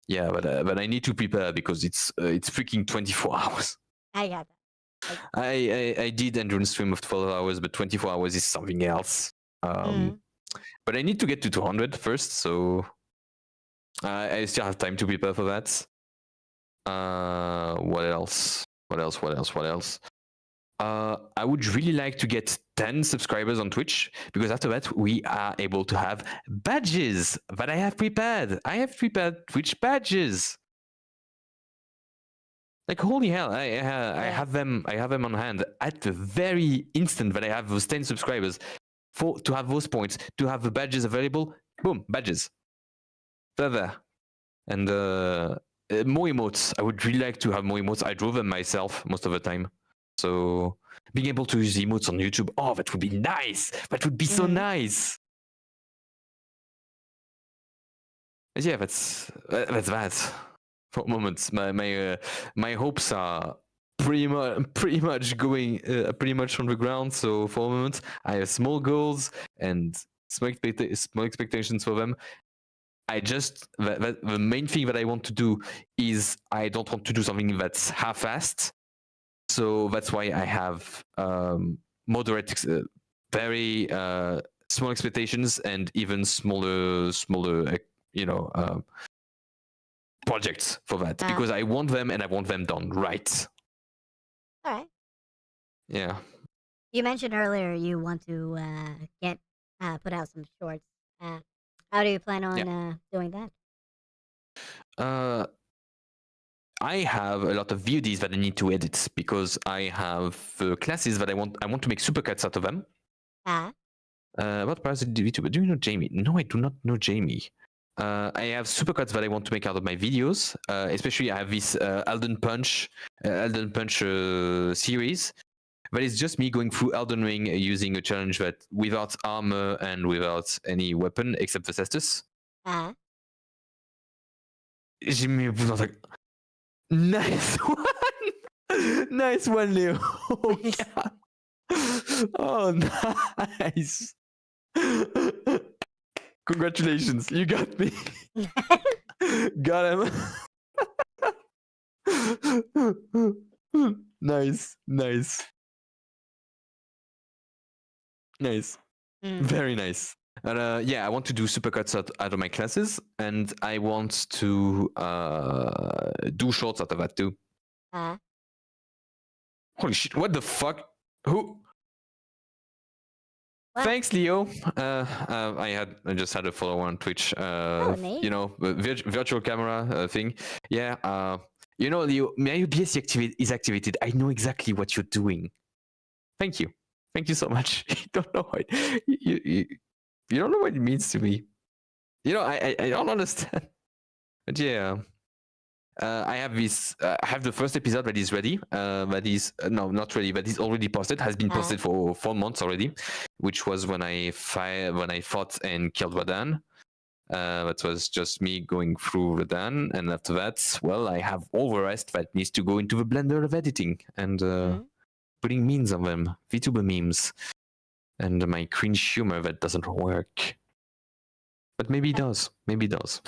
but I need to prepare because it's freaking 24 hours. I got that. I did endurance stream of 12 hours, but 24 hours is something else. But I need to get to 200 first, so I still have time to prepare for that. What else? I would really like to get 10 subscribers on Twitch, because after that we are able to have badges that I have prepared. I have prepared Twitch badges. Like holy hell, I have them on hand at the very instant that I have those 10 subscribers. To have those points, to have the badges available, boom, badges. There. And more emotes. I would really like to have more emotes. I draw them myself most of the time. So being able to use emotes on YouTube, that would be nice. That would be so nice. Yeah, that's that. For a moment, my hopes are pretty much going pretty much on the ground. So for a moment, I have small goals and small expectations for them. I just the main thing that I want to do is I don't want to do something that's half-assed. So that's why I have moderate, very small expectations and even smaller, projects for that because I want them and I want them done right. All right. Yeah. You mentioned earlier you want to get put out some shorts. How do you plan on doing that? I have a lot of VODs that I need to edit because I have classes that I want to make supercuts out of them. What Parasite Vtuber? Do you know Jamie? No, I do not know Jamie. I have supercuts that I want to make out of my videos. Especially, I have this Elden Punch series. That is just me going through Elden Ring using a challenge that without armor and without any weapon except the cestus. Jimmy, nice one, nice one, Leo. Oh, God. Oh, nice. Congratulations, you got me. Got him. Nice. Very nice. And yeah, I want to do supercuts out of my classes, and I want to do shorts out of that too. Holy shit! What the fuck? Who? What? Thanks, Leo. I just had a follower on Twitch. You know, virtual camera thing. Yeah. You know, Leo, my OBS is activated. I know exactly what you're doing. Thank you so much. You don't know what you don't know what it means to me. You know, I don't understand. But yeah. I have this. I have the first episode that is ready. That is no, not ready. That is already posted. Has been posted for 4 months already, which was when I fought and killed Radan. That was just me going through Radan, and after that, well, I have all the rest that needs to go into the blender of editing and putting memes on them, Vtuber memes, and my cringe humor that doesn't work. But maybe it does. Maybe it does.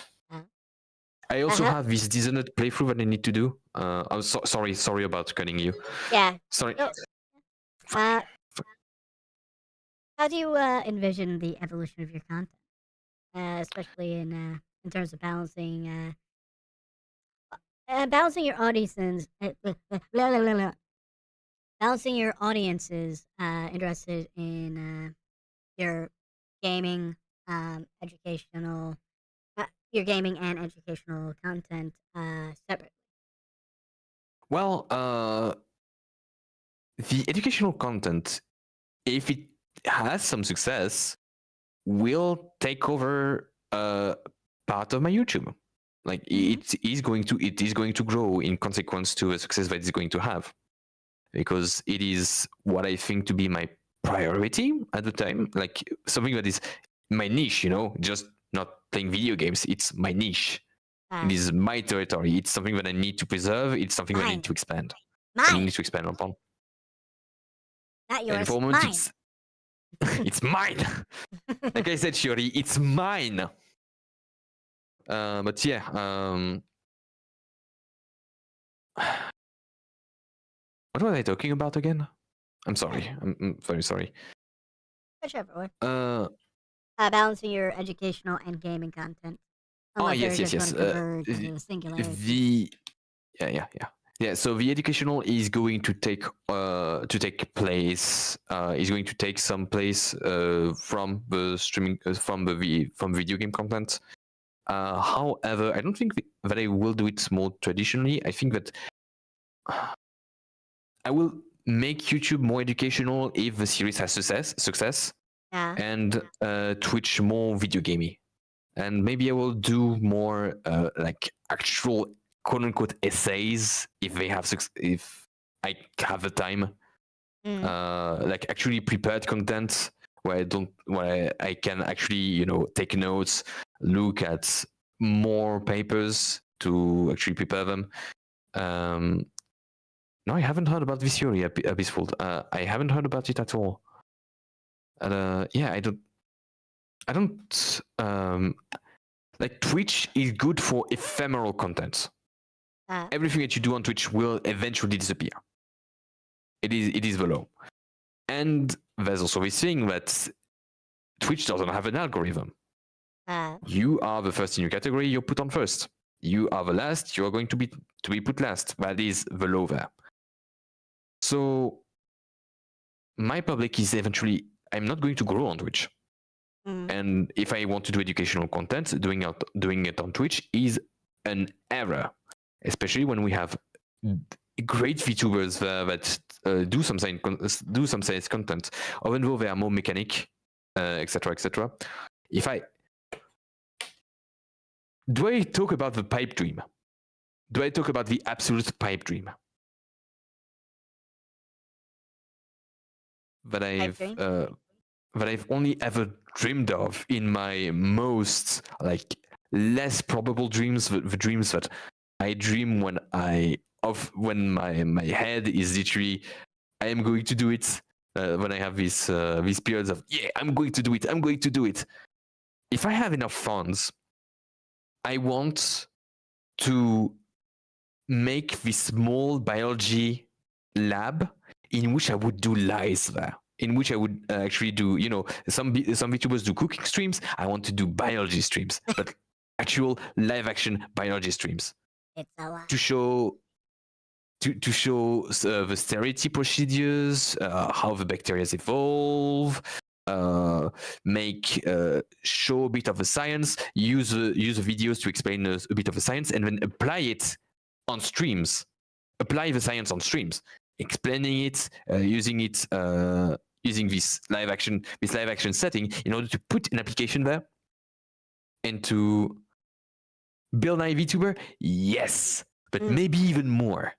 I also have this Dishonored playthrough that I need to do. I'm sorry about cutting you. Yeah. Sorry. How do you envision the evolution of your content, especially in terms of balancing your audiences, balancing your audiences interested in your gaming, educational. Your gaming and educational content separately? Well, the educational content, if it has some success, will take over part of my YouTube. Like it is going to grow in consequence to a success that it's going to have, because it is what I think to be my priority at the time, like something that is my niche. You know, just not playing video games. It's my niche. It is my territory. It's something that I need to preserve. It's something that I need to expand. I need to expand upon. Not yours. And for a moment, it's mine. Like I said, Shiori, it's mine. But yeah. What was I talking about again? I'm sorry. I'm very sorry. Whichever way. Balancing your educational and gaming content. Yes. Yeah. So the educational is going to take place. Is going to take some place from the streaming from video game content. However, I don't think that I will do it more traditionally. I think that I will make YouTube more educational if the series has success. And Twitch more video gamey. And maybe I will do more like actual quote unquote essays if I have the time. Like actually prepared content where I can actually, you know, take notes, look at more papers to actually prepare them. No, I haven't heard about this theory, Abyssfold. I haven't heard about it at all. Yeah, I don't like Twitch is good for ephemeral content. Everything that you do on Twitch will eventually disappear. It is the law. And there's also this thing that Twitch doesn't have an algorithm. You are the first in your category, you're put on first. You are the last, you're going to be put last. That is the law there. So my public is eventually, I'm not going to grow on Twitch. And if I want to do educational content, doing it on Twitch is an error, especially when we have great VTubers that do some science content, even though they are more mechanic, etc., etc. Do I talk about the pipe dream? Do I talk about the absolute pipe dream? That I've only ever dreamed of in my most less probable dreams, the dreams that I dream when my head is literally I am going to do it, when I have these periods of I'm going to do it. If I have enough funds, I want to make this small biology lab in which I would do lies there, in which I would actually do, some VTubers do cooking streams. I want to do biology streams, but actual live action biology streams. It's a lot. To show the sterility procedures, how the bacteria evolve, show a bit of the science, use the videos to explain a bit of the science, and then apply it on streams. Apply the science on streams, explaining it, using this live action setting in order to put an application there, and to build an VTuber. Yes, but maybe even more.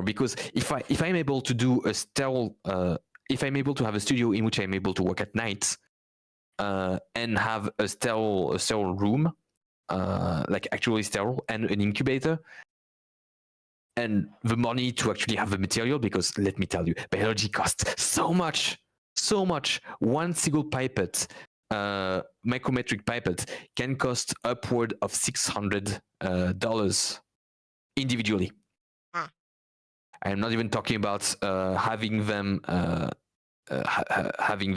Because if I'm able to do a sterile, if I'm able to have a studio in which I'm able to work at night, and have a sterile room, like actually sterile, and an incubator, and the money to actually have the material, because let me tell you, biology costs so much. One single pipette, micrometric pipette, can cost upward of $600 individually. I'm not even talking about having having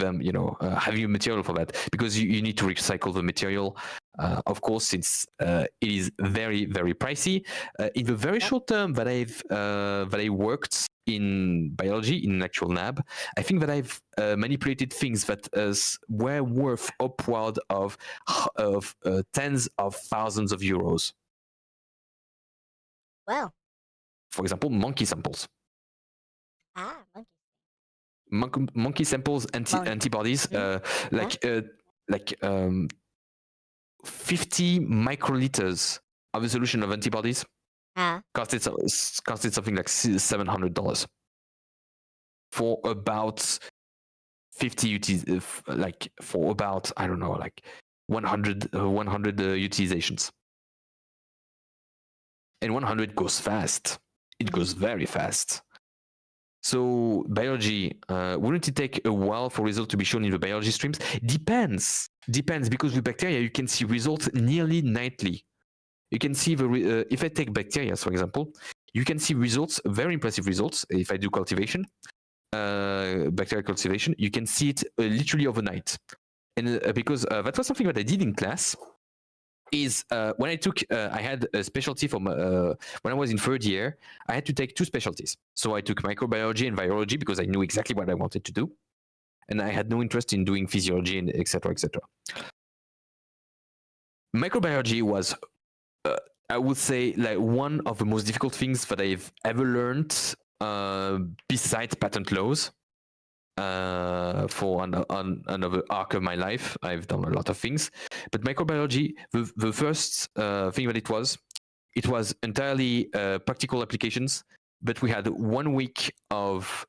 material for that, because you need to recycle the material, of course, since it is very, very pricey. In the very short term that I worked in biology in an actual lab, I think that I've manipulated things that were worth upward of tens of thousands of euros. Wow. For example, monkey samples. Monkey. Monkey samples, antibodies, 50 microliters of a solution of antibodies costed something like $700 for about 50 UTs, for about, I don't know, 100 utilizations. And 100 goes fast. It goes very fast. So biology, wouldn't it take a while for results to be shown in the biology streams? Depends, because with bacteria, you can see results nearly nightly. You can see if I take bacteria, for example, you can see results, very impressive results. If I do cultivation, bacterial cultivation, you can see it literally overnight. And because that was something that I did in class, is when I had a specialty from when I was in third year, I had to take 2 specialties. So I took microbiology and virology because I knew exactly what I wanted to do, and I had no interest in doing physiology and etc. etc. Microbiology was, I would say, one of the most difficult things that I've ever learned, besides patent laws. For another arc of my life, I've done a lot of things, but microbiology, the first thing that it was entirely practical applications. But we had 1 week of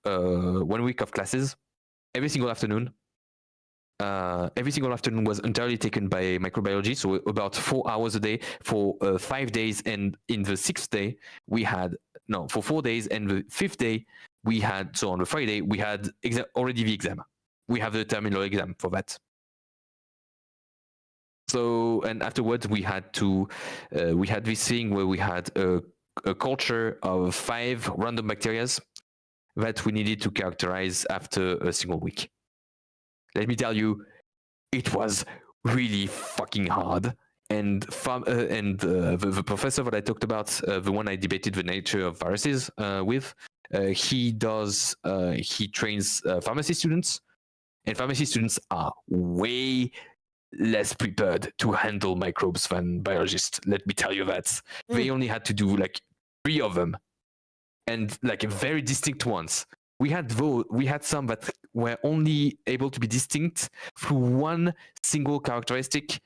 classes every single afternoon, every single afternoon was entirely taken by microbiology. So about 4 hours a day for 5 days, and in the sixth day we had for 4 days, and the fifth day we had. So on the Friday we had already the exam. We have the terminal exam for that. So, and afterwards we had this thing where we had a culture of 5 random bacteria that we needed to characterize after a single week. Let me tell you, it was really fucking hard. And the professor that I talked about, the one I debated the nature of viruses with, he trains pharmacy students, and pharmacy students are way less prepared to handle microbes than biologists. Let me tell you that. They only had to do like 3 of them, and like very distinct ones. We had some that were only able to be distinct through one single characteristic.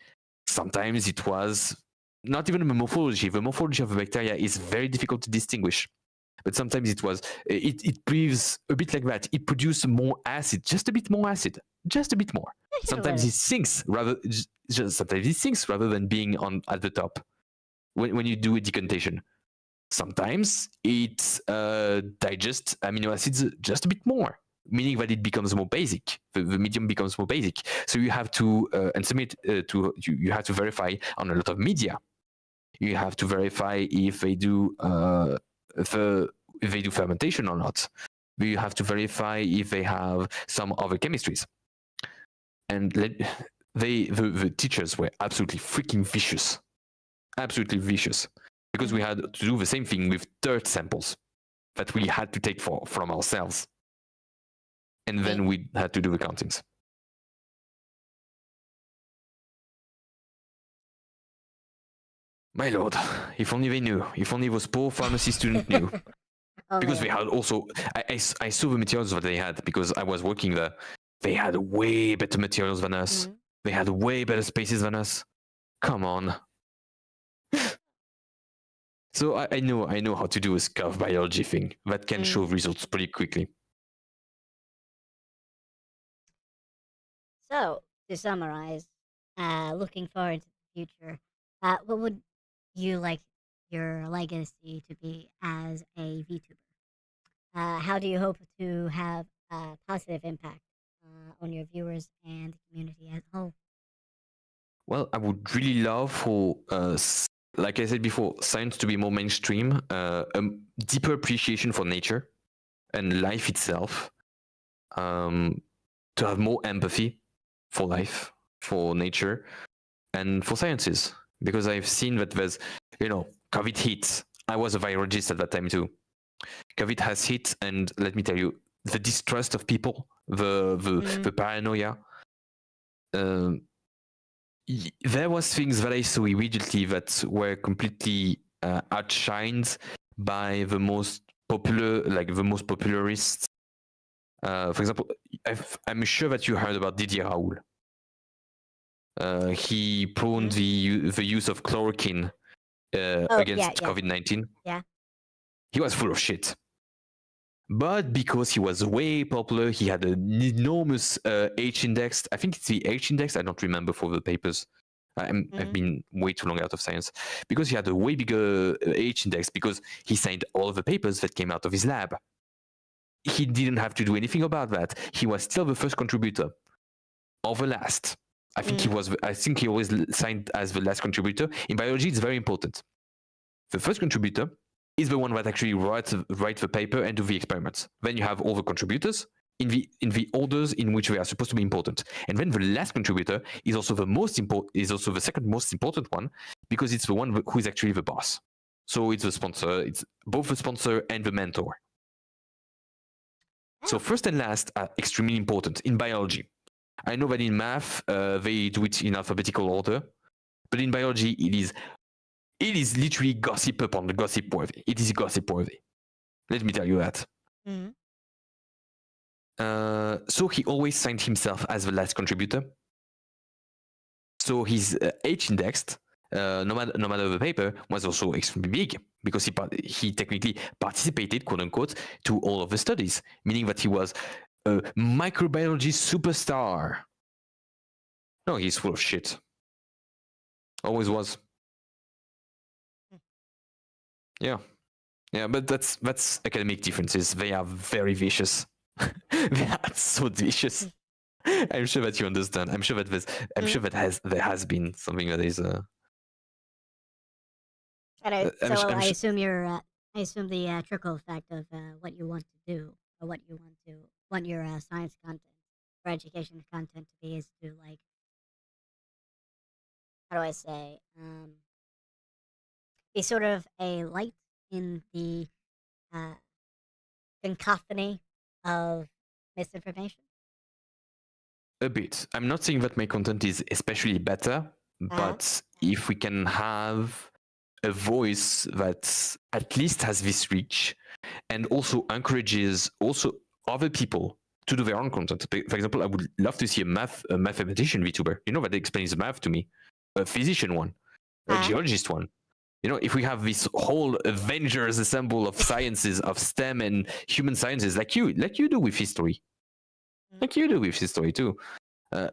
Sometimes it was not even the morphology. The morphology of the bacteria is very difficult to distinguish. But sometimes it breathes a bit like that. It produces more acid, just a bit more acid, just a bit more. Sometimes it sinks rather than being at the top when you do a decantation. Sometimes it digests amino acids just a bit more, meaning that it becomes more basic. The medium becomes more basic. So you have to and submit you have to verify on a lot of media. You have to verify if they do fermentation or not. You have to verify if they have some other chemistries. And the teachers were absolutely freaking vicious. Absolutely vicious. Because we had to do the same thing with dirt samples that we had to take from ourselves. And then we had to do the countings. My lord, if only they knew. If only those poor pharmacy students knew. Because they had also... I saw the materials that they had because I was working there. They had way better materials than us. They had way better spaces than us. Come on. So I know how to do a scuff biology thing that can show results pretty quickly. So, to summarize, looking forward to the future, what would you like your legacy to be as a VTuber? How do you hope to have a positive impact on your viewers and the community as a whole? Well, I would really love for, like I said before, science to be more mainstream, a deeper appreciation for nature and life itself, to have more empathy for life, for nature, and for sciences. Because I've seen that there's, COVID hit. I was a virologist at that time too. COVID has hit, and let me tell you, the distrust of people, the paranoia. There was things that I saw immediately that were completely outshined by the most popular, like the most popularists. For example, I'm sure that you heard about Didier Raoul. He pruned the use of chloroquine against COVID-19. Yeah. He was full of shit. But because he was way popular, he had an enormous H index. I think it's the H index. I don't remember for the papers. I've been way too long out of science. Because he had a way bigger H index because he signed all of the papers that came out of his lab. He didn't have to do anything about that. He was still the first contributor, or the last. I think he always signed as the last contributor. In biology, it's very important. The first contributor is the one that actually writes the paper and do the experiments. Then you have all the contributors in the orders in which they are supposed to be important. And then the last contributor is also the second most important one, because it's the one who is actually the boss. So it's the sponsor. It's both the sponsor and the mentor. So first and last are extremely important in biology. I know that in math they do it in alphabetical order, but in biology it is literally gossip upon the gossip worthy. It is gossip worthy. Let me tell you that. So he always signed himself as the last contributor. So his H indexed, no matter the paper, was also extremely big because he technically participated, quote unquote, to all of the studies, meaning that he was a microbiology superstar. No, he's full of shit. Always was. Yeah. Yeah, but that's academic differences. They are very vicious. They are so vicious. I'm sure that you understand. I'm sure that there has been something that is. And I assume I assume the trickle effect of what you want to do or what you want your science content or education content to be is to like, how do I say, be sort of a light in the cacophony of misinformation. A bit. I'm not saying that my content is especially better, but if we can have a voice that at least has this reach and also encourages also other people to do their own content. For example, I would love to see a mathematician VTuber, that explains math to me, a physician one, a geologist one. If we have this whole Avengers assemble of sciences, of STEM and human sciences, like you do with history, like you do with history too.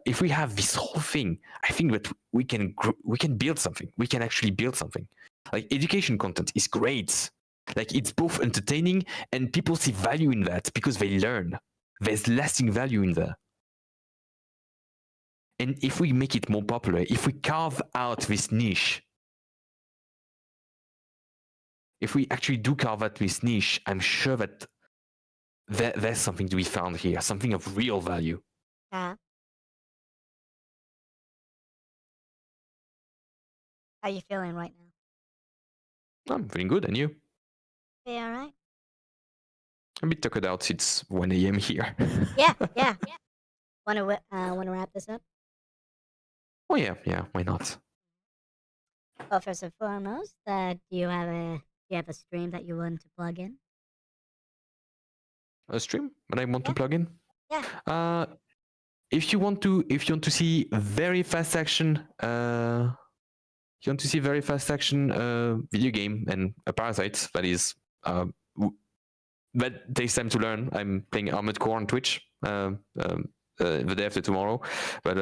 If we have this whole thing, I think that we can build something. We can actually build something. Like education content is great. Like it's both entertaining and people see value in that because they learn. There's lasting value in there. And if we make it more popular, if we carve out this niche, if we actually do carve out this niche, I'm sure that there's something to be found here, something of real value. How are you feeling right now? I'm feeling good, and you? Be all right. I'm a bit tuckered out. It's 1 a.m. here. Yeah. Want to wrap this up? Oh yeah. Why not? Well, first and foremost, do you have a stream that you want to plug in? A stream that I want to plug in? Yeah. If you want to see very fast action, video game and a Parasite that is that takes time to learn. I'm playing Armored Core on Twitch the day after tomorrow, but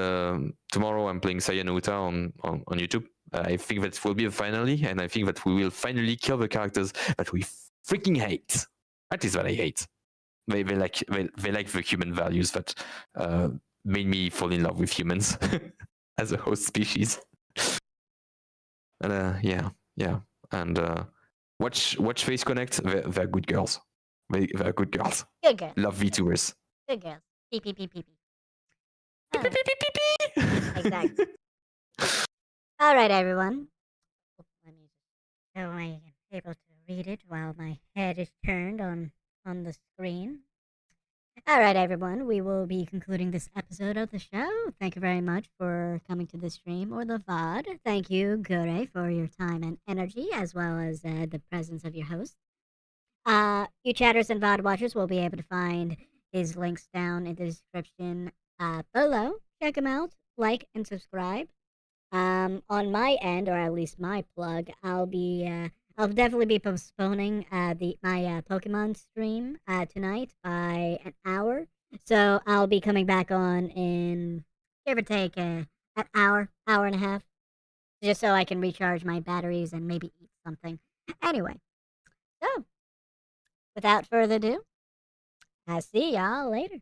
tomorrow I'm playing Sayanuta on YouTube. I think that will be a finale, and I think that we will finally kill the characters that we freaking hate. That is what I hate. They like the human values that made me fall in love with humans as a host species. And yeah, and watch Face Connect. They're good girls. They're good girls. Good girls. Love VTubers. Good girls. Pee. Exactly. All right, everyone. Let me just so I am able to read it while my head is turned on the screen. All right, everyone. We will be concluding this episode of the show. Thank you very much for coming to the stream or the VOD. Thank you, Gure, for your time and energy, as well as the presence of your host. You chatters and VOD watchers will be able to find his links down in the description below. Check him out, like, and subscribe. On my end, or at least my plug, I'll definitely be postponing my Pokemon stream tonight by an hour. So I'll be coming back on in give or take an hour and a half, just so I can recharge my batteries and maybe eat something. Anyway, so without further ado, I'll see y'all later.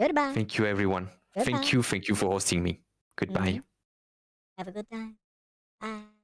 Goodbye. Thank you, everyone. Goodbye. Thank you for hosting me. Goodbye. Have a good time. Bye.